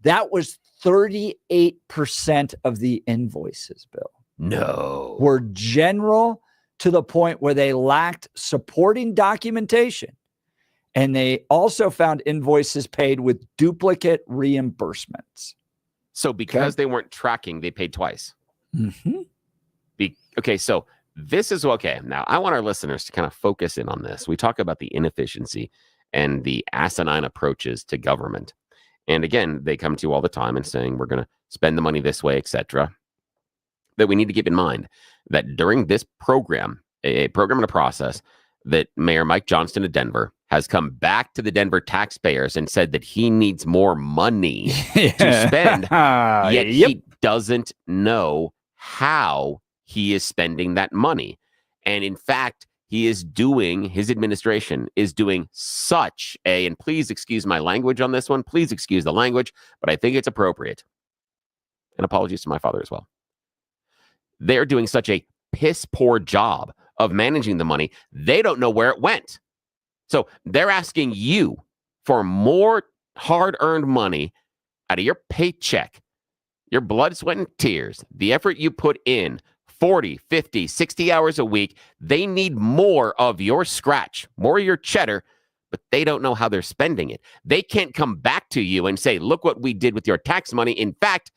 That was 38% of the invoices, Bill. No. Were general to the point where they lacked supporting documentation. And they also found invoices paid with duplicate reimbursements. So because they weren't tracking, they paid twice. Okay, so this is okay. Now, I want our listeners to kind of focus in on this. We talk about the inefficiency and the asinine approaches to government. And again, they come to you all the time and saying, we're going to spend the money this way, etc. That we need to keep in mind that during this program, a program and a process, that Mayor Mike Johnston of Denver has come back to the Denver taxpayers and said that he needs more money to spend, yet he doesn't know how he is spending that money. And in fact, his administration is doing such a, and please excuse my language on this one, please excuse the language, but I think it's appropriate. And apologies to my father as well. They're doing such a piss poor job of managing the money, they don't know where it went. So they're asking you for more hard-earned money out of your paycheck, your blood, sweat, and tears, the effort you put in, 40, 50, 60 hours a week. They need more of your scratch, more of your cheddar, but they don't know how they're spending it. They can't come back to you and say, look what we did with your tax money. In fact,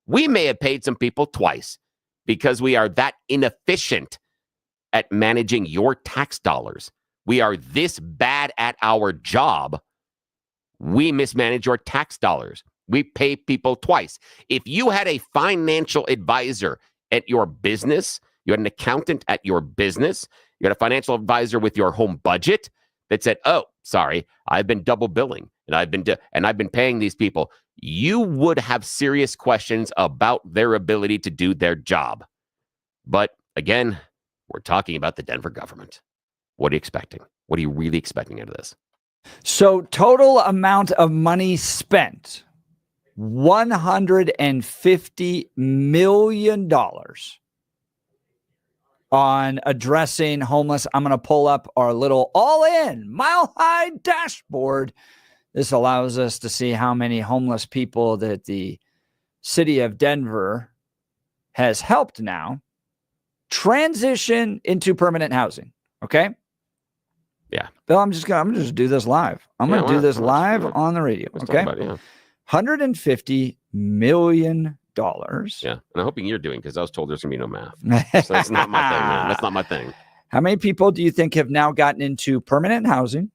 we may have paid some people twice because we are that inefficient at managing your tax dollars. We are this bad at our job. We mismanage your tax dollars. We pay people twice. If you had a financial advisor at your business, you had an accountant at your business, you had a financial advisor with your home budget that said, "Oh, sorry, I've been double billing and I've been paying these people," you would have serious questions about their ability to do their job. But again, we're talking about the Denver government. What are you expecting? What are you really expecting out of this? So total amount of money spent, $150 million on addressing homeless. I'm going to pull up our little all-in mile-high dashboard. This allows us to see how many homeless people that the city of Denver has helped now transition into permanent housing. Okay. Yeah. Bill, I'm gonna just do this live. I'm gonna do this live on the radio. Okay. $150 million. Yeah. And I'm hoping you're doing, because I was told there's gonna be no math. So that's not my thing, man. That's not my thing. How many people do you think have now gotten into permanent housing?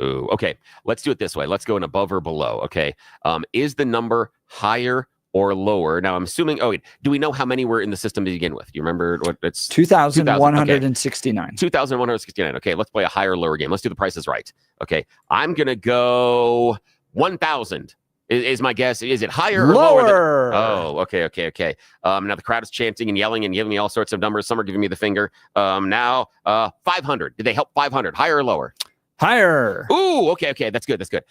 Ooh, okay. Let's do it this way. Let's go in above or below. Okay. Is the number higher or lower? Now, I'm assuming, do we know how many were in the system to begin with? You remember what it's 2,169. Okay. 2,169. Okay, let's play a higher or lower game. Let's do the prices right. Okay, I'm going to go 1,000 is my guess. Is it higher or lower? Okay. Now the crowd is chanting and yelling and giving me all sorts of numbers. Some are giving me the finger. Now, 500. Did they help 500? Higher or lower? Higher. Ooh, okay. That's good. Did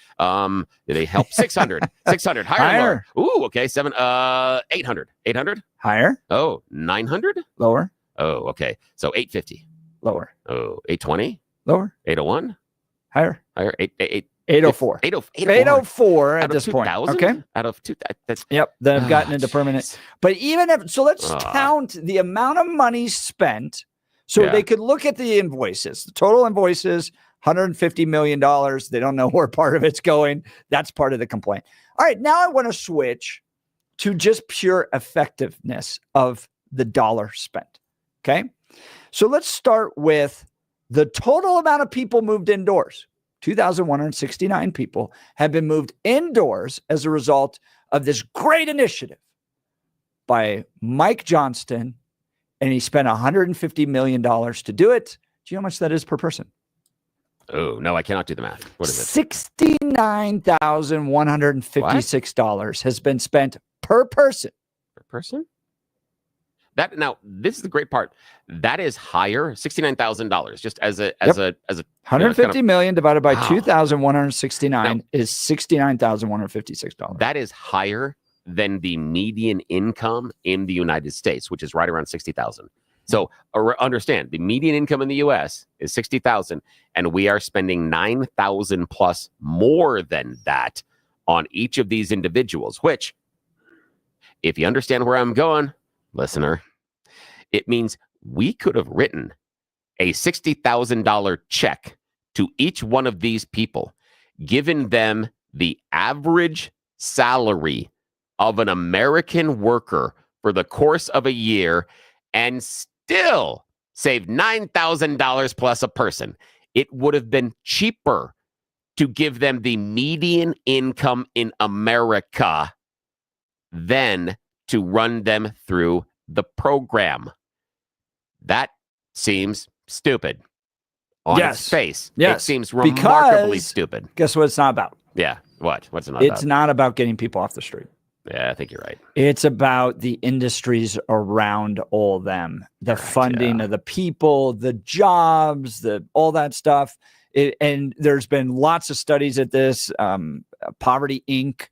they help 600? 600. Higher. Or lower? Ooh, okay. 800. 800. Higher. Oh, 900. Lower. Oh, okay. So 850. Lower. Oh, 820. Lower. 801. Higher. 804. 804 at this point. Okay. Out of 2,000. That's yep. Then I've gotten into permanent. But even if so, let's count the amount of money spent. So they could look at the invoices, the total invoices. $150 million. They don't know where part of it's going. That's part of the complaint. All right. Now I want to switch to just pure effectiveness of the dollar spent. Okay. So let's start with the total amount of people moved indoors. 2,169 people have been moved indoors as a result of this great initiative by Mike Johnston. And he spent $150 million to do it. Do you know how much that is per person? Oh, no, I cannot do the math. What is it? $69,156 has been spent per person. Per person? Now, this is the great part. That is higher, $69,000, just as a 150 million divided by 2,169 is $69,156. That is higher than the median income in the United States, which is right around 60,000. So understand, the median income in the U.S. is 60,000, and we are spending 9,000 plus more than that on each of these individuals, which, if you understand where I'm going, listener, it means we could have written a $60,000 check to each one of these people, given them the average salary of an American worker for the course of a year, and still save $9,000 plus a person. It would have been cheaper to give them the median income in America than to run them through the program. That seems stupid on its face. Yes. It seems remarkably stupid. Guess what it's not about? Yeah. What? What's it not about? It's not about getting people off the street. Yeah, I think you're right. It's about the industries around all them, the funding of the people, the jobs, all that stuff. And there's been lots of studies at this, Poverty Inc.,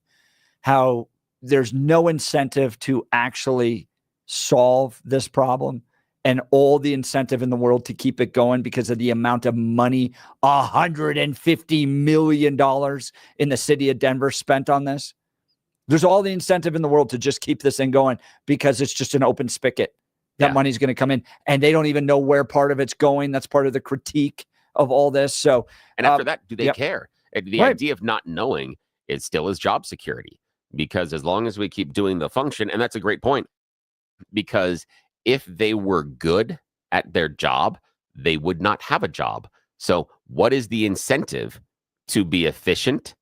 how there's no incentive to actually solve this problem, and all the incentive in the world to keep it going because of the amount of money, $150 million in the city of Denver spent on this. There's all the incentive in the world to just keep this thing going because it's just an open spigot. That money's going to come in, and they don't even know where part of it's going. That's part of the critique of all this. So, and after that, do they care? The idea of not knowing it still is job security, because as long as we keep doing the function, and that's a great point, because if they were good at their job, they would not have a job. So what is the incentive to be efficient,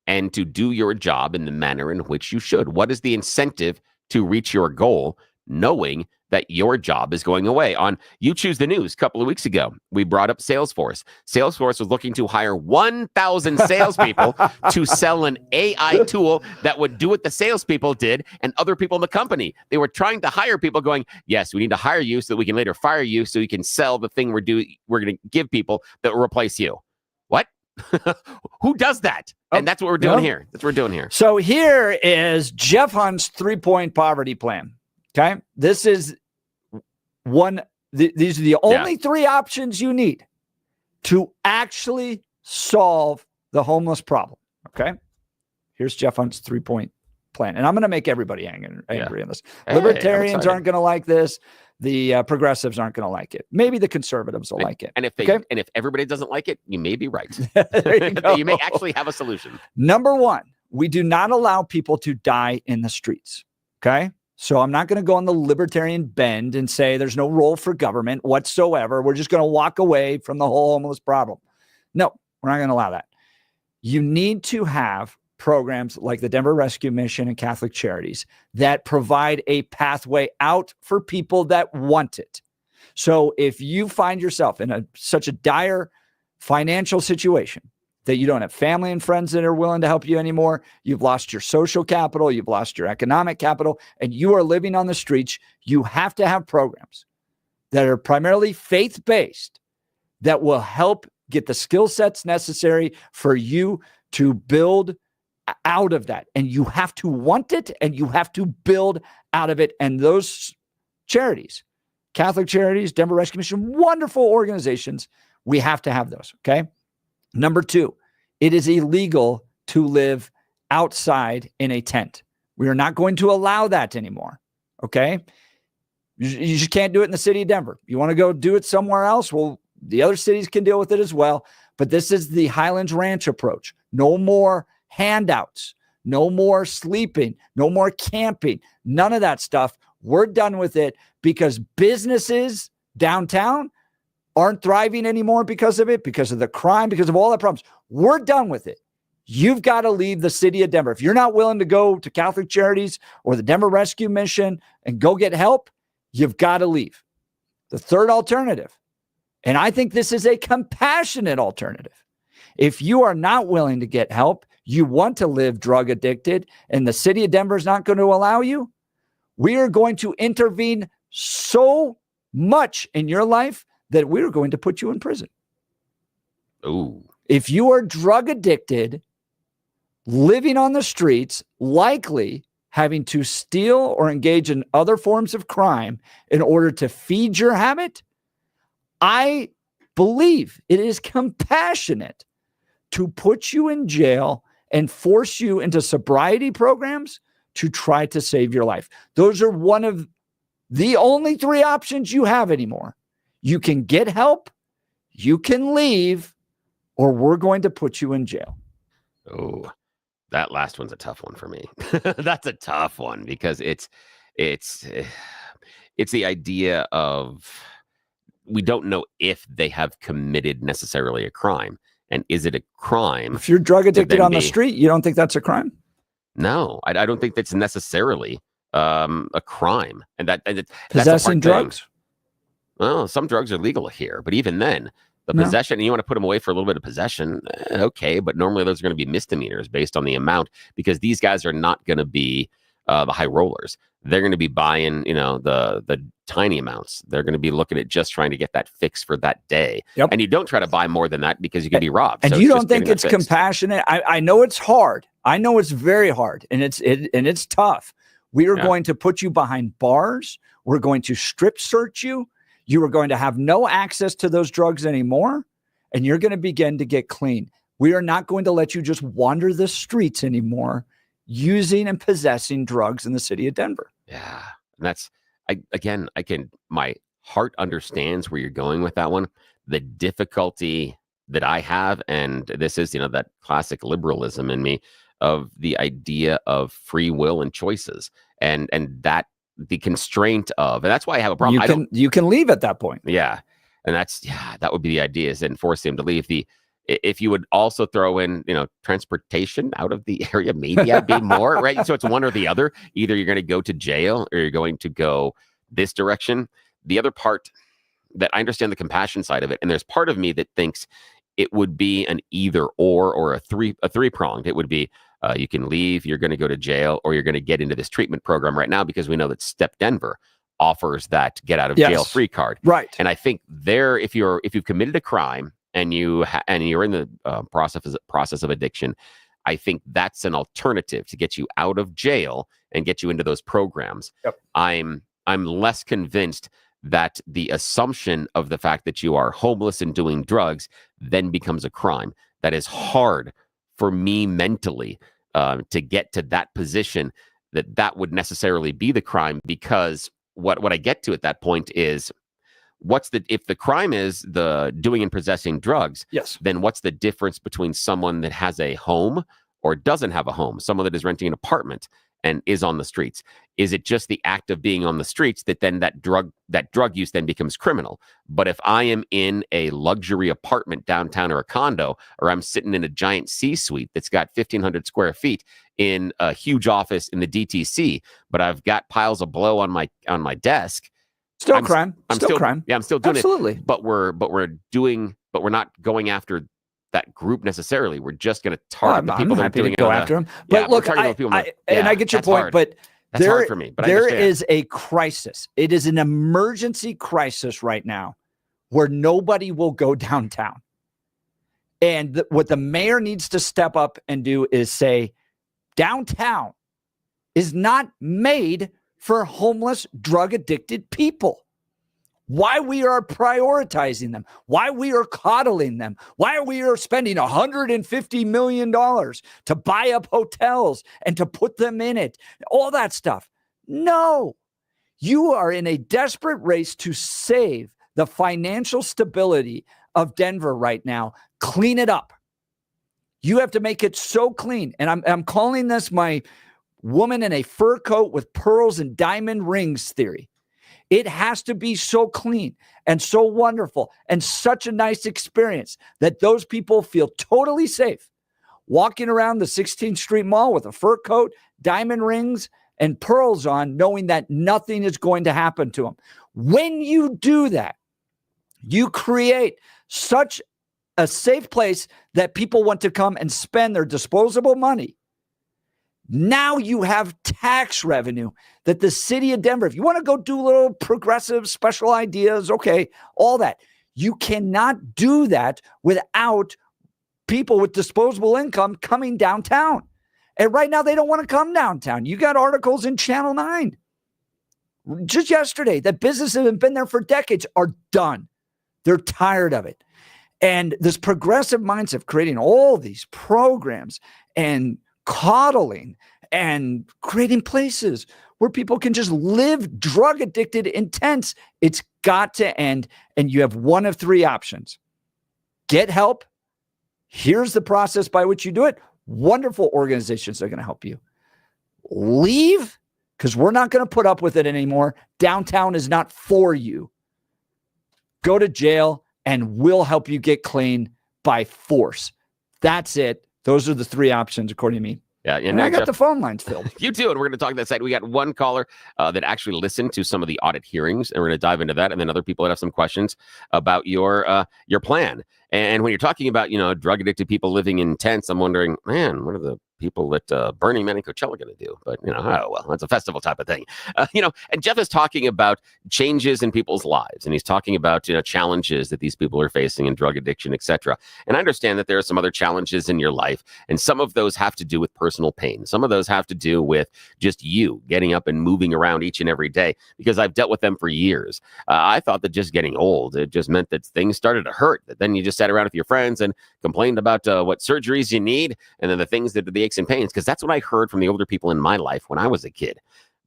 and to do your job in the manner in which you should. What is the incentive to reach your goal, knowing that your job is going away? On You Choose the News a couple of weeks ago, we brought up Salesforce. Salesforce was looking to hire 1,000 salespeople to sell an AI tool that would do what the salespeople did and other people in the company. They were trying to hire people going, yes, we need to hire you so that we can later fire you so you can sell the thing we're going to give people that will replace you. What? Who does that? And that's what we're doing here. That's what we're doing here. So here is Jeff Hunt's 3-point poverty plan. Okay. This is these are the only 3 options you need to actually solve the homeless problem. Okay. Here's Jeff Hunt's 3-point plan. And I'm going to make everybody angry on this. Libertarians aren't going to like this. The progressives aren't going to like it. Maybe the conservatives will like it. And if everybody doesn't like it, you may be right. There you go. You may actually have a solution. Number 1, we do not allow people to die in the streets. Okay. So I'm not going to go on the libertarian bend and say there's no role for government whatsoever. We're just going to walk away from the whole homeless problem. No, we're not going to allow that. You need to have programs like the Denver Rescue Mission and Catholic Charities that provide a pathway out for people that want it. So if you find yourself in such a dire financial situation that you don't have family and friends that are willing to help you anymore, you've lost your social capital, you've lost your economic capital, and you are living on the streets, you have to have programs that are primarily faith-based that will help get the skill sets necessary for you to build out of that. And you have to want it, and you have to build out of it. And those charities, Catholic Charities, Denver Rescue Mission, wonderful organizations, we have to have those, okay? Number 2, it is illegal to live outside in a tent. We are not going to allow that anymore, okay? You just can't do it in the city of Denver. You want to go do it somewhere else? Well, the other cities can deal with it as well, but this is the Highlands Ranch approach. No more handouts, no more sleeping, no more camping, none of that stuff. We're done with it because businesses downtown aren't thriving anymore because of it, because of the crime, because of all the problems. We're done with it. You've got to leave the city of Denver. If you're not willing to go to Catholic Charities or the Denver Rescue Mission and go get help, you've got to leave. The third alternative, and I think this is a compassionate alternative. If you are not willing to get help, you want to live drug addicted, and the city of Denver is not going to allow you, we are going to intervene so much in your life that we're going to put you in prison. Ooh. If you are drug addicted, living on the streets, likely having to steal or engage in other forms of crime in order to feed your habit, I believe it is compassionate to put you in jail and force you into sobriety programs to try to save your life. Those are one of the only 3 options you have anymore. You can get help, you can leave, or we're going to put you in jail. Oh, that last one's a tough one for me. That's a tough one because it's the idea of we don't know if they have committed necessarily a crime. And is it a crime? If you're drug addicted on the street, you don't think that's a crime? No, I don't think that's necessarily a crime. And that's possessing drugs? Well, some drugs are legal here, but even then, the possession, and you want to put them away for a little bit of possession, okay, but normally those are going to be misdemeanors based on the amount because these guys are not going to be the high rollers. They're going to be buying, the tiny amounts. They're going to be looking at just trying to get that fix for that day. Yep. And you don't try to buy more than that because you can be robbed. And so you don't think it's compassionate? I know it's hard. I know it's very hard, and it's tough. We are going to put you behind bars. We're going to strip search you. You are going to have no access to those drugs anymore, and you're going to begin to get clean. We are not going to let you just wander the streets anymore using and possessing drugs in the city of Denver. Yeah. And my heart understands where you're going with that one. The difficulty that I have, and this is, that classic liberalism in me of the idea of free will and choices and that the constraint of, and that's why I have a problem. You can leave at that point. Yeah. And that would be the idea, is enforce him to leave. if you would also throw in, transportation out of the area, maybe I'd be more, right? So it's one or the other. Either you're going to go to jail or you're going to go this direction. The other part that I understand the compassion side of it, and there's part of me that thinks it would be an either or a three-pronged. It would be you can leave, you're going to go to jail, or you're going to get into this treatment program right now, because we know that Step Denver offers that get out of jail free card. Right. And I think there, if you've committed a crime and you're in the process of addiction, I think that's an alternative to get you out of jail and get you into those programs. Yep. I'm less convinced that the assumption of the fact that you are homeless and doing drugs then becomes a crime. That is hard for me mentally to get to that position, that would necessarily be the crime, because what I get to at that point is, if the crime is the doing and possessing drugs, yes, then what's the difference between someone that has a home or doesn't have a home, someone that is renting an apartment and is on the streets? Is it just the act of being on the streets that then that drug use then becomes criminal? But if I am in a luxury apartment downtown or a condo, or I'm sitting in a giant C-suite that's got 1,500 square feet in a huge office in the DTC, but I've got piles of blow on my desk, still crime. I'm still crime. Yeah, I'm still doing Absolutely. it. But we're not going after that group necessarily. We're just going to target the people that are doing it. Go after them. But look, I get your point. Hard. But that's hard for me. But there is a crisis. It is an emergency crisis right now, where nobody will go downtown. And what the mayor needs to step up and do is say, downtown is not made for homeless, drug addicted people. Why we are prioritizing them, why we are coddling them, why we are spending $150 million to buy up hotels and to put them in it, all that stuff. No, you are in a desperate race to save the financial stability of Denver right now. Clean it up. You have to make it so clean. And I'm calling this my woman in a fur coat with pearls and diamond rings theory. It has to be so clean and so wonderful and such a nice experience that those people feel totally safe walking around the 16th Street Mall with a fur coat, diamond rings, and pearls on, knowing that nothing is going to happen to them. When you do that, you create such a safe place that people want to come and spend their disposable money. Now you have tax revenue that the city of Denver, if you want to go do little progressive special ideas, okay, all that. You cannot do that without people with disposable income coming downtown. And right now they don't want to come downtown. You got articles in Channel 9 just yesterday that businesses that have been there for decades are done. They're tired of it. And this progressive mindset, creating all these programs and coddling and creating places where people can just live drug addicted in tents. It's got to end. And you have one of three options. Get help. Here's the process by which you do it. Wonderful organizations are going to help you. Leave, because we're not going to put up with it anymore. Downtown is not for you. Go to jail, and we'll help you get clean by force. That's it. Those are the three options, according to me. Yeah, and I got the phone lines filled. You do, and we're going to talk that side. We got one caller that actually listened to some of the audit hearings, and we're going to dive into that, and then other people that have some questions about your plan. And when you're talking about, drug addicted people living in tents, I'm wondering, man, what are the people that Burning Man and Coachella going to do? But, oh, well, that's a festival type of thing. And Jeff is talking about changes in people's lives, and he's talking about, challenges that these people are facing in drug addiction, etc. And I understand that there are some other challenges in your life, and some of those have to do with personal pain. Some of those have to do with just you getting up and moving around each and every day, because I've dealt with them for years. I thought that just getting old, it just meant that things started to hurt, that then you just sat around with your friends and complained about what surgeries you need, and then the things that the aches and pains, because that's what I heard from the older people in my life when I was a kid.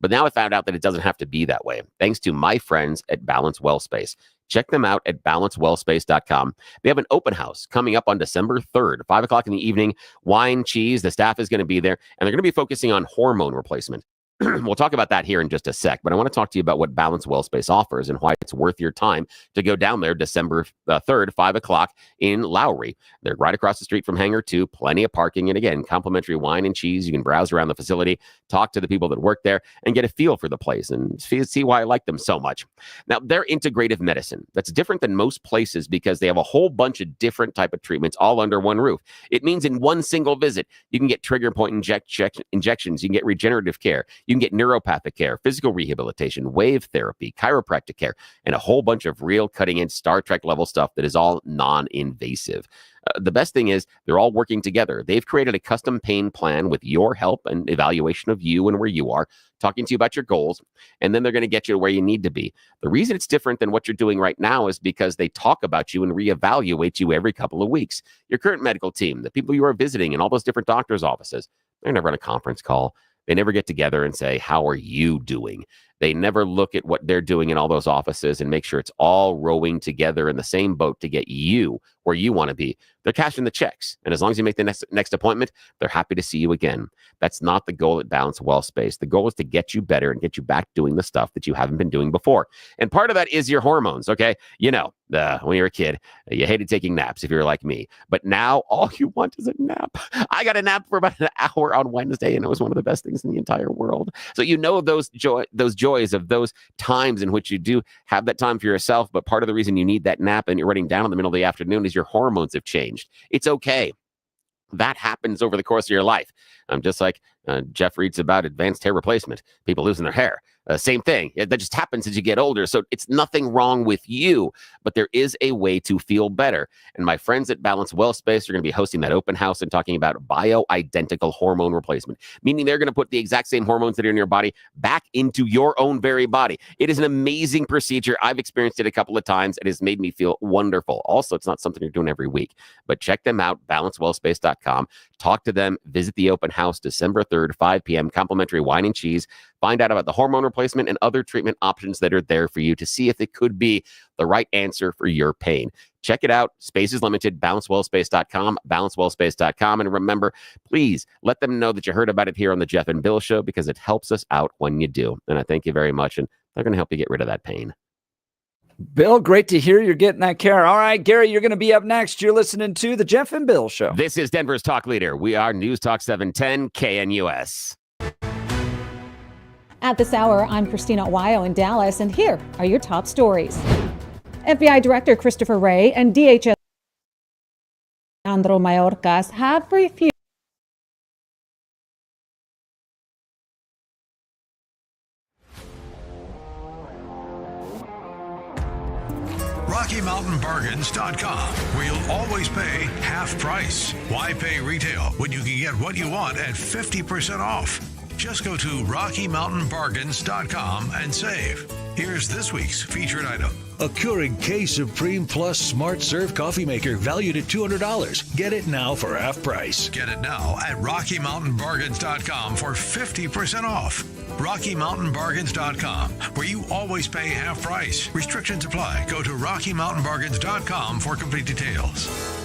But now I found out that it doesn't have to be that way, thanks to my friends at Balance Well Space. Check them out at balancewellspace.com. They have an open house coming up on December 3rd, 5 o'clock in the evening. Wine, cheese, the staff is going to be there, and they're going to be focusing on hormone replacement. We'll talk about that here in just a sec, but I want to talk to you about what Balance Wellspace offers and why it's worth your time to go down there December 3rd, 5 o'clock in Lowry. They're right across the street from Hangar 2, plenty of parking, and again, complimentary wine and cheese. You can browse around the facility, talk to the people that work there, and get a feel for the place and see why I like them so much. Now, they're integrative medicine. That's different than most places because they have a whole bunch of different type of treatments all under one roof. It means in one single visit, you can get trigger point injections, you can get regenerative care, you can get neuropathic care, physical rehabilitation, wave therapy, chiropractic care, and a whole bunch of real cutting-edge Star Trek level stuff that is all non-invasive. The best thing is they're all working together. They've created a custom pain plan with your help and evaluation of you and where you are, talking to you about your goals, and then they're going to get you to where you need to be. The reason it's different than what you're doing right now is because they talk about you and reevaluate you every couple of weeks. Your current medical team, the people you are visiting in all those different doctors' offices, they're never on a conference call. They never get together and say, how are you doing? They never look at what they're doing in all those offices and make sure it's all rowing together in the same boat to get you where you want to be. They're cashing the checks. And as long as you make the next appointment, they're happy to see you again. That's not the goal at Balance Wellspace. The goal is to get you better and get you back doing the stuff that you haven't been doing before. And part of that is your hormones, okay? You know, when you were a kid, you hated taking naps if you're like me. But now all you want is a nap. I got a nap for about an hour on Wednesday, and it was one of the best things in the entire world. So you know those joys of those times in which you do have that time for yourself. But part of the reason you need that nap and you're running down in the middle of the afternoon is your hormones have changed. It's okay. That happens over the course of your life. Just like Jeff reads about advanced hair replacement, people losing their hair. Same thing. That just happens as you get older. So it's nothing wrong with you, but there is a way to feel better. And my friends at Balance Wellspace are going to be hosting that open house and talking about bioidentical hormone replacement, meaning they're going to put the exact same hormones that are in your body back into your own very body. It is an amazing procedure. I've experienced it a couple of times. It has made me feel wonderful. Also, it's not something you're doing every week, but check them out, balancewellspace.com. Talk to them. Visit the open house December 3rd, 5 p.m. Complimentary wine and cheese. Find out about the hormone replacement and other treatment options that are there for you to see if it could be the right answer for your pain. Check it out. Space is limited. Balancewellspace.com, balancewellspace.com. And remember, please let them know that you heard about it here on the Jeff and Bill Show because it helps us out when you do. And I thank you very much. And they're going to help you get rid of that pain. Bill, great to hear you're getting that care. All right, Gary, you're going to be up next. You're listening to the Jeff and Bill Show. This is Denver's Talk Leader. We are News Talk 710 KNUS. At this hour, I'm Christina Wyo in Dallas, and here are your top stories. FBI Director Christopher Wray and DHS Alejandro Mayorkas have refused RockyMountainBargains.com, where you'll always pay half price. Why pay retail when you can get what you want at 50% off? Just go to RockyMountainBargains.com and save. Here's this week's featured item. A Keurig K Supreme Plus Smart Serve Coffee Maker valued at $200. Get it now for half price. Get it now at RockyMountainBargains.com for 50% off. RockyMountainBargains.com, where you always pay half price. Restrictions apply. Go to RockyMountainBargains.com for complete details.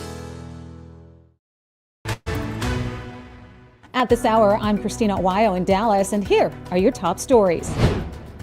At this hour, I'm Christina Wyo in Dallas, and here are your top stories.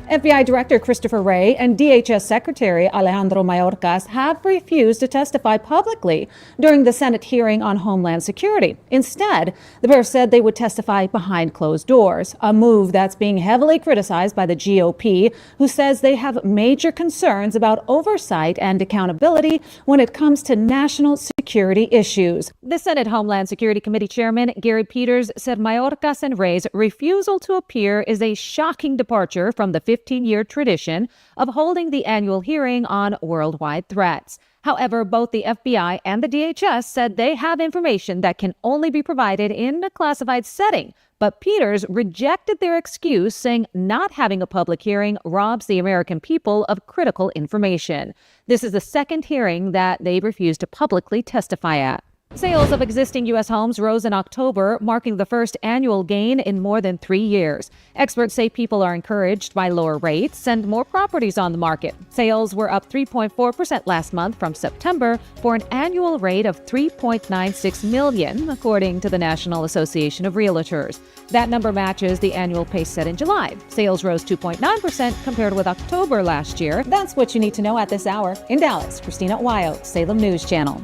FBI Director Christopher Wray and DHS Secretary Alejandro Mayorkas have refused to testify publicly during the Senate hearing on Homeland Security. Instead, the pair said they would testify behind closed doors, a move that's being heavily criticized by the GOP, who says they have major concerns about oversight and accountability when it comes to national security issues. The Senate Homeland Security Committee Chairman Gary Peters said Mayorkas and Wray's refusal to appear is a shocking departure from the 15-year tradition of holding the annual hearing on worldwide threats. However, both the FBI and the DHS said they have information that can only be provided in a classified setting. But Peters rejected their excuse, saying not having a public hearing robs the American people of critical information. This is the second hearing that they refused to publicly testify at. Sales of existing U.S. homes rose in October, marking the first annual gain in more than 3 years. Experts say people are encouraged by lower rates and more properties on the market. Sales were up 3.4% last month from September for an annual rate of 3.96 million, according to the National Association of Realtors. That number matches the annual pace set in July. Sales rose 2.9% compared with October last year. That's what you need to know at this hour. In Dallas, Christina Wyo, Salem News Channel.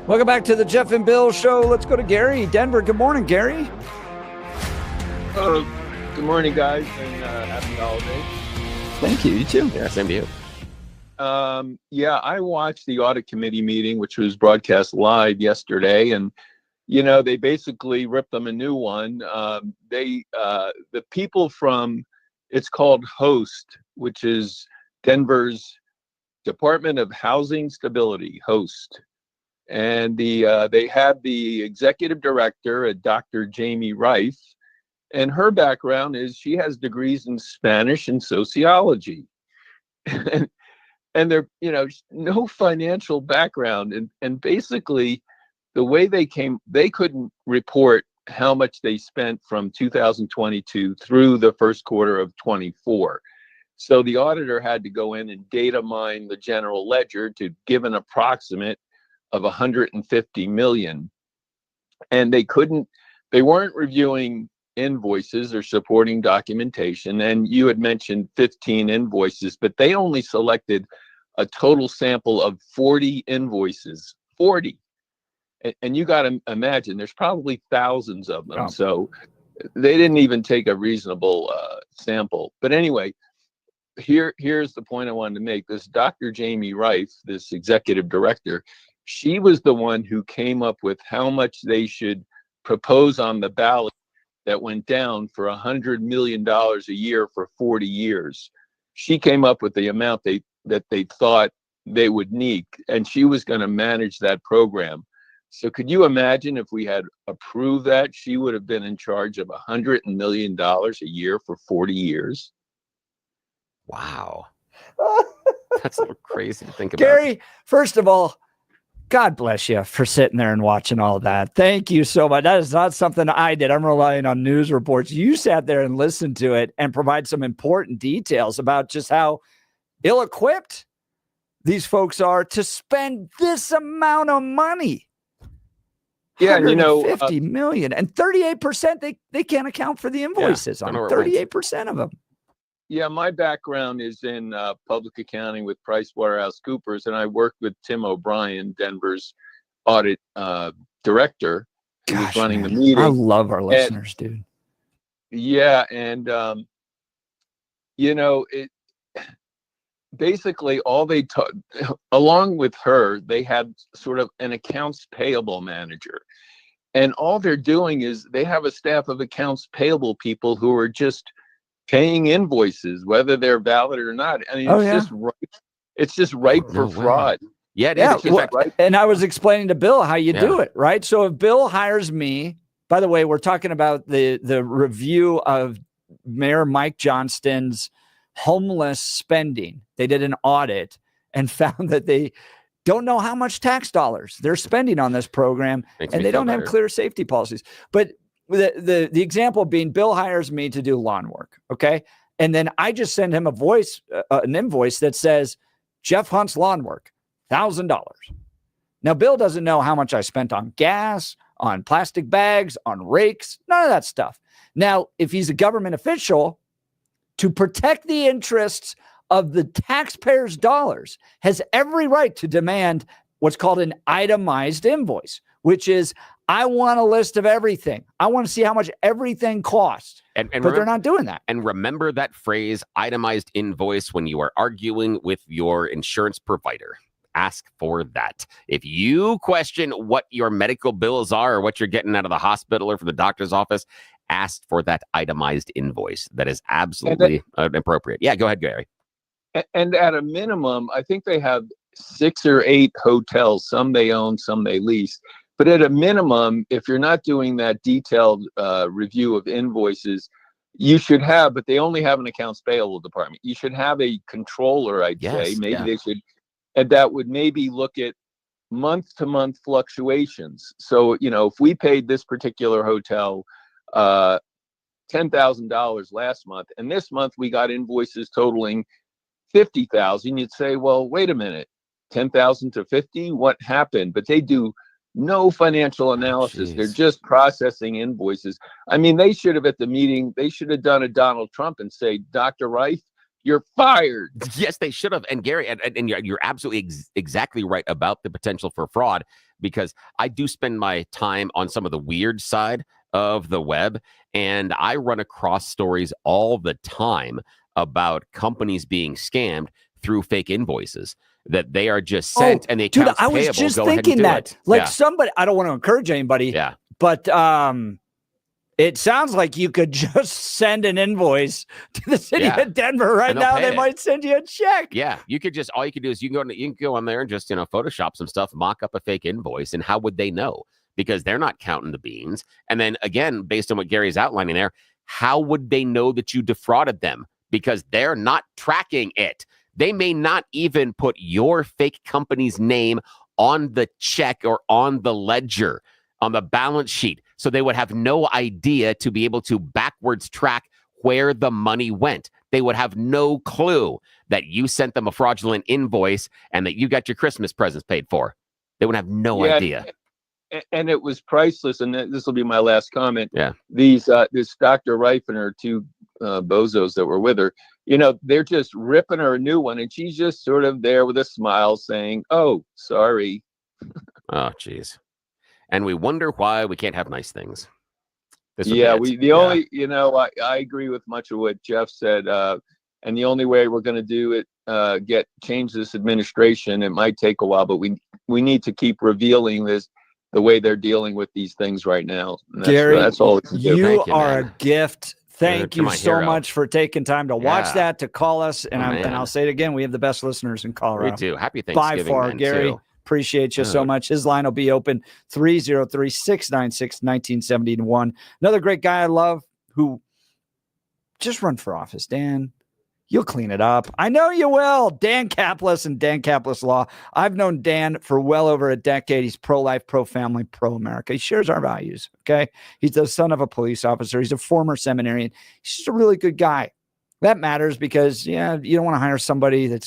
Welcome back to the Jeff and Bill Show. Let's go to Gary, Denver. Good morning, Gary. Good morning, guys, and happy holidays. Thank you. You too. Yeah, same to you. Yeah, I watched the audit committee meeting, which was broadcast live yesterday, and they basically ripped them a new one. The people from, it's called HOST, which is Denver's Department of Housing Stability, HOST. And they had the executive director, Dr. Jamie Reif, and her background is she has degrees in Spanish and sociology. and they're, no financial background. And basically the way they couldn't report how much they spent from 2022 through the first quarter of 24. So the auditor had to go in and data mine the general ledger to give an approximate of 150 million. And they weren't reviewing invoices or supporting documentation. And you had mentioned 15 invoices, but they only selected a total sample of 40 invoices, 40. And you got to imagine there's probably thousands of them. Oh. So they didn't even take a reasonable sample. But anyway, here's the point I wanted to make. This Dr. Jamie Reif, this executive director, she was the one who came up with how much they should propose on the ballot that went down for $100 million a year for 40 years. she came up with the amount that they thought they would need, and she was going to manage that program. So could you imagine if we had approved that? She would have been in charge of $100 million a year for 40 years. Wow. That's crazy to think about. Gary, first of all, God bless you for sitting there and watching all that. Thank you so much. That is not something I did. I'm relying on news reports. You sat there and listened to it and provide some important details about just how ill-equipped these folks are to spend this amount of money. Yeah, and 50 million and 38% they can't account for the invoices on 38% of them. Yeah, my background is in public accounting with PricewaterhouseCoopers, and I worked with Tim O'Brien, Denver's audit director, who was running the meeting. I love our listeners, dude. Yeah, and it basically all they taught, along with her, they had sort of an accounts payable manager, and all they're doing is they have a staff of accounts payable people who are just paying invoices, whether they're valid or not. I mean, it's just ripe for fraud. Yeah, it is. Well, and I was explaining to Bill how you do it, right? So if Bill hires me, by the way, we're talking about the review of Mayor Mike Johnston's homeless spending. They did an audit and found that they don't know how much tax dollars they're spending on this program, and they don't have clear safety policies. But the example being, Bill hires me to do lawn work, okay? And then I just send him an invoice that says, Jeff Hunt's lawn work, $1,000. Now, Bill doesn't know how much I spent on gas, on plastic bags, on rakes, none of that stuff. Now, if he's a government official, to protect the interests of the taxpayers' dollars, has every right to demand what's called an itemized invoice, which is, I want a list of everything. I want to see how much everything costs. But they're not doing that. And remember that phrase, itemized invoice, when you are arguing with your insurance provider. Ask for that. If you question what your medical bills are or what you're getting out of the hospital or from the doctor's office, ask for that itemized invoice. That is absolutely appropriate. Yeah, go ahead, Gary. And at a minimum, I think they have 6 or 8 hotels. Some they own, some they lease. But at a minimum, if you're not doing that detailed review of invoices, you should have, but they only have an accounts payable department. You should have a controller, I'd say. Maybe they should, and that would maybe look at month-to-month fluctuations. So, if we paid this particular hotel $10,000 last month, and this month we got invoices totaling $50,000, you'd say, well, wait a minute, 10,000 to 50, what happened? But they do no financial analysis. They're just processing invoices. I mean, they should have, at the meeting, they should have done a Donald Trump and say, Dr. Reif, you're fired. Yes, they should have. And Gary, and you're absolutely exactly right about the potential for fraud, because I do spend my time on some of the weird side of the web, and I run across stories all the time about companies being scammed through fake invoices that they are just sent, and the accounts I was payable just go ahead and thinking do that. it. Like somebody, I don't want to encourage anybody, but it sounds like you could just send an invoice to the city of Denver right now. They might send you a check. Yeah, you could just, all you could do is you can go on there and just, Photoshop some stuff, mock up a fake invoice, and how would they know? Because they're not counting the beans. And then again, based on what Gary's outlining there, how would they know that you defrauded them? Because they're not tracking it. They may not even put your fake company's name on the check or on the ledger, on the balance sheet. So they would have no idea to be able to backwards track where the money went. They would have no clue that you sent them a fraudulent invoice and that you got your Christmas presents paid for. They would have no idea. And it was priceless. And this will be my last comment. Yeah. This Dr. Reif and her 2 bozos that were with her, they're just ripping her a new one, and she's just sort of there with a smile saying, oh, sorry. Oh, geez. And we wonder why we can't have nice things. Only, I agree with much of what Jeff said. And the only way we're going to do it, change this administration, it might take a while, but we need to keep revealing the way they're dealing with these things right now. Gary, that's all we can do. You are a gift. Thank you so much for taking time to watch Yeah. that, to call us. And, Oh, and man. I'll say it again. We have the best listeners in Colorado. We do. Happy By Thanksgiving, far, then, Gary. too. Appreciate you so Dude. much. His line will be open 303-696-1971. Another great guy I love who just run for office, Dan. You'll clean it up. I know you will. Dan Caplis and Dan Caplis Law. I've known Dan for well over a decade. He's pro-life, pro-family, pro-America. He shares our values, okay? He's the son of a police officer. He's a former seminarian. He's just a really good guy. That matters because, you don't want to hire somebody you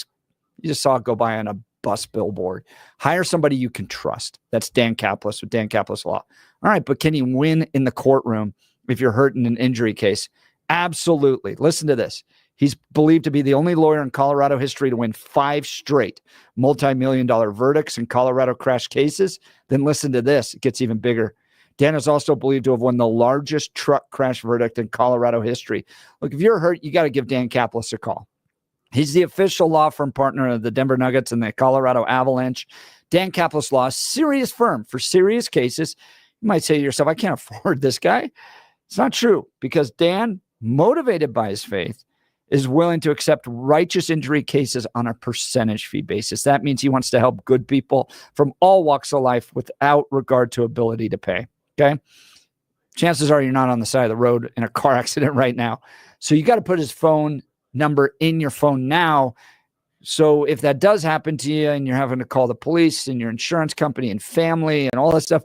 just saw it go by on a bus billboard. Hire somebody you can trust. That's Dan Caplis with Dan Caplis Law. All right, but can he win in the courtroom if you're hurt in an injury case? Absolutely. Listen to this. He's believed to be the only lawyer in Colorado history to win 5 straight multi-million-dollar verdicts in Colorado crash cases. Then listen to this. It gets even bigger. Dan is also believed to have won the largest truck crash verdict in Colorado history. Look, if you're hurt, you got to give Dan Caplis a call. He's the official law firm partner of the Denver Nuggets and the Colorado Avalanche. Dan Caplis Law, serious firm for serious cases. You might say to yourself, I can't afford this guy. It's not true, because Dan, motivated by his faith, is willing to accept righteous injury cases on a percentage fee basis. That means he wants to help good people from all walks of life without regard to ability to pay. Okay. Chances are you're not on the side of the road in a car accident right now. So you got to put his phone number in your phone now. So if that does happen to you and you're having to call the police and your insurance company and family and all that stuff,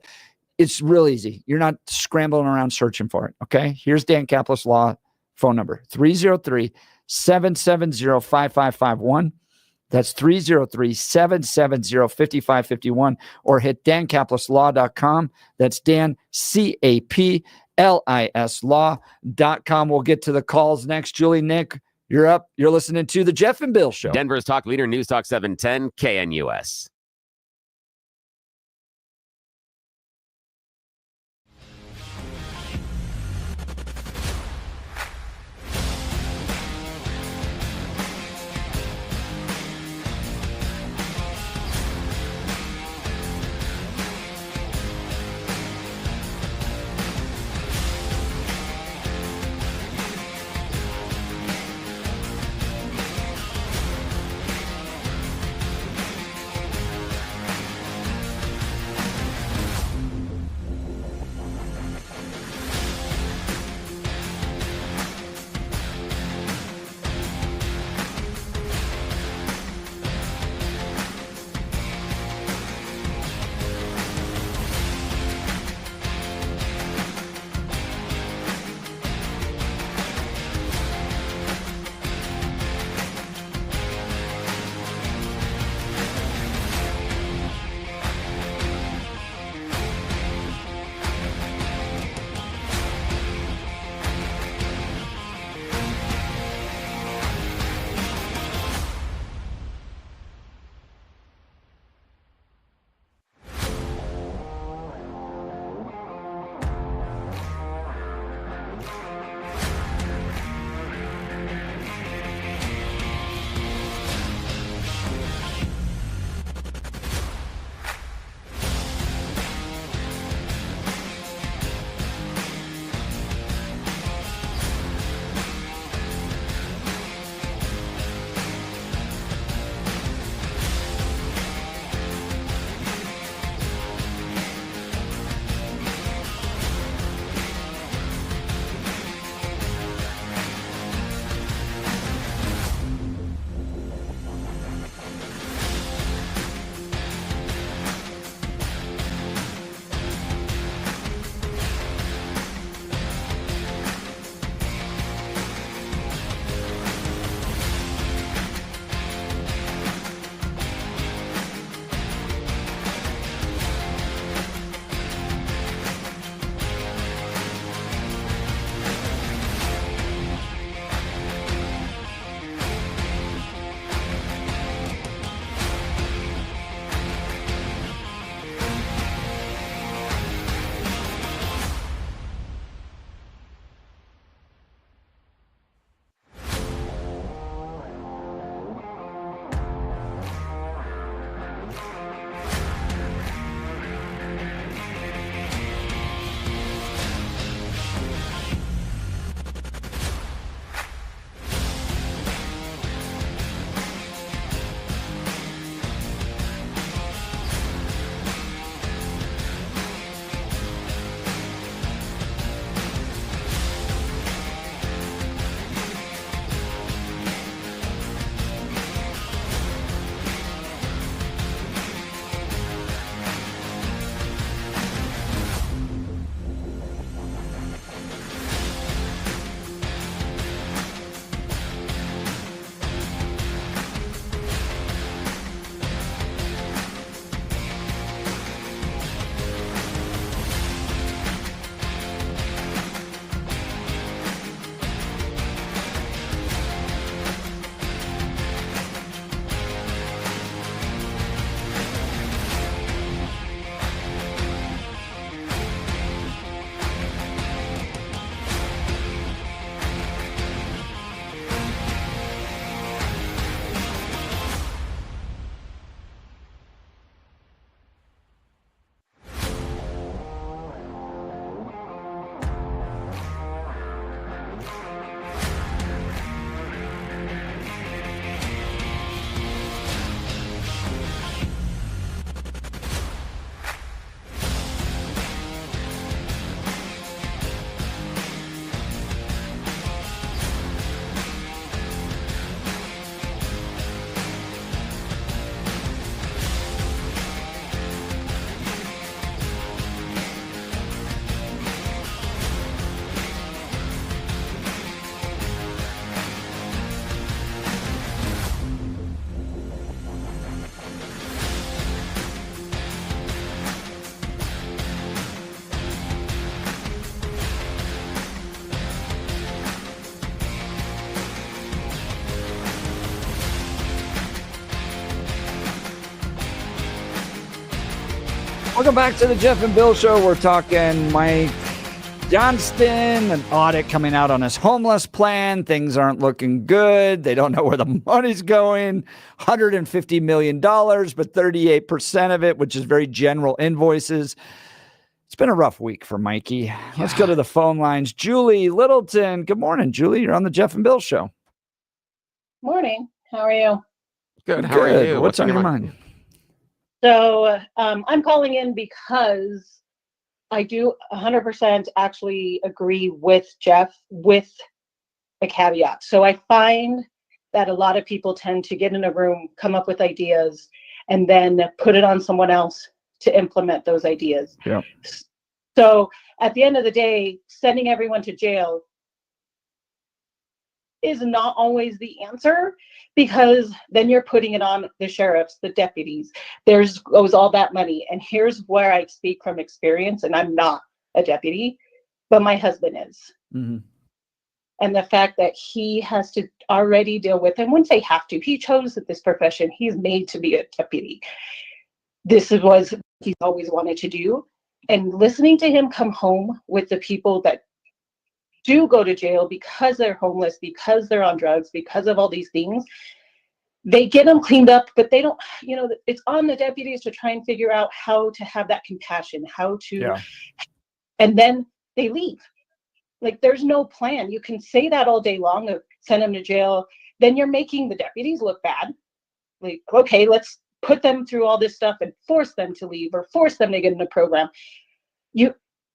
it's real easy. You're not scrambling around searching for it. Okay. Here's Dan Caplis Law phone number, 303-770-5551. That's 303-770-5551, or hit dancaplisLaw.com. That's Dan, CAPLIS law.com. We'll get to the calls next. Julie, Nick, you're up. You're listening to the Jeff and Bill Show. Denver's talk leader, News Talk 710, KNUS. Welcome back to the Jeff and Bill Show. We're talking Mike Johnston, an audit coming out on his homeless plan. Things aren't looking good. They don't know where the money's going. $150 million, but 38% of it, which is very general invoices. It's been a rough week for Mikey. Let's go to the phone lines. Julie Littleton. Good morning, Julie. You're on the Jeff and Bill Show. Morning. How are you? Good. How are you? What's on your mind? So I'm calling in because I do 100% actually agree with Jeff with a caveat. So I find that a lot of people tend to get in a room, come up with ideas, and then put it on someone else to implement those ideas. Yeah. So at the end of the day, sending everyone to jail is not always the answer, because then you're putting it on the sheriffs, the deputies. There's goes all that money. And here's where I speak from experience, and I'm not a deputy, but my husband is. Mm-hmm. And the fact that he has to already deal with, and wouldn't say have to, he chose this profession. He's made to be a deputy. This is what he's always wanted to do. And listening to him come home with the people that do go to jail because they're homeless, because they're on drugs, because of all these things, they get them cleaned up, but they don't, it's on the deputies to try and figure out how to have that compassion, and then they leave. Like, there's no plan. You can say that all day long of send them to jail. Then you're making the deputies look bad. Like, okay, let's put them through all this stuff and force them to leave or force them to get in a program.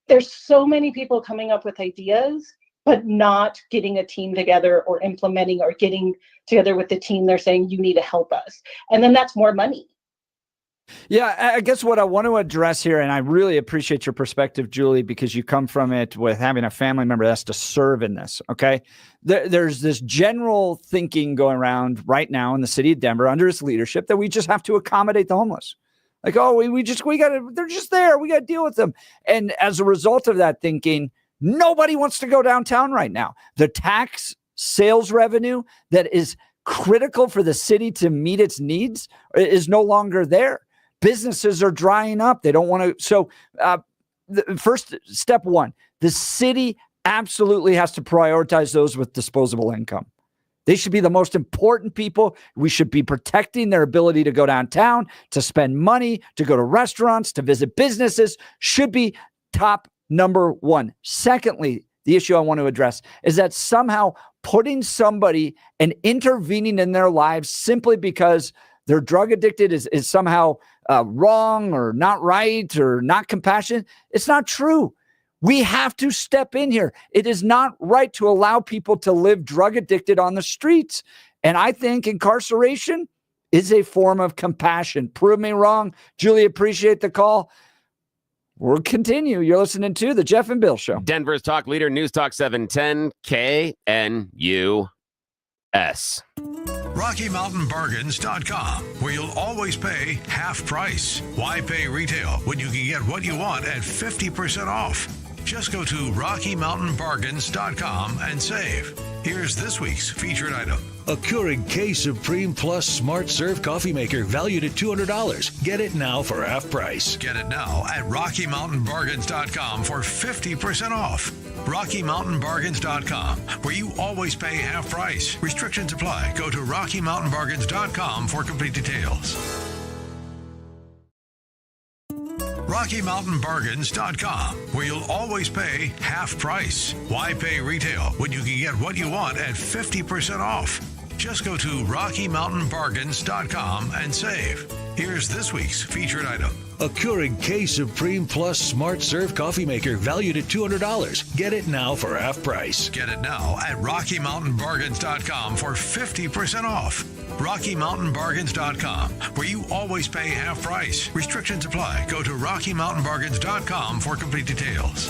There's so many people coming up with ideas, but not getting a team together or implementing or getting together with the team. They're saying, you need to help us. And then that's more money. Yeah, I guess what I want to address here, and I really appreciate your perspective, Julie, because you come from it with having a family member that has to serve in this, okay? There's this general thinking going around right now in the city of Denver under its leadership that we just have to accommodate the they're just there. We got to deal with them. And as a result of that thinking, nobody wants to go downtown right now. The tax sales revenue that is critical for the city to meet its needs is no longer there. Businesses are drying up. They don't want to. So the first step one, the city absolutely has to prioritize those with disposable income. They should be the most important people. We should be protecting their ability to go downtown, to spend money, to go to restaurants, to visit businesses, should be top number one. Secondly, the issue I want to address is that somehow putting somebody and intervening in their lives simply because they're drug addicted is somehow wrong or not right or not compassionate. It's not true. We have to step in here. It is not right to allow people to live drug addicted on the streets. And I think incarceration is a form of compassion. Prove me wrong. Julie, appreciate the call. We'll continue. You're listening to the Jeff and Bill Show. Denver's talk leader, News Talk 710 KNUS. RockyMountainBargains.com, where you'll always pay half price. Why pay retail when you can get what you want at 50% off? Just go to RockyMountainBargains.com and save. Here's this week's featured item. A Keurig K Supreme Plus Smart Serve Coffee Maker valued at $200. Get it now for half price. Get it now at RockyMountainBargains.com for 50% off. RockyMountainBargains.com, where you always pay half price. Restrictions apply. Go to RockyMountainBargains.com for complete details. RockyMountainBargains.com, where you'll always pay half price. Why pay retail when you can get what you want at 50% off? Just go to RockyMountainBargains.com and save. Here's this week's featured item. A Keurig K Supreme Plus Smart Serve Coffee Maker valued at $200. Get it now for half price. Get it now at RockyMountainBargains.com for 50% off. RockyMountainBargains.com, where you always pay half price. Restrictions apply. Go to RockyMountainBargains.com for complete details.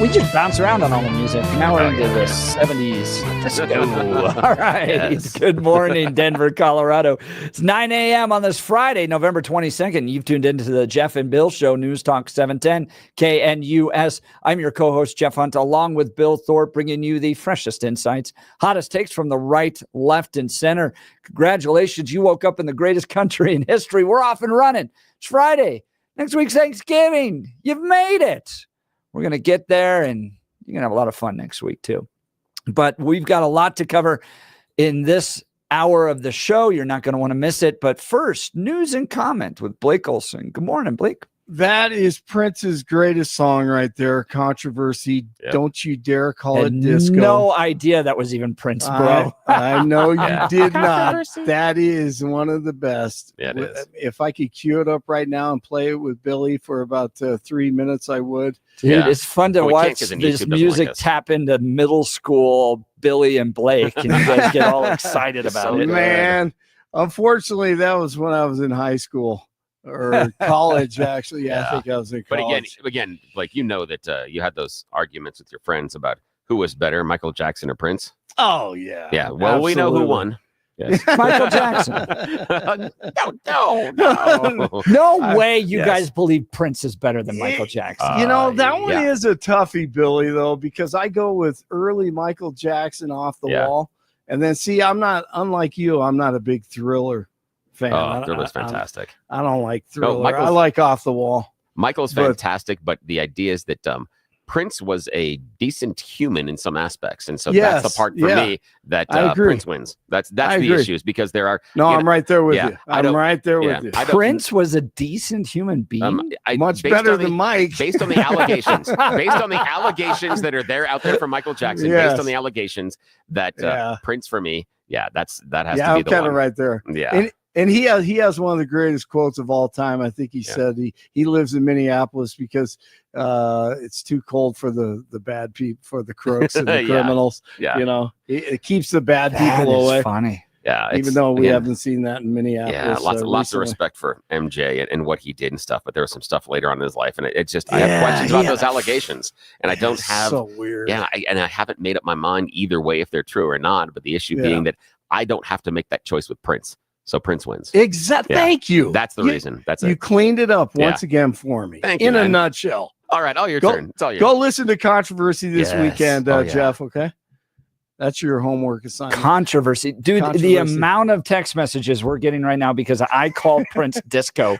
We just bounce around on all the music. Now we're into the 70s. All right. Yes. Good morning, Denver, Colorado. It's 9 a.m. on this Friday, November 22nd. You've tuned into the Jeff and Bill Show, News Talk 710 KNUS. I'm your co-host, Jeff Hunt, along with Bill Thorpe, bringing you the freshest insights, hottest takes from the right, left, and center. Congratulations. You woke up in the greatest country in history. We're off and running. It's Friday. Next week's Thanksgiving. You've made it. We're going to get there, and you're going to have a lot of fun next week, too. But we've got a lot to cover in this hour of the show. You're not going to want to miss it. But first, news and comment with Blake Olson. Good morning, Blake. That is Prince's greatest song right there. Controversy. Yep. Don't you dare call Had it disco. no idea that was even Prince, bro. I know you Yeah. did not. Controversy. That is one of the best. Yeah, it is. If I could cue it up right now and play it with Billy for about 3 minutes, I would. Dude, Yeah. it's fun to Well, we can't watch 'cause then this YouTube doesn't music like us. tap into middle school Billy and Blake, and you guys get all excited about So it. Man, unfortunately, that was when I was in high school or college, actually. Yeah, Yeah. I think I was in But college. again, like you know that you had those arguments with your friends about who was better, Michael Jackson or Prince. Oh, yeah. Yeah. Well, we know who Absolutely. won. Yes. Michael Jackson. No. No I- way you yes. guys believe Prince is better than Michael Jackson. You know, that one yeah. is a toughie, Billy, though, because I go with early Michael Jackson off the Yeah. wall. And then, see, I'm not, unlike you, I'm not a big Thriller fan. Oh, Thriller's fantastic. I don't like Thriller. I Michael's- like off the wall. Michael's But- fantastic, but the idea is that Prince was a decent human in some aspects, and so Yes, that's the part for yeah. me that I agree. Prince wins. That's I the agree. issues because there are. No, you I'm know, right there with yeah, you. I I'm don't- right there yeah, with you. I don't- Prince was a decent human being. Much based better on the- than Mike. Based on the allegations, based on the allegations that are there out there for Michael Jackson, Yes. based on the allegations that Yeah. Prince for me, that has Yeah, to be I'm the kind one. of right there. Yeah. And he has one of the greatest quotes of all time. I think he said he lives in Minneapolis because it's too cold for the bad people, for the crooks and the Yeah. criminals. Yeah. You know, it keeps the bad That people is away. funny. Yeah, Even it's- though we again, haven't seen that in Minneapolis. Yeah, lots of recently. respect for MJ and what he did and stuff, but there was some stuff later on in his life, and it's just I have questions about those allegations, and I don't It's have so weird. Yeah, I haven't made up my mind either way if they're true or not. But the issue being that I don't have to make that choice with Prince, so Prince wins. Exactly. Yeah. Thank you. That's the reason. That's You it. cleaned it up Yeah. once again for me. Thank you, in a man. nutshell. All right, all your Go- turn. It's all yours. Go listen to Controversy this Yes. weekend, Oh, yeah. Jeff. Okay, that's your homework assignment. Controversy. Dude, the Controversy. amount of text messages we're getting right now because I called Prince disco.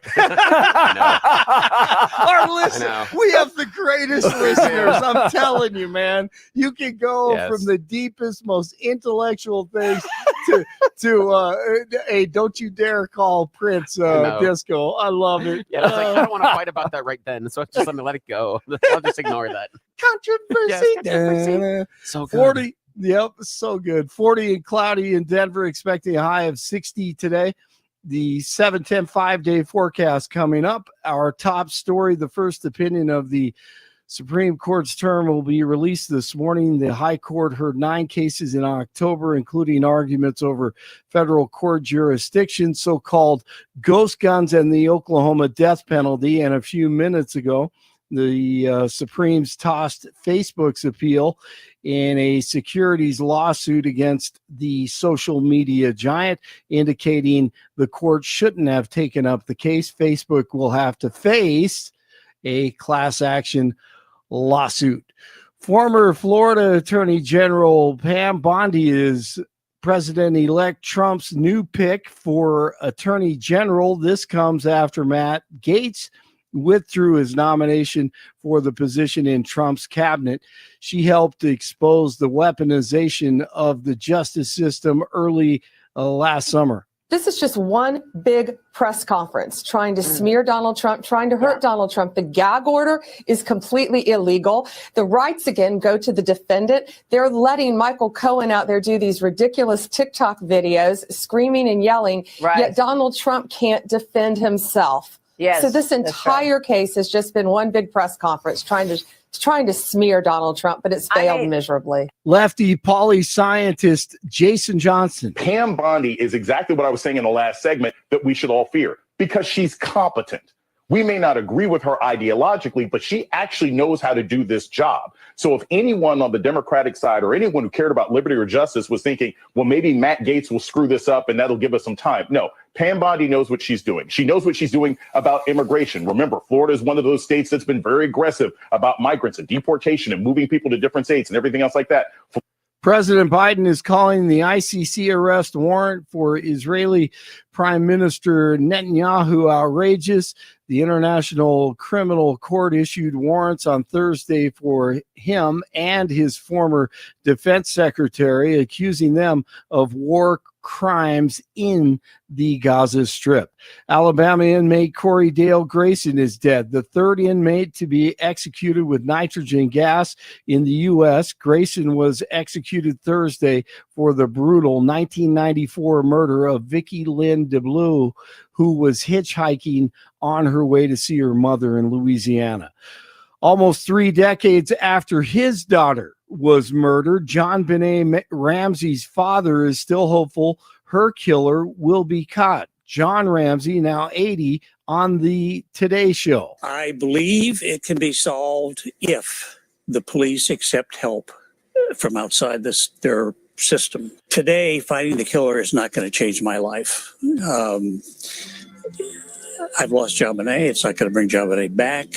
Our listen, I know. we have the greatest listeners. I'm telling you, man. You can go Yes. from the deepest, most intellectual things to hey, don't you dare call Prince know. disco. I love it. Yeah, I was like, I don't want to fight about that right then, so just let me let it go. I'll just ignore that. Controversy. Yes, controversy. So good. 40. Yep, so good. 40 and cloudy in Denver, expecting a high of 60 today. The 7-10 5-day forecast coming up. Our top story, the first opinion of the Supreme Court's term, will be released this morning. The High Court heard 9 cases in October, including arguments over federal court jurisdiction, so-called ghost guns, and the Oklahoma death penalty. And a few minutes ago, the Supremes tossed Facebook's appeal in a securities lawsuit against the social media giant, indicating the court shouldn't have taken up the case. Facebook will have to face a class action lawsuit. Former Florida Attorney General Pam Bondi is President-elect Trump's new pick for Attorney General. This comes after Matt Gaetz withdrew his nomination for the position in Trump's cabinet. She helped expose the weaponization of the justice system early last summer. This is just one big press conference trying to smear Donald Trump, trying to hurt Donald Trump. The gag order is completely illegal. The rights, again, go to the defendant. They're letting Michael Cohen out there do these ridiculous TikTok videos, screaming and yelling, yet Donald Trump can't defend himself. Yes, so this entire case has just been one big press conference trying to smear Donald Trump, but it's failed miserably. Lefty poli-scientist Jason Johnston. Pam Bondi is exactly what I was saying in the last segment that we should all fear because she's competent. We may not agree with her ideologically, but she actually knows how to do this job. So if anyone on the Democratic side or anyone who cared about liberty or justice was thinking, well, maybe Matt Gaetz will screw this up and that'll give us some time. No, Pam Bondi knows what she's doing. She knows what she's doing about immigration. Remember, Florida is one of those states that's been very aggressive about migrants and deportation and moving people to different states and everything else like that. President Biden is calling the ICC arrest warrant for Israeli Prime Minister Netanyahu outrageous. The International Criminal Court issued warrants on Thursday for him and his former defense secretary, accusing them of war crimes in the Gaza Strip. Alabama inmate Corey Dale Grayson is dead, the third inmate to be executed with nitrogen gas in the U.S. Grayson was executed Thursday for the brutal 1994 murder of Vicki Lynn DeBlue, who was hitchhiking on her way to see her mother in Louisiana. Almost 3 decades after his daughter was murdered, John Benet Ramsey's father is still hopeful her killer will be caught. John Ramsey, now 80, on the Today Show. I believe it can be solved if the police accept help from outside their system. Today, finding the killer is not going to change my life. I've lost John Benet. It's not going to bring John Benet back.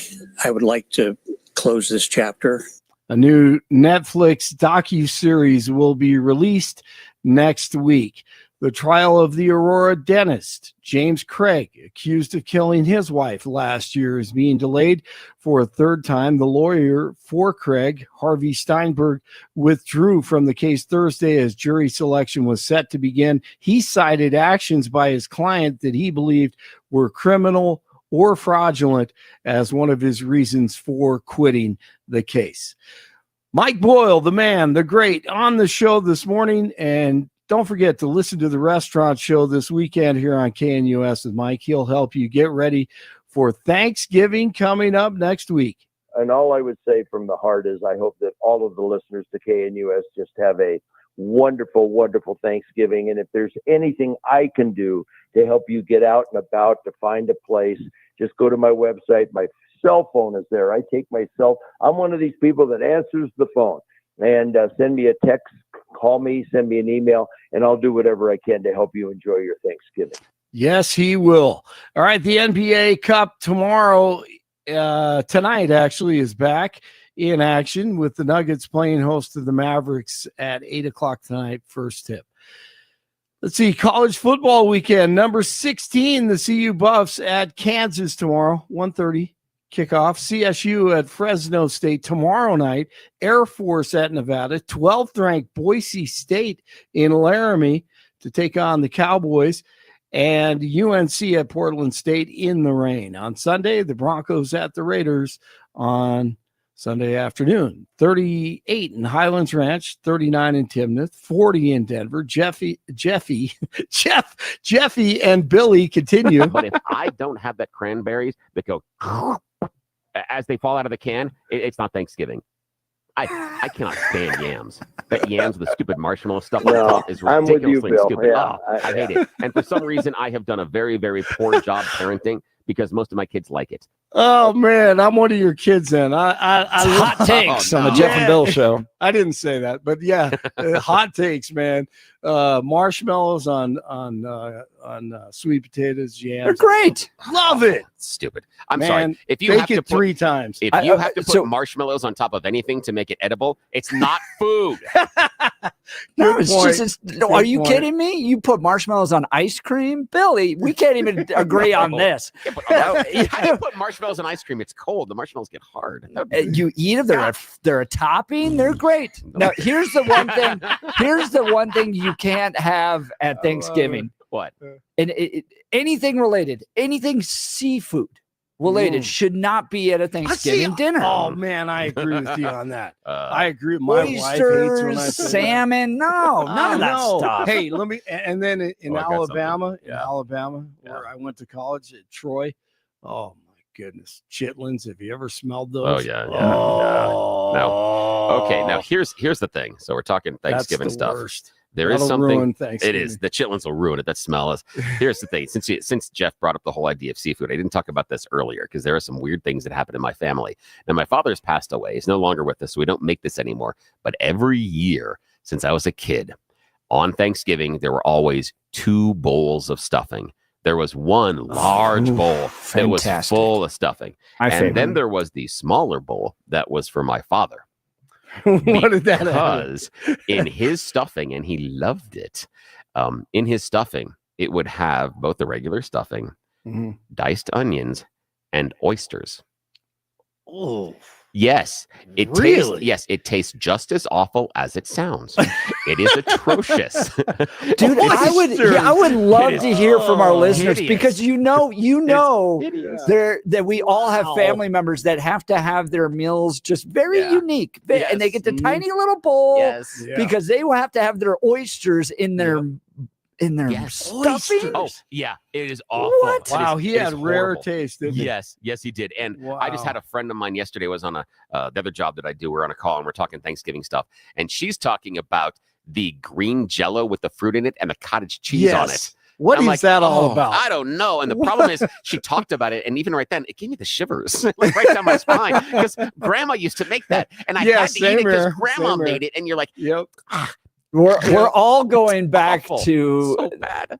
I would like to close this chapter. A new Netflix docuseries will be released next week. The trial of the Aurora dentist, James Craig, accused of killing his wife last year, is being delayed for a third time. The lawyer for Craig, Harvey Steinberg, withdrew from the case Thursday as jury selection was set to begin. He cited actions by his client that he believed were criminal or fraudulent as one of his reasons for quitting the case. Mike Boyle, the man, the great, on the show this morning. And don't forget to listen to the restaurant show this weekend here on KNUS with Mike. He'll help you get ready for Thanksgiving coming up next week. And all I would say from the heart is I hope that all of the listeners to KNUS just have a wonderful, wonderful Thanksgiving. And if there's anything I can do to help you get out and about, to find a place, just go to my website. My cell phone is there. I take myself. I'm one of these people that answers the phone. And send me a text, call me, send me an email, and I'll do whatever I can to help you enjoy your Thanksgiving. Yes, he will. All right, the NBA Cup tomorrow, tonight actually, is back in action with the Nuggets playing host to the Mavericks at 8 o'clock tonight, first tip. Let's see, college football weekend, number 16, the CU Buffs at Kansas tomorrow, 1:30 kickoff. CSU at Fresno State tomorrow night. Air Force at Nevada. 12th ranked Boise State in Laramie to take on the Cowboys. And UNC at Portland State in the rain. On Sunday, the Broncos at the Raiders on Sunday afternoon. 38 in Highlands Ranch, 39 in Timnath, 40 in Denver. Jeffy and Billy continue. But if I don't have that cranberries that go as they fall out of the can, it's not Thanksgiving. I cannot stand yams. That yams with the stupid marshmallow stuff on top is I'm with you, ridiculously Bill. stupid. Yeah, I hate it. And for some reason, I have done a very, very poor job parenting because most of my kids like it. Oh man, I'm one of your kids then. I hot takes on the Jeff and Bill show. I didn't say that, but yeah, hot takes, man. Marshmallows on sweet potatoes, yams. They're great. Love it. Stupid. I'm Man, sorry. If you bake have it to put, 3 times. If you have to put marshmallows on top of anything to make it edible, it's not food. No, Good it's point. just, Good are you point. kidding me? You put marshmallows on ice cream? Billy, we can't even agree on this. Yeah, but how do you put marshmallows on ice cream? It's cold. The marshmallows get hard. You eat them. They're a topping. They're great. Now, here's the one thing. Here's the one thing you can't have at Thanksgiving. What? And anything related, anything seafood related should not be at a Thanksgiving dinner. Oh man, I agree with you on that. I agree. My wife hates when I Oysters, say that. salmon. No, none of that No. stuff. Hey, let me. And then in I got Alabama, something. where I went to college at Troy. Oh my goodness, chitlins. Have you ever smelled Oh those? yeah. Oh. No. Okay. Now here's the thing. So we're talking That's Thanksgiving the stuff. worst. There is That'll something. ruin It Thanksgiving. is. The chitlins will ruin it. That smell is. Here's the thing. Since Jeff brought up the whole idea of seafood, I didn't talk about this earlier because there are some weird things that happen in my family. Now, my father's passed away. He's no longer with us, so we don't make this anymore. But every year since I was a kid, on Thanksgiving, there were always 2 bowls of stuffing. There was one large bowl that was full of stuffing. And then there was the smaller bowl that was for my father. What did that have? Because in his stuffing, and he loved it, in his stuffing, it would have both the regular stuffing, diced onions, and oysters. Oh. Yes, it Really? tastes. Yes, it tastes just as awful as it sounds. It is atrocious, Dude. I would love to hear from our listeners hideous. because that we all have family members that have to have their meals just very unique, and they get the tiny little bowl because they will have to have their oysters in their stuffing. Oh, yeah, it is awful. What? Wow, It he is had rare horrible. taste, didn't he? Yes, he did. And I just had a friend of mine yesterday was on the other job that I do. We're on a call and we're talking Thanksgiving stuff. And she's talking about the green Jello with the fruit in it and the cottage cheese on it. What I'm is that all about? I don't know. And the problem is she talked about it. And even right then, it gave me the shivers like right down my spine because grandma used to make that. And I had to eat it because grandma made it. And you're like, We're all going back Awful. to So bad.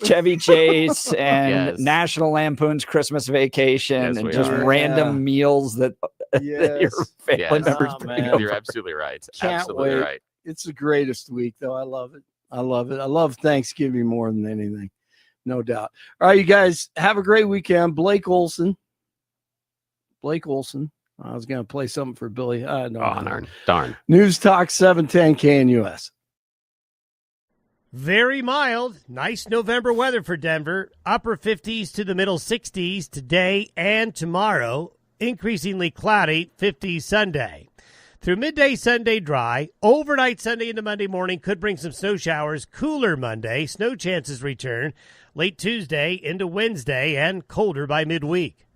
Chevy Chase and Yes. National Lampoon's Christmas Vacation Yes, and we just are. random meals that, that your family Yes. members Oh, bring man. over. You're absolutely right. Can't Absolutely wait. right. It's the greatest week, though. I love it. I love Thanksgiving more than anything. No doubt. All right, you guys have a great weekend. Blake Olson. I was going to play something for Billy. No. Darn. News Talk 710 KNUS. Very mild, nice November weather for Denver. Upper 50s to the middle 60s today and tomorrow. Increasingly cloudy, 50s Sunday. Through midday Sunday, dry. Overnight Sunday into Monday morning could bring some snow showers. Cooler Monday, snow chances return. Late Tuesday into Wednesday and colder by midweek.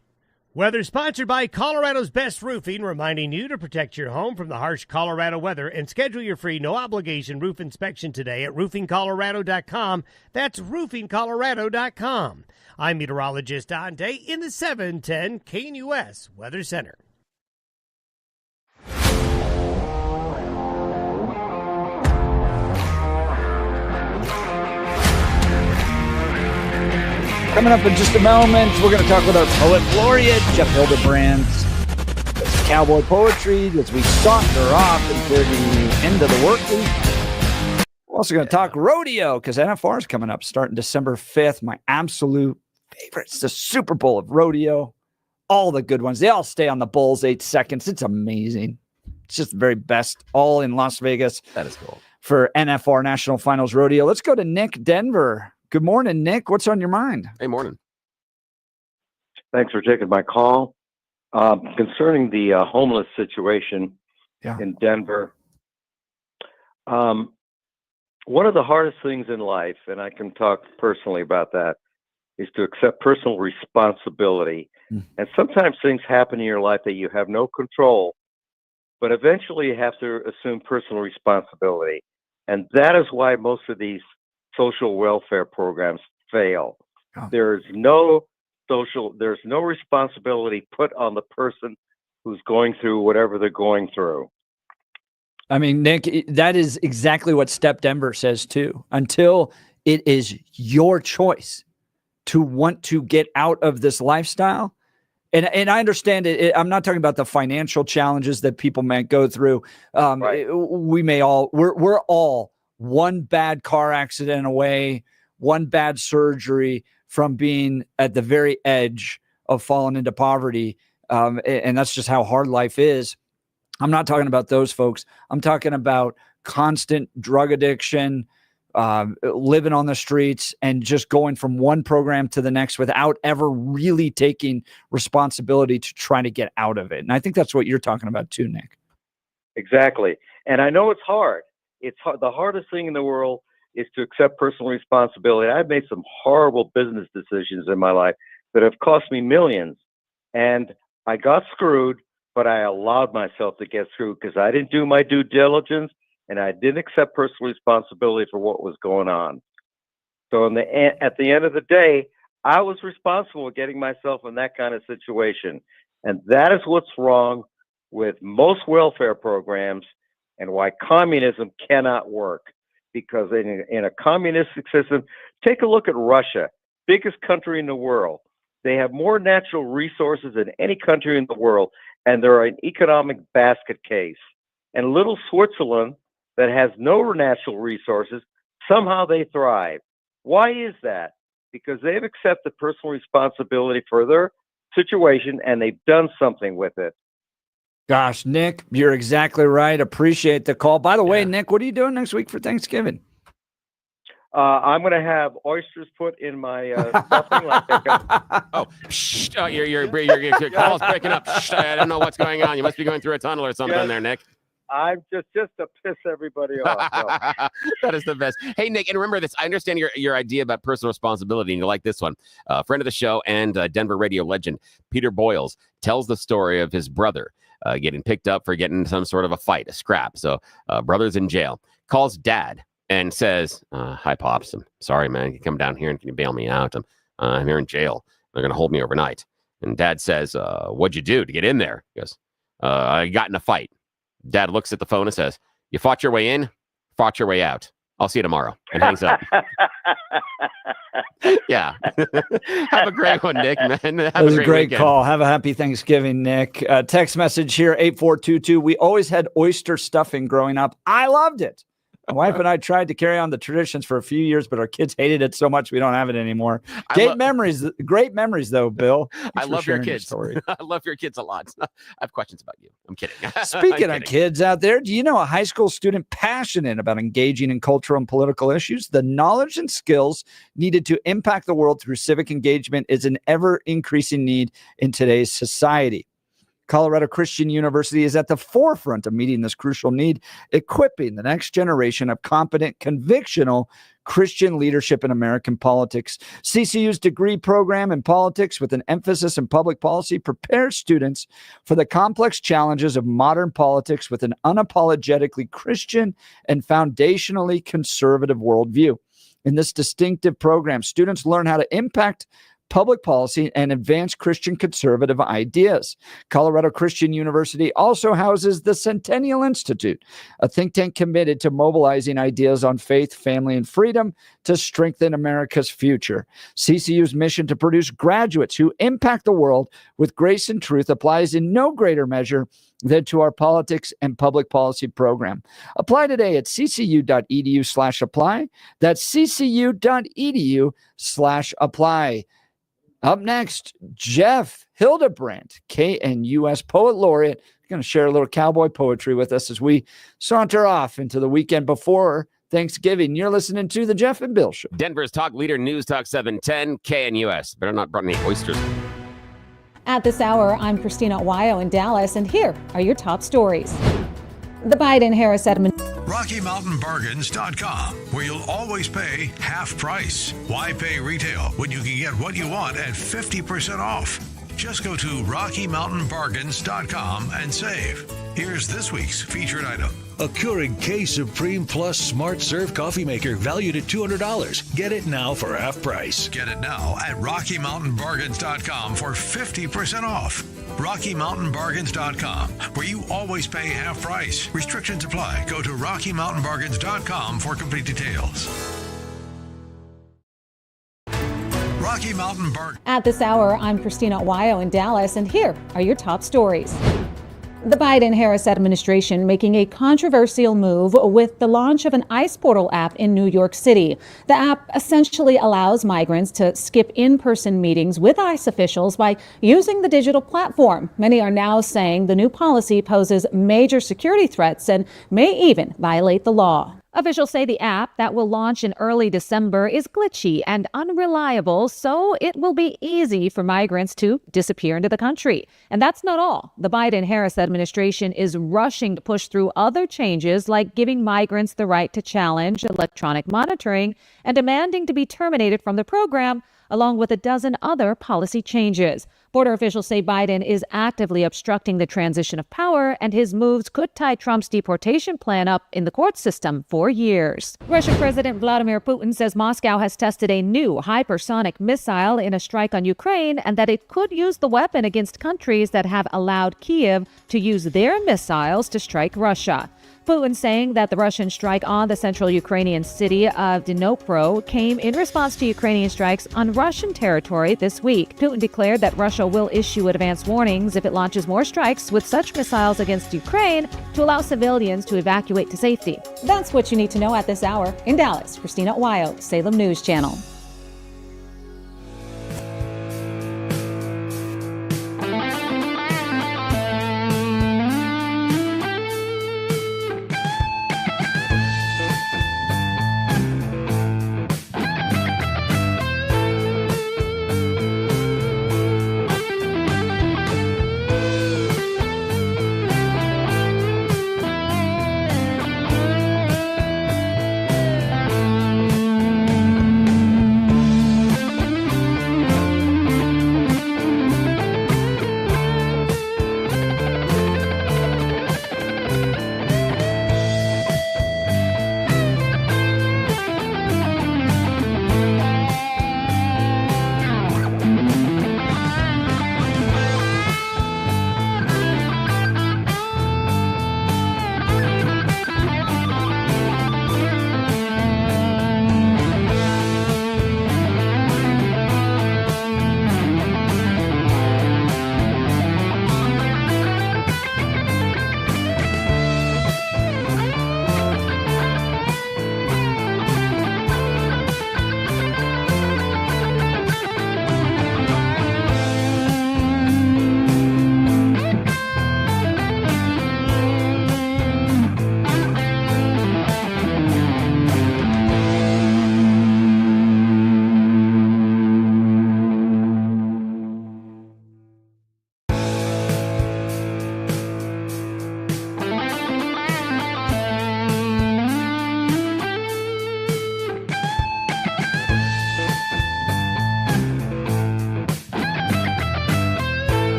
Weather sponsored by Colorado's Best Roofing, reminding you to protect your home from the harsh Colorado weather and schedule your free no-obligation roof inspection today at roofingcolorado.com. That's roofingcolorado.com. I'm meteorologist Dante in the 710 KNUS Weather Center. Coming up in just a moment, we're going to talk with our poet laureate, Jeff Hildebrandt. It's Cowboy poetry as we saunter off into the end of the work week. We're also going to talk rodeo because NFR is coming up starting December 5th. My absolute favorite. It's the Super Bowl of rodeo. All the good ones. They all stay on the Bulls 8 seconds. It's amazing. It's just the very best. All in Las Vegas. That is cool. For NFR National Finals Rodeo. Let's go to Nick Denver. Good morning, Nick. What's on your mind? Hey, morning. Thanks for taking my call. Concerning the homeless situation in Denver, one of the hardest things in life, and I can talk personally about that, is to accept personal responsibility. And sometimes things happen in your life that you have no control, but eventually you have to assume personal responsibility. And that is why most of these social welfare programs fail. There's no responsibility put on the person who's going through whatever they're going through. I mean, Nick, that is exactly what Step Denver says too. Until it is your choice to want to get out of this lifestyle. And I understand it. I'm not talking about the financial challenges that people might go through. We're all one bad car accident away, one bad surgery from being at the very edge of falling into poverty. And that's just how hard life is. I'm not talking about those folks. I'm talking about constant drug addiction, living on the streets, and just going from one program to the next without ever really taking responsibility to try to get out of it. And I think that's what you're talking about too, Nick. Exactly. And I know it's hard. It's hard. The hardest thing in the world is to accept personal responsibility. I've made some horrible business decisions in my life that have cost me millions. And I got screwed, but I allowed myself to get screwed because I didn't do my due diligence and I didn't accept personal responsibility for what was going on. So at the end of the day, I was responsible for getting myself in that kind of situation. And that is what's wrong with most welfare programs and why communism cannot work. Because in a communistic system, take a look at Russia, biggest country in the world. They have more natural resources than any country in the world, and they're an economic basket case. And little Switzerland, that has no natural resources, somehow they thrive. Why is that? Because they've accepted personal responsibility for their situation and they've done something with it. Gosh, Nick, you're exactly right. Appreciate the call. By the way, Nick, what are you doing next week for Thanksgiving? I'm going to have oysters put in my stuffing. Your call's breaking up. I don't know what's going on. You must be going through a tunnel or something there, Nick. I'm just to piss everybody off. No. That is the best. Hey, Nick, and remember this. I understand your idea about personal responsibility, and you like this one. Friend of the show and Denver radio legend, Peter Boyles, tells the story of his brother getting picked up for getting some sort of a fight, a scrap. So brother's in jail. Calls dad and says, hi, Pops. I'm sorry, man. Can you come down here and can you bail me out? I'm here in jail. They're going to hold me overnight. And dad says, what'd you do to get in there? He goes, I got in a fight. Dad looks at the phone and says, you fought your way in, fought your way out. I'll see you tomorrow. And hangs up. Yeah. Have a great one, Nick, man. That was a great call. Have a happy Thanksgiving, Nick. Text message here, 8422. We always had oyster stuffing growing up. I loved it. My wife and I tried to carry on the traditions for a few years, but our kids hated it so much we don't have it anymore. Great memories, though, Bill. I love your kids. I love your kids a lot. I have questions about you. I'm kidding. Speaking of kids out there, do you know a high school student passionate about engaging in cultural and political issues? The knowledge and skills needed to impact the world through civic engagement is an ever-increasing need in today's society. Colorado Christian University is at the forefront of meeting this crucial need, equipping the next generation of competent, convictional Christian leadership in American politics. CCU's degree program in politics with an emphasis in public policy prepares students for the complex challenges of modern politics with an unapologetically Christian and foundationally conservative worldview. In this distinctive program, students learn how to impact public policy and advance Christian conservative ideas. Colorado Christian University also houses the Centennial Institute, a think tank committed to mobilizing ideas on faith, family, and freedom to strengthen America's future. CCU's mission to produce graduates who impact the world with grace and truth applies in no greater measure than to our politics and public policy program. Apply today at ccu.edu/apply. That's ccu.edu/apply. Up next, Jeff Hildebrandt, KNUS Poet Laureate, going to share a little cowboy poetry with us as we saunter off into the weekend before Thanksgiving. You're listening to The Jeff and Bill Show. Denver's talk leader, News Talk 710, KNUS. Better not brought any oysters. At this hour, I'm Christina Wyo in Dallas, and here are your top stories. The Biden-Harris administration. RockyMountainBargains.com, where you'll always pay half price. Why pay retail when you can get what you want at 50% off? Just go to RockyMountainBargains.com and save. Here's this week's featured item. A Keurig K Supreme Plus Smart Serve coffee maker valued at $200. Get it now for half price. Get it now at RockyMountainBargains.com for 50% off. RockyMountainBargains.com, where you always pay half price. Restrictions apply. Go to RockyMountainBargains.com for complete details. Rocky Mountain Bargains. At this hour, I'm Christina Wyo in Dallas, and here are your top stories. The Biden-Harris administration making a controversial move with the launch of an ICE portal app in New York City. The app essentially allows migrants to skip in-person meetings with ICE officials by using the digital platform. Many are now saying the new policy poses major security threats and may even violate the law. Officials say the app that will launch in early December is glitchy and unreliable, so it will be easy for migrants to disappear into the country. And that's not all. The Biden-Harris administration is rushing to push through other changes like giving migrants the right to challenge electronic monitoring and demanding to be terminated from the program along with a dozen other policy changes. Border officials say Biden is actively obstructing the transition of power, and his moves could tie Trump's deportation plan up in the court system for years. Russian President Vladimir Putin says Moscow has tested a new hypersonic missile in a strike on Ukraine, and that it could use the weapon against countries that have allowed Kyiv to use their missiles to strike Russia. Putin saying that the Russian strike on the central Ukrainian city of Dnipro came in response to Ukrainian strikes on Russian territory this week. Putin declared that Russia will issue advance warnings if it launches more strikes with such missiles against Ukraine to allow civilians to evacuate to safety. That's what you need to know at this hour. In Dallas, Christina Wild, Salem News Channel.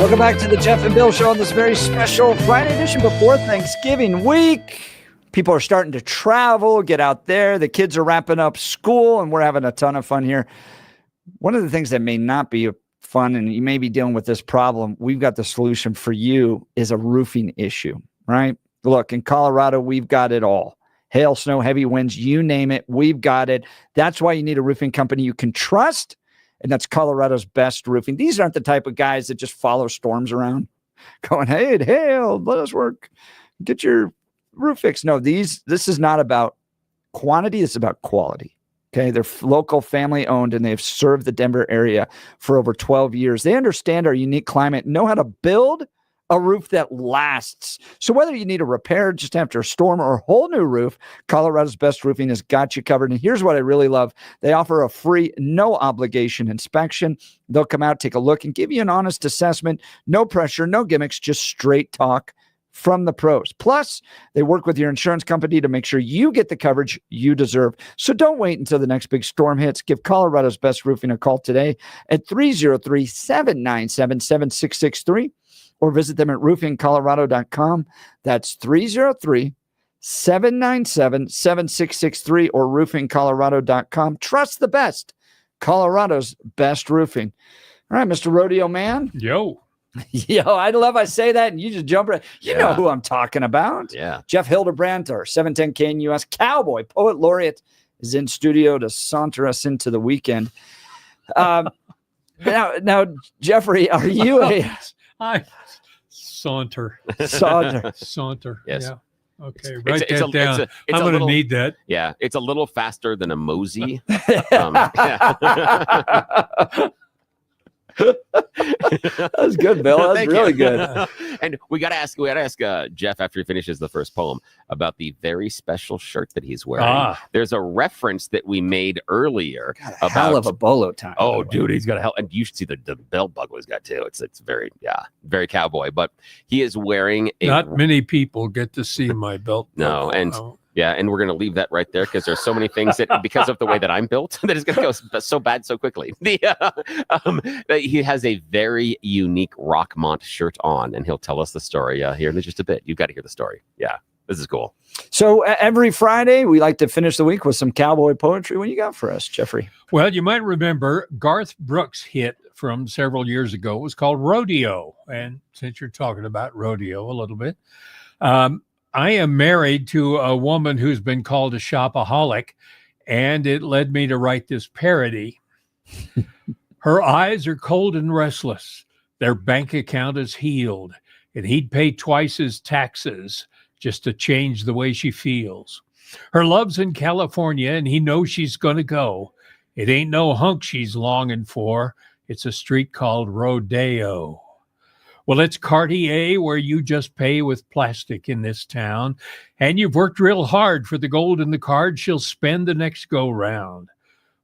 Welcome back to the Jeff and Bill Show on this very special Friday edition before Thanksgiving week. People are starting to travel, get out there. The kids are wrapping up school, and we're having a ton of fun here. One of the things that may not be fun, and you may be dealing with this problem, we've got the solution for you, is a roofing issue, right? Look, in Colorado, we've got it all. Hail, snow, heavy winds, you name it, we've got it. That's why you need a roofing company you can trust, and that's Colorado's Best Roofing. These aren't the type of guys that just follow storms around. going, hey, let us work. Get your roof fixed. No, this is not about quantity. It's about quality. Okay. They're local, family owned, and they've served the Denver area for over 12 years. They understand our unique climate, know how to build a roof that lasts. So whether you need a repair just after a storm or a whole new roof, Colorado's Best Roofing has got you covered. And here's what I really love. They offer a free, no obligation inspection. They'll come out, take a look, and give you an honest assessment. No pressure, no gimmicks, just straight talk from the pros. Plus, they work with your insurance company to make sure you get the coverage you deserve. So don't wait until the next big storm hits. Give Colorado's Best Roofing a call today at 303-797-7663 or visit them at roofingcolorado.com. That's 303-797-7663 or roofingcolorado.com. Trust the best. Colorado's Best Roofing. All right, Mr. Rodeo Man. Yo, I love I say that and you just jump right. You know who I'm talking about. Yeah. Jeff Hildebrandt, our 710 KNUS Cowboy, Poet Laureate, is in studio to saunter us into the weekend. Now, Jeffrey, are you I saunter. Saunter. Yes. Yeah. Okay, write that down. I'm going to need that. Yeah, it's a little faster than a mosey. That was good, Bill. That was Thank really you. good. And we got to ask Jeff after he finishes the first poem about the very special shirt that he's wearing. There's a reference that we made earlier about hell of a bolo tie. Oh, dude, he's got a hell, and you should see the belt buckle he's got too. It's very cowboy. But he is wearing Not many people get to see my belt. No, and. Yeah, and we're going to leave that right there because there's so many things that, because of the way that I'm built, that is going to go so bad so quickly. He has a very unique Rockmont shirt on, and he'll tell us the story here in just a bit. You've got to hear the story. Yeah, this is cool. So every Friday, we like to finish the week with some cowboy poetry. What you got for us, Jeffrey? Well, you might remember Garth Brooks' hit from several years ago. It was called Rodeo. And since you're talking about rodeo a little bit, I am married to a woman who's been called a shopaholic, and it led me to write this parody. Her eyes are cold and restless. Their bank account is healed, and he'd pay twice his taxes just to change the way she feels. Her love's in California, and he knows she's going to go. It ain't no hunk she's longing for. It's a street called Rodeo. Well, it's Cartier where you just pay with plastic in this town. And you've worked real hard for the gold in the card she'll spend the next go round.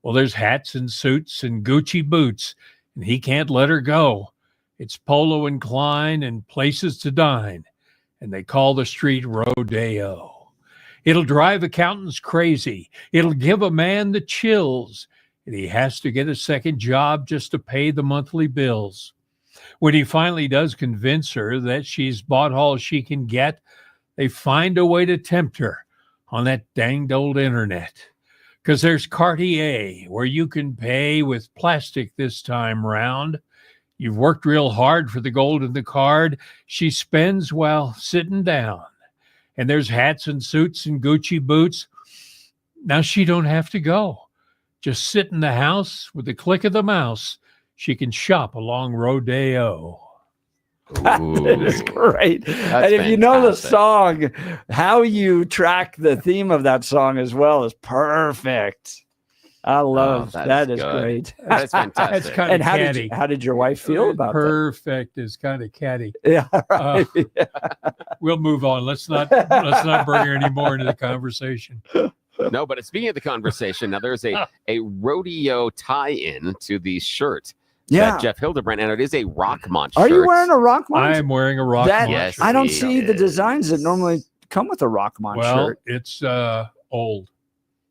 Well, there's hats and suits and Gucci boots, and he can't let her go. It's Polo and Klein and places to dine, and they call the street Rodeo. It'll drive accountants crazy. It'll give a man the chills, and he has to get a second job just to pay the monthly bills. When he finally does convince her that she's bought all she can get, they find a way to tempt her on that danged old internet. Because there's Cartier, where you can pay with plastic this time round. You've worked real hard for the gold in the card she spends while sitting down. And there's hats and suits and Gucci boots. Now she don't have to go. Just sit in the house with the click of the mouse. She can shop along Rodeo. That is great. That's and if you know the fantastic. song, how you track the theme of that song as well is perfect. I love that. Is good. great. That's fantastic. That's kind And of catty. how did your wife feel about that? Perfect is kind of catty. Yeah, right. We'll move on. Let's not bring her any more into the conversation. No, but speaking of the conversation, now there's a rodeo tie-in to the shirt that Jeff Hildebrandt, and it is a Rockmont shirt. Are you wearing a Rockmont? I am wearing a Rockmont That, shirt. I don't he see the is. designs that normally come with a Rockmont Well, shirt. it's old.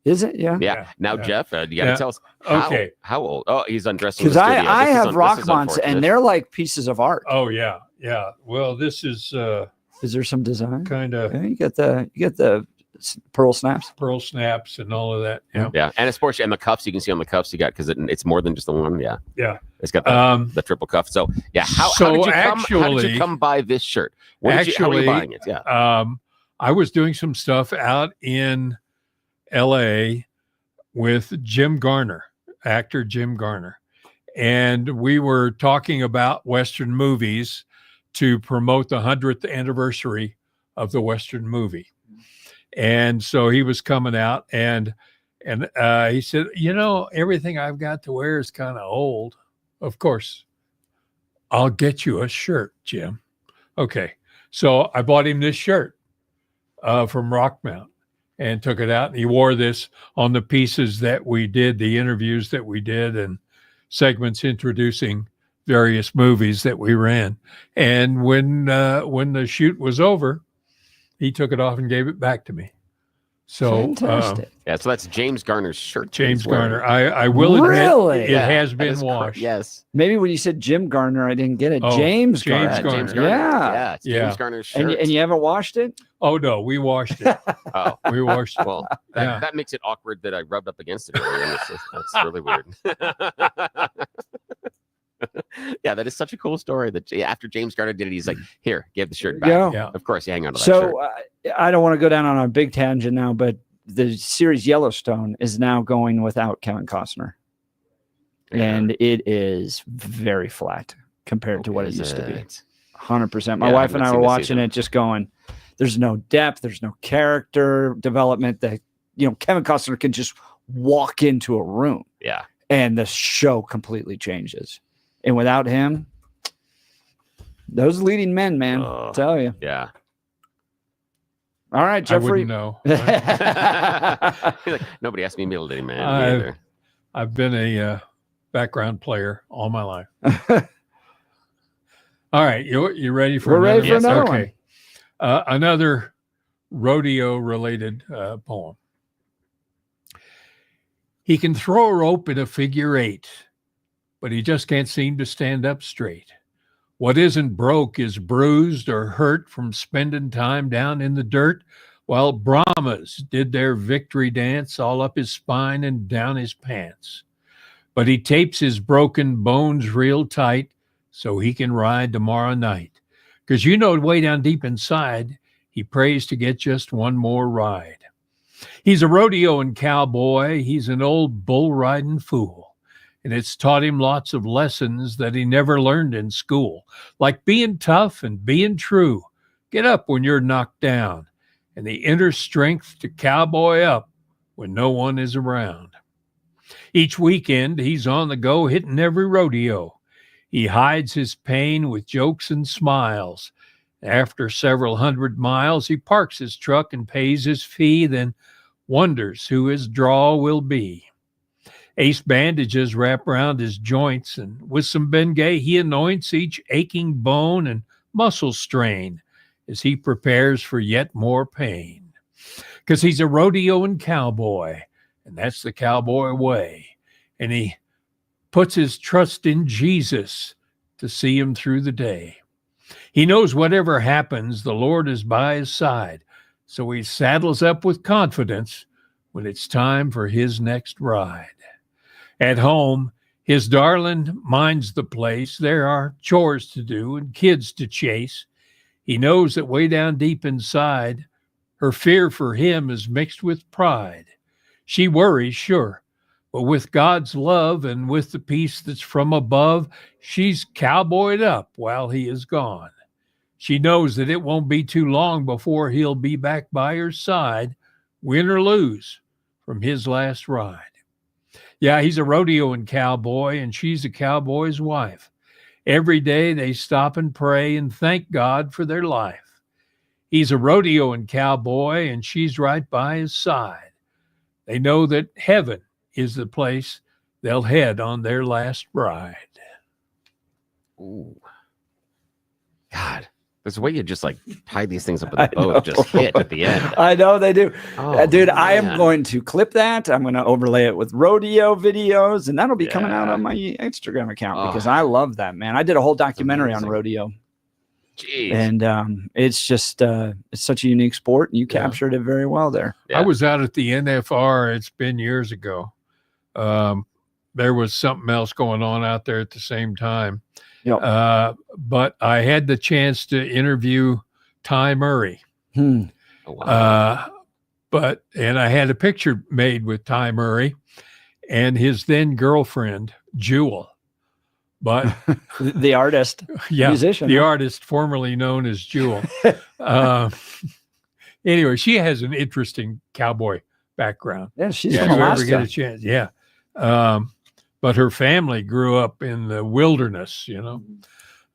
Is it? Yeah. Yeah. Now, Yeah. Jeff, you got to Yeah. tell us Okay. how old. Oh, he's undressing. Because I have Rockmonts and they're like pieces of art. Oh yeah, yeah. Well, this is Is there some design? kind of Yeah, you get the pearl snaps. pearl snaps and all of that. Yeah, Yeah, and it's Porsche, and the cuffs you can see on the cuffs you got because it's more than just the one. Yeah, yeah. it's got the triple cuff. So yeah, how did you come by this shirt? How are you buying it? Yeah. I was doing some stuff out in L.A. with Jim Garner, actor Jim Garner, and we were talking about Western movies to promote the 100th anniversary of the Western movie. And so he was coming out and he said, everything I've got to wear is kind of old. Of course, I'll get you a shirt, Jim. Okay. So I bought him this shirt from Rockmount and took it out. And he wore this on the pieces that we did, the interviews that we did, and segments introducing various movies that we ran. And when the shoot was over, he took it off and gave it back to me. So fantastic. So that's James Garner's shirt. James Garner. I will admit it has been washed. Yes. Maybe when you said Jim Garner, I didn't get it. James Garner. James Garner. Yeah. It's James Garner's shirt. And you haven't washed it? Oh, no, we washed it. We washed it. Well, that makes it awkward that I rubbed up against it earlier. That's really weird. Yeah, that is such a cool story that after James Garner did it, he's like, here, give the shirt back. Yeah. Of course, you hang on to that shirt. So I don't want to go down on a big tangent now, but the series Yellowstone is now going without Kevin Costner. Yeah. And it is very flat compared to what it used to be. 100%. My wife and I were watching it just going, there's no depth. There's no character development that, Kevin Costner can just walk into a room. Yeah. And the show completely changes. And without him, those leading men, man, I'll tell you. Yeah. All right, Jeffrey. I wouldn't know. Like, nobody asked me to be a leading man either. I've been a background player all my life. All right, you ready for? We're ready for another one. Another rodeo-related poem. He can throw a rope in a figure eight, but he just can't seem to stand up straight. What isn't broke is bruised or hurt from spending time down in the dirt while Brahmas did their victory dance all up his spine and down his pants. But he tapes his broken bones real tight so he can ride tomorrow night. 'Cause way down deep inside, he prays to get just one more ride. He's a rodeo and cowboy. He's an old bull riding fool. And it's taught him lots of lessons that he never learned in school, like being tough and being true. Get up when you're knocked down, and the inner strength to cowboy up when no one is around. Each weekend, he's on the go, hitting every rodeo. He hides his pain with jokes and smiles. After several hundred miles, he parks his truck and pays his fee, then wonders who his draw will be. Ace bandages wrap around his joints, and with some Bengay, he anoints each aching bone and muscle strain as he prepares for yet more pain. 'Cause he's a rodeo and cowboy, and that's the cowboy way. And he puts his trust in Jesus to see him through the day. He knows whatever happens, the Lord is by his side, so he saddles up with confidence when it's time for his next ride. At home, his darling minds the place. There are chores to do and kids to chase. He knows that way down deep inside, her fear for him is mixed with pride. She worries, sure, but with God's love and with the peace that's from above, she's cowboyed up while he is gone. She knows that it won't be too long before he'll be back by her side, win or lose, from his last ride. Yeah, he's a rodeo and cowboy, and she's a cowboy's wife. Every day they stop and pray and thank God for their life. He's a rodeo and cowboy, and she's right by his side. They know that heaven is the place they'll head on their last ride. Ooh. God. There's a way you just tie these things up in the bow, just hit at the end. I know they do. Dude, I am man. going to clip that. I'm going to overlay it with rodeo videos, and that'll be coming out on my Instagram account because I love that, man. I did a whole documentary on rodeo. Jeez. And it's just it's such a unique sport, and you captured it very well there. I was out at the NFR. It's been years ago. There was something else going on out there at the same time. Yep. But I had the chance to interview Ty Murray. Oh, wow. And I had a picture made with Ty Murray and his then girlfriend, Jewel. but the artist, musician, the artist formerly known as Jewel. Anyway, she has an interesting cowboy background. Yeah, she's if from you ever Alaska. get a chance. Yeah. But her family grew up in the wilderness,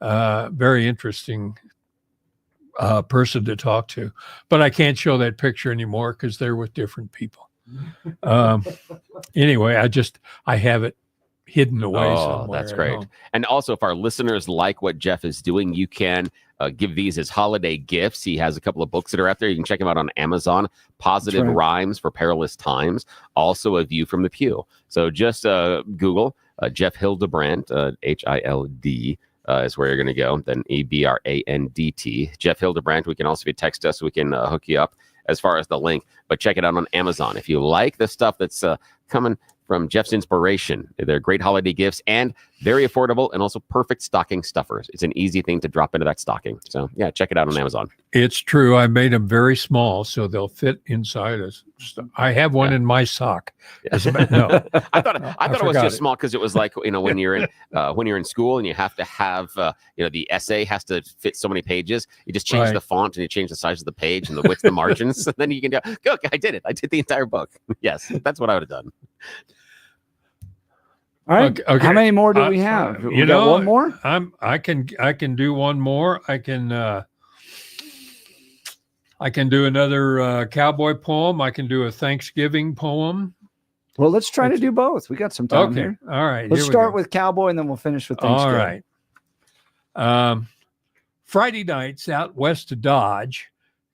very interesting person to talk to. But I can't show that picture anymore because they're with different people. Anyway, I have it hidden away somewhere. That's great. And also, if our listeners like what Jeff is doing, you can give these as holiday gifts. He has a couple of books that are out there. You can check him out on Amazon. Positive Rhymes for Perilous Times. Also, A View from the Pew. So just Google Jeff Hildebrandt, Hild. Is where you're going to go. Then Ebrandt. Jeff Hildebrandt. We can also text us. We can hook you up as far as the link. But check it out on Amazon. If you like the stuff that's coming from Jeff's inspiration, they're great holiday gifts and very affordable and also perfect stocking stuffers. It's an easy thing to drop into that stocking. So yeah, check it out on Amazon. It's true. I made them very small so they'll fit inside us. I have one in my sock. No, I thought it was just small because it was like, when you're in school and you have to have the essay has to fit so many pages. You just change the font and you change the size of the page and the width of the margins. And then you can go, okay, I did it. I did the entire book. Yes, that's what I would have done. All right. Okay. How many more do we have? We got one more? I can do one more. I can do another cowboy poem. I can do a Thanksgiving poem. Well, let's try to do both. We got some time here. All right. Let's start with cowboy and then we'll finish with Thanksgiving. All right. Friday nights out west of Dodge,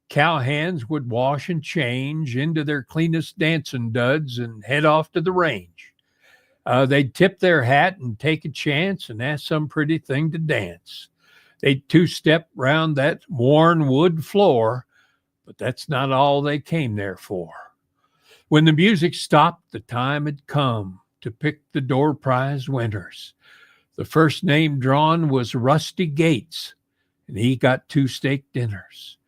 cowhands would wash and change into their cleanest dancing duds and head off to the range. They'd tip their hat and take a chance and ask some pretty thing to dance. They'd two-step round that worn wood floor, but that's not all they came there for. When the music stopped, the time had come to pick the door prize winners. The first name drawn was Rusty Gaetz, and he got 2 steak dinners.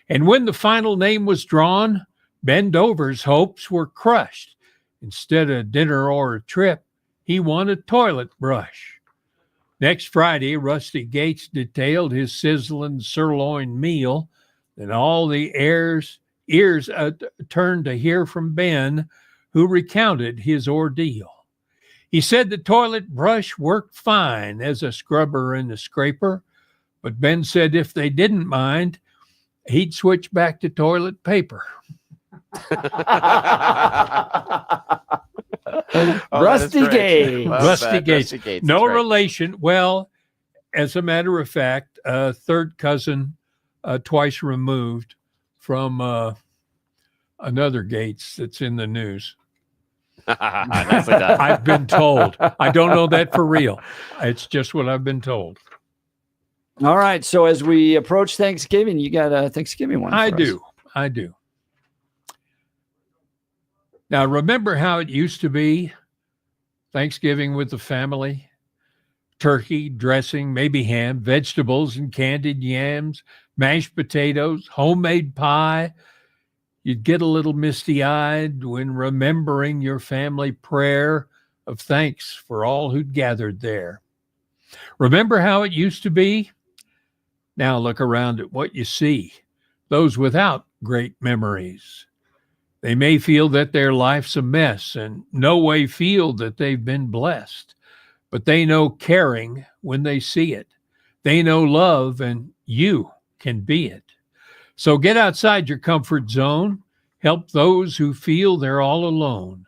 And when the final name was drawn, Ben Dover's hopes were crushed. Instead of dinner or a trip, he won a toilet brush. Next Friday, Rusty Gaetz detailed his sizzling sirloin meal. Then all the ears turned to hear from Ben, who recounted his ordeal. He said the toilet brush worked fine as a scrubber and a scraper, but Ben said if they didn't mind, he'd switch back to toilet paper. Rusty Gaetz. No relation. Well, as a matter of fact, third cousin twice removed from another Gaetz that's in the news. I've been told. I don't know that for real. It's just what I've been told. All right. So as we approach Thanksgiving, you got a Thanksgiving one. I do. Now, remember how it used to be Thanksgiving with the family? Turkey, dressing, maybe ham, vegetables and candied yams, mashed potatoes, homemade pie. You'd get a little misty-eyed when remembering your family prayer of thanks for all who'd gathered there. Remember how it used to be? Now look around at what you see, those without great memories. They may feel that their life's a mess and no way feel that they've been blessed, but they know caring when they see it. They know love and you can be it. So get outside your comfort zone. Help those who feel they're all alone.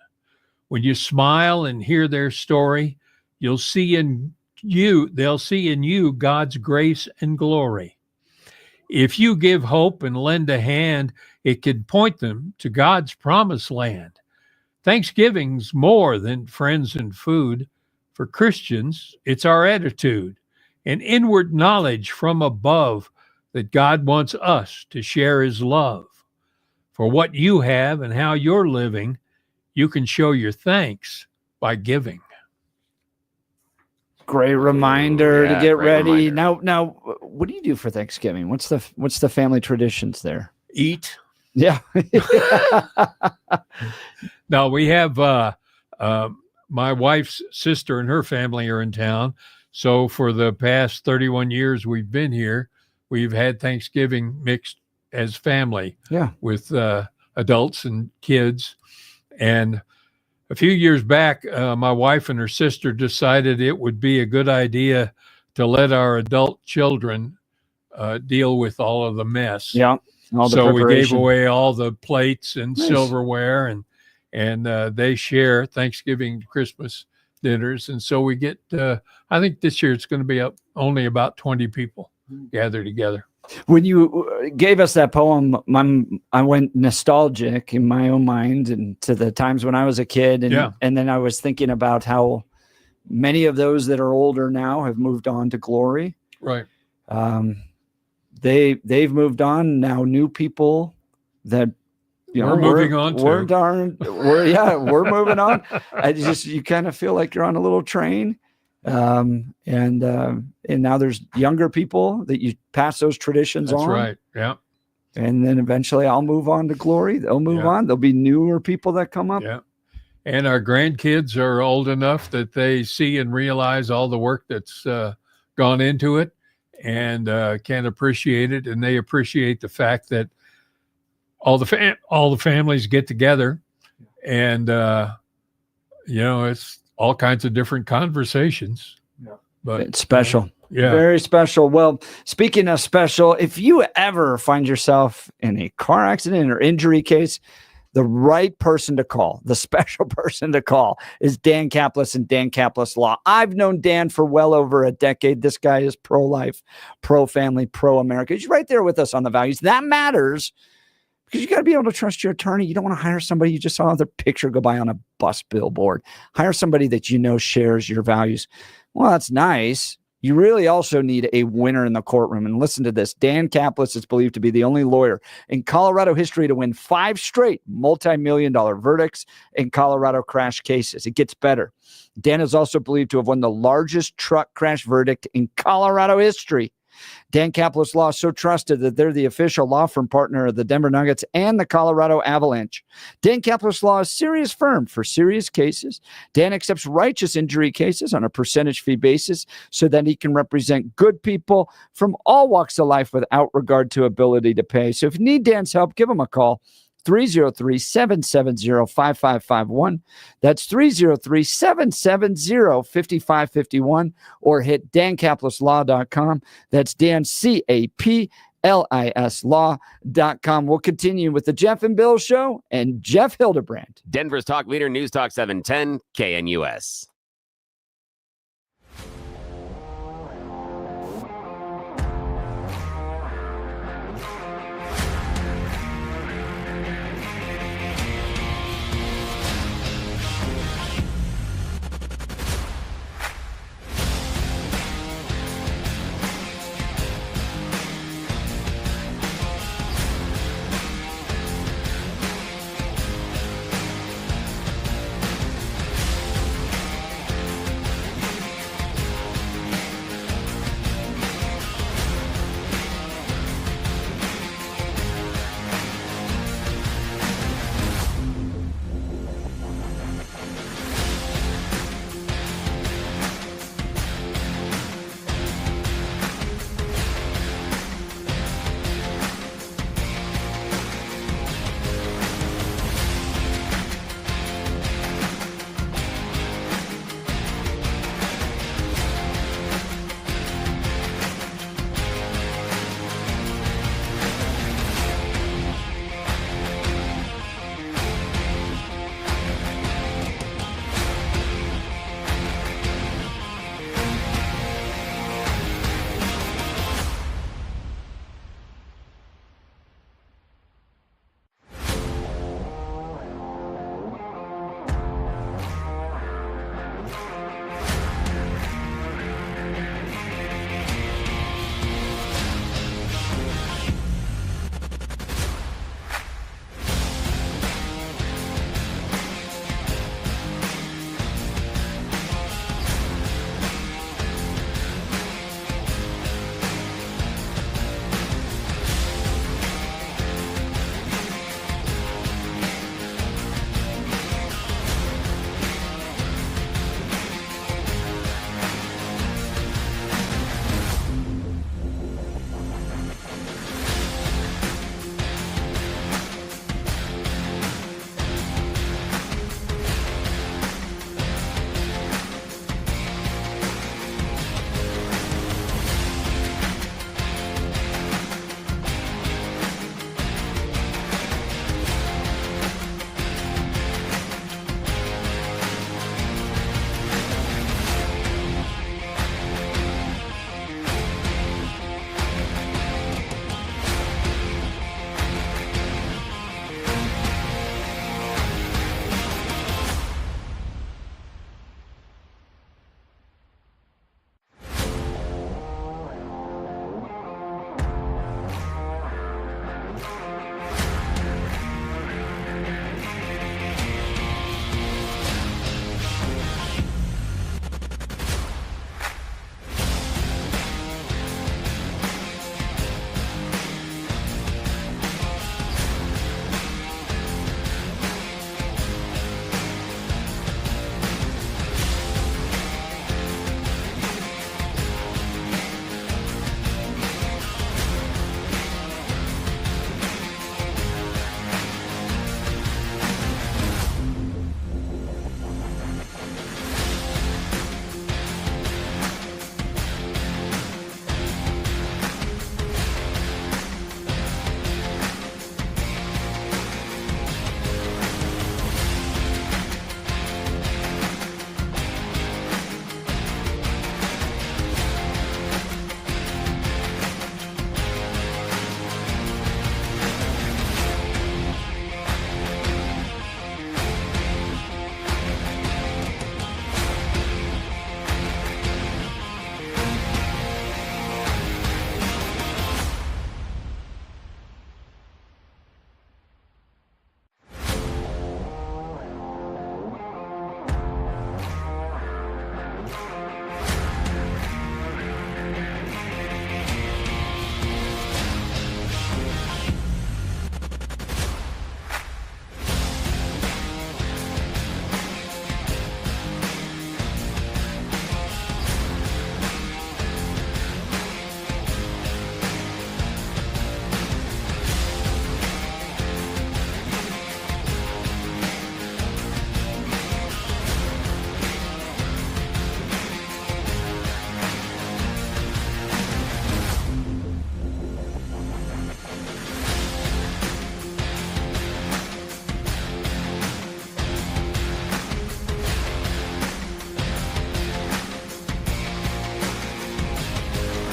When you smile and hear their story, they'll see in you God's grace and glory. If you give hope and lend a hand, it can point them to God's promised land. Thanksgiving's more than friends and food. For Christians, it's our attitude, an inward knowledge from above that God wants us to share his love. For what you have and how you're living, you can show your thanks by giving. Great reminder to get ready. Reminder. Now, what do you do for Thanksgiving? What's the family traditions there? Eat. Yeah. Now we have my wife's sister and her family are in town, So for the past 31 years we've been here, we've had Thanksgiving mixed as family. Yeah. With adults and kids. And a few years back, my wife and her sister decided it would be a good idea to let our adult children deal with all of the mess. Yeah. So we gave preparation. away all the plates and Nice. silverware, and they share Thanksgiving, Christmas dinners. And so we get, I think this year it's going to be only about 20 people gather together. When you gave us that poem, I went nostalgic in my own mind and to the times when I was a kid. And then I was thinking about how many of those that are older now have moved on to glory. Right. They've moved on now. New people that we're moving on to. We're moving on. You kind of feel like you're on a little train. And now there's younger people that you pass those traditions on. That's right. Yeah. And then eventually I'll move on to glory. They'll move on. There'll be newer people that come up. Yeah. And our grandkids are old enough that they see and realize all the work that's gone into it and can appreciate it. And they appreciate the fact that all the families get together and, it's all kinds of different conversations. Yeah. But it's special. Yeah. Very special. Well, speaking of special, if you ever find yourself in a car accident or injury case, the right person to call, the special person to call is Dan Caplis and Dan Caplis Law. I've known Dan for well over a decade. This guy is pro-life, pro-family, pro-America. He's right there with us on the values. That matters. Because you got to be able to trust your attorney. You don't want to hire somebody you just saw their picture go by on a bus billboard. Hire somebody that you know shares your values. Well, that's nice. You really also need a winner in the courtroom. And listen to this. Dan Caplis is believed to be the only lawyer in Colorado history to win 5 straight multi-million-dollar verdicts in Colorado crash cases. It gets better. Dan is also believed to have won the largest truck crash verdict in Colorado history. Dan Caplis Law is so trusted that they're the official law firm partner of the Denver Nuggets and the Colorado Avalanche. Dan Caplis Law is a serious firm for serious cases. Dan accepts righteous injury cases on a percentage fee basis so that he can represent good people from all walks of life without regard to ability to pay. So if you need Dan's help, give him a call. 303-770-5551. That's 303-770-5551 or hit dancaplisLaw.com. That's Dan, CAPLIS law.com. We'll continue with the Jeff and Bill Show and Jeff Hildebrandt. Denver's talk leader, News Talk 710, KNUS.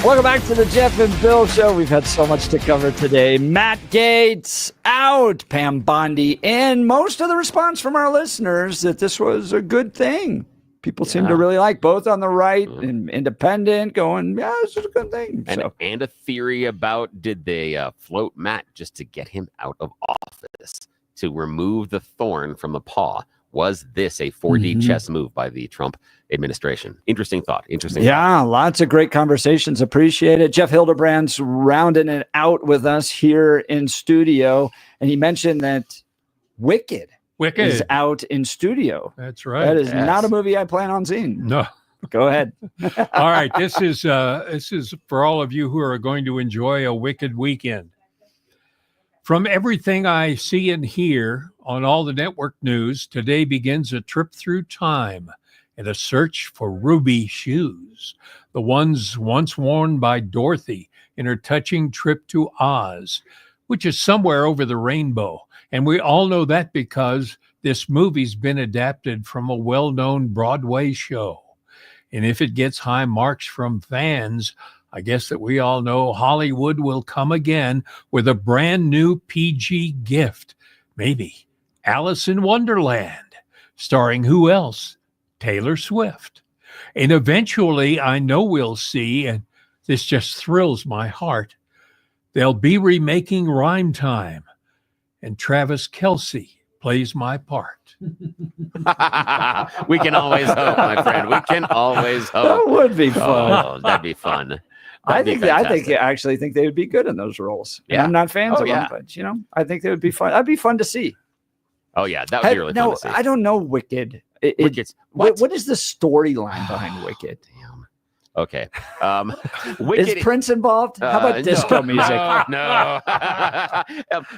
Welcome back to the Jeff and Bill Show. We've had so much to cover today. Matt Gaetz out, Pam Bondi in. Most of the response from our listeners that this was a good thing. People seem to really like, both on the right and independent, going, yeah, this is a good thing. And a theory about, did they float Matt just to get him out of office, to remove the thorn from the paw? Was this a 4D chess move by the Trump administration? Interesting thought. Yeah, lots of great conversations. Appreciate it. Jeff Hildebrandt's rounding it out with us here in studio. And he mentioned that Wicked is out in studio. That's right. That is not a movie I plan on seeing. No. Go ahead. All right. This is for all of you who are going to enjoy a Wicked weekend. From everything I see and hear on all the network news, today begins a trip through time and a search for ruby shoes, the ones once worn by Dorothy in her touching trip to Oz, which is somewhere over the rainbow. And we all know that because this movie's been adapted from a well-known Broadway show. And if it gets high marks from fans, I guess that we all know Hollywood will come again with a brand new PG gift. Maybe Alice in Wonderland, starring who else? Taylor Swift. And eventually, I know we'll see, and this just thrills my heart, they'll be remaking Rhyme Time, and Travis Kelce plays my part. We can always hope, my friend. We can always hope. That would be fun. Oh, that'd be fun. I actually think they would be good in those roles. And I'm not fans of them, but I think they would be fun. That'd be fun to see. Oh yeah, that would be really fun to see. I don't know Wicked. What is the storyline behind Wicked? Okay. Wicked, is Prince involved? How about disco music? No.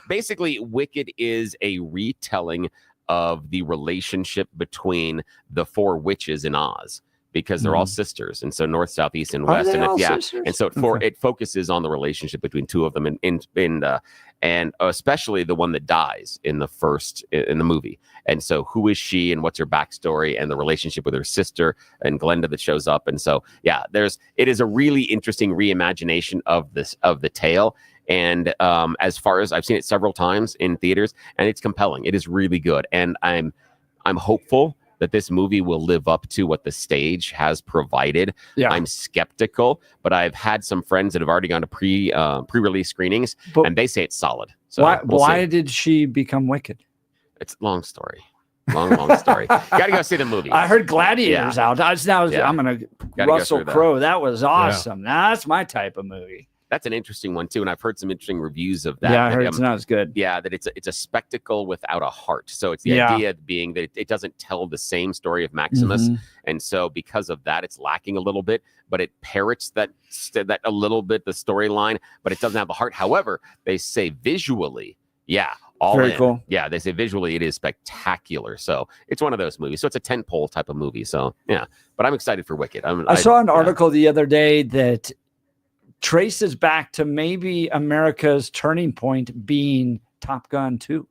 Basically, Wicked is a retelling of the relationship between the four witches in Oz, because they're all sisters, and so north, south, east, and west, and so it focuses on the relationship between two of them, and especially the one that dies in the movie. And so, who is she, and what's her backstory, and the relationship with her sister and Glenda that shows up, and so it is a really interesting reimagination of the tale. And as far as I've seen it several times in theaters, and it's compelling. It is really good, and I'm hopeful that this movie will live up to what the stage has provided. Yeah. I'm skeptical, but I've had some friends that have already gone to pre-release screenings, and they say it's solid. So why did she become Wicked? It's a long story. Long story. Gotta go see the movie. I heard Gladiator's out. I'm gonna Russell Crowe. That was awesome. Yeah. That's my type of movie. That's an interesting one too, and I've heard some interesting reviews of that. Yeah, I heard it's not as good. Yeah, that it's a spectacle without a heart. So it's the idea being that it doesn't tell the same story of Maximus, and so because of that, it's lacking a little bit. But it parrots that a little bit, the storyline, but it doesn't have the heart. However, they say visually, very cool. Yeah, they say visually it is spectacular. So it's one of those movies. So it's a tentpole type of movie. So yeah, but I'm excited for Wicked. I saw an article the other day that traces back to maybe America's turning point being Top Gun 2.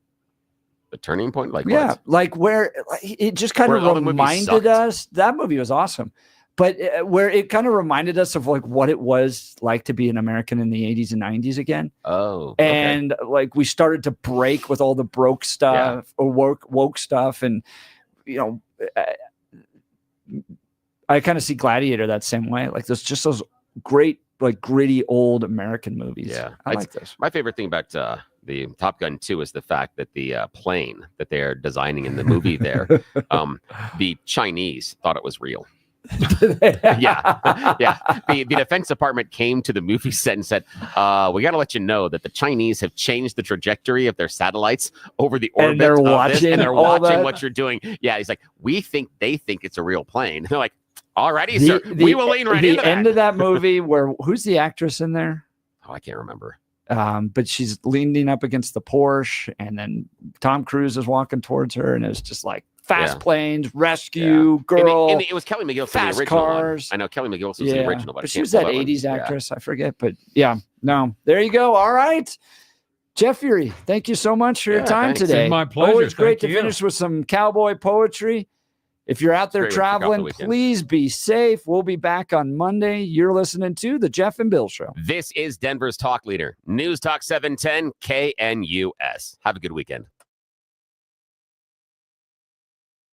The turning point? Like what? Like where it just kind of reminded us. That movie was awesome. But where it kind of reminded us of like what it was like to be an American in the 80s and 90s again. Oh. And like we started to break with all the broke stuff or woke stuff. And, I kind of see Gladiator that same way. Like there's just those great, like gritty old American movies. Yeah, I like this. My favorite thing about the Top Gun 2 is the fact that the plane that they're designing in the movie there, the Chinese thought it was real. Yeah. The Defense Department came to the movie set and said, we got to let you know that the Chinese have changed the trajectory of their satellites over the orbit, and they're watching what you're doing. Yeah, he's like, they think it's a real plane. And they're like, alrighty, sir. We will lean right into that. The end of that movie where who's the actress in there? Oh, I can't remember. But she's leaning up against the Porsche, and then Tom Cruise is walking towards her, and it's just like fast planes, rescue, girl. And it was Kelly McGillis in the original cars. one. I know Kelly McGillis was the original, but she was that 80s actress. I forget, but there you go. All right. Jeff Fury, thank you so much for your time today. It's my pleasure. Always great to finish with some cowboy poetry. If you're out there Great way to kick off the traveling, weekend. please be safe. We'll be back on Monday. You're listening to The Jeff and Bill Show. This is Denver's talk leader, News Talk 710 KNUS. Have a good weekend.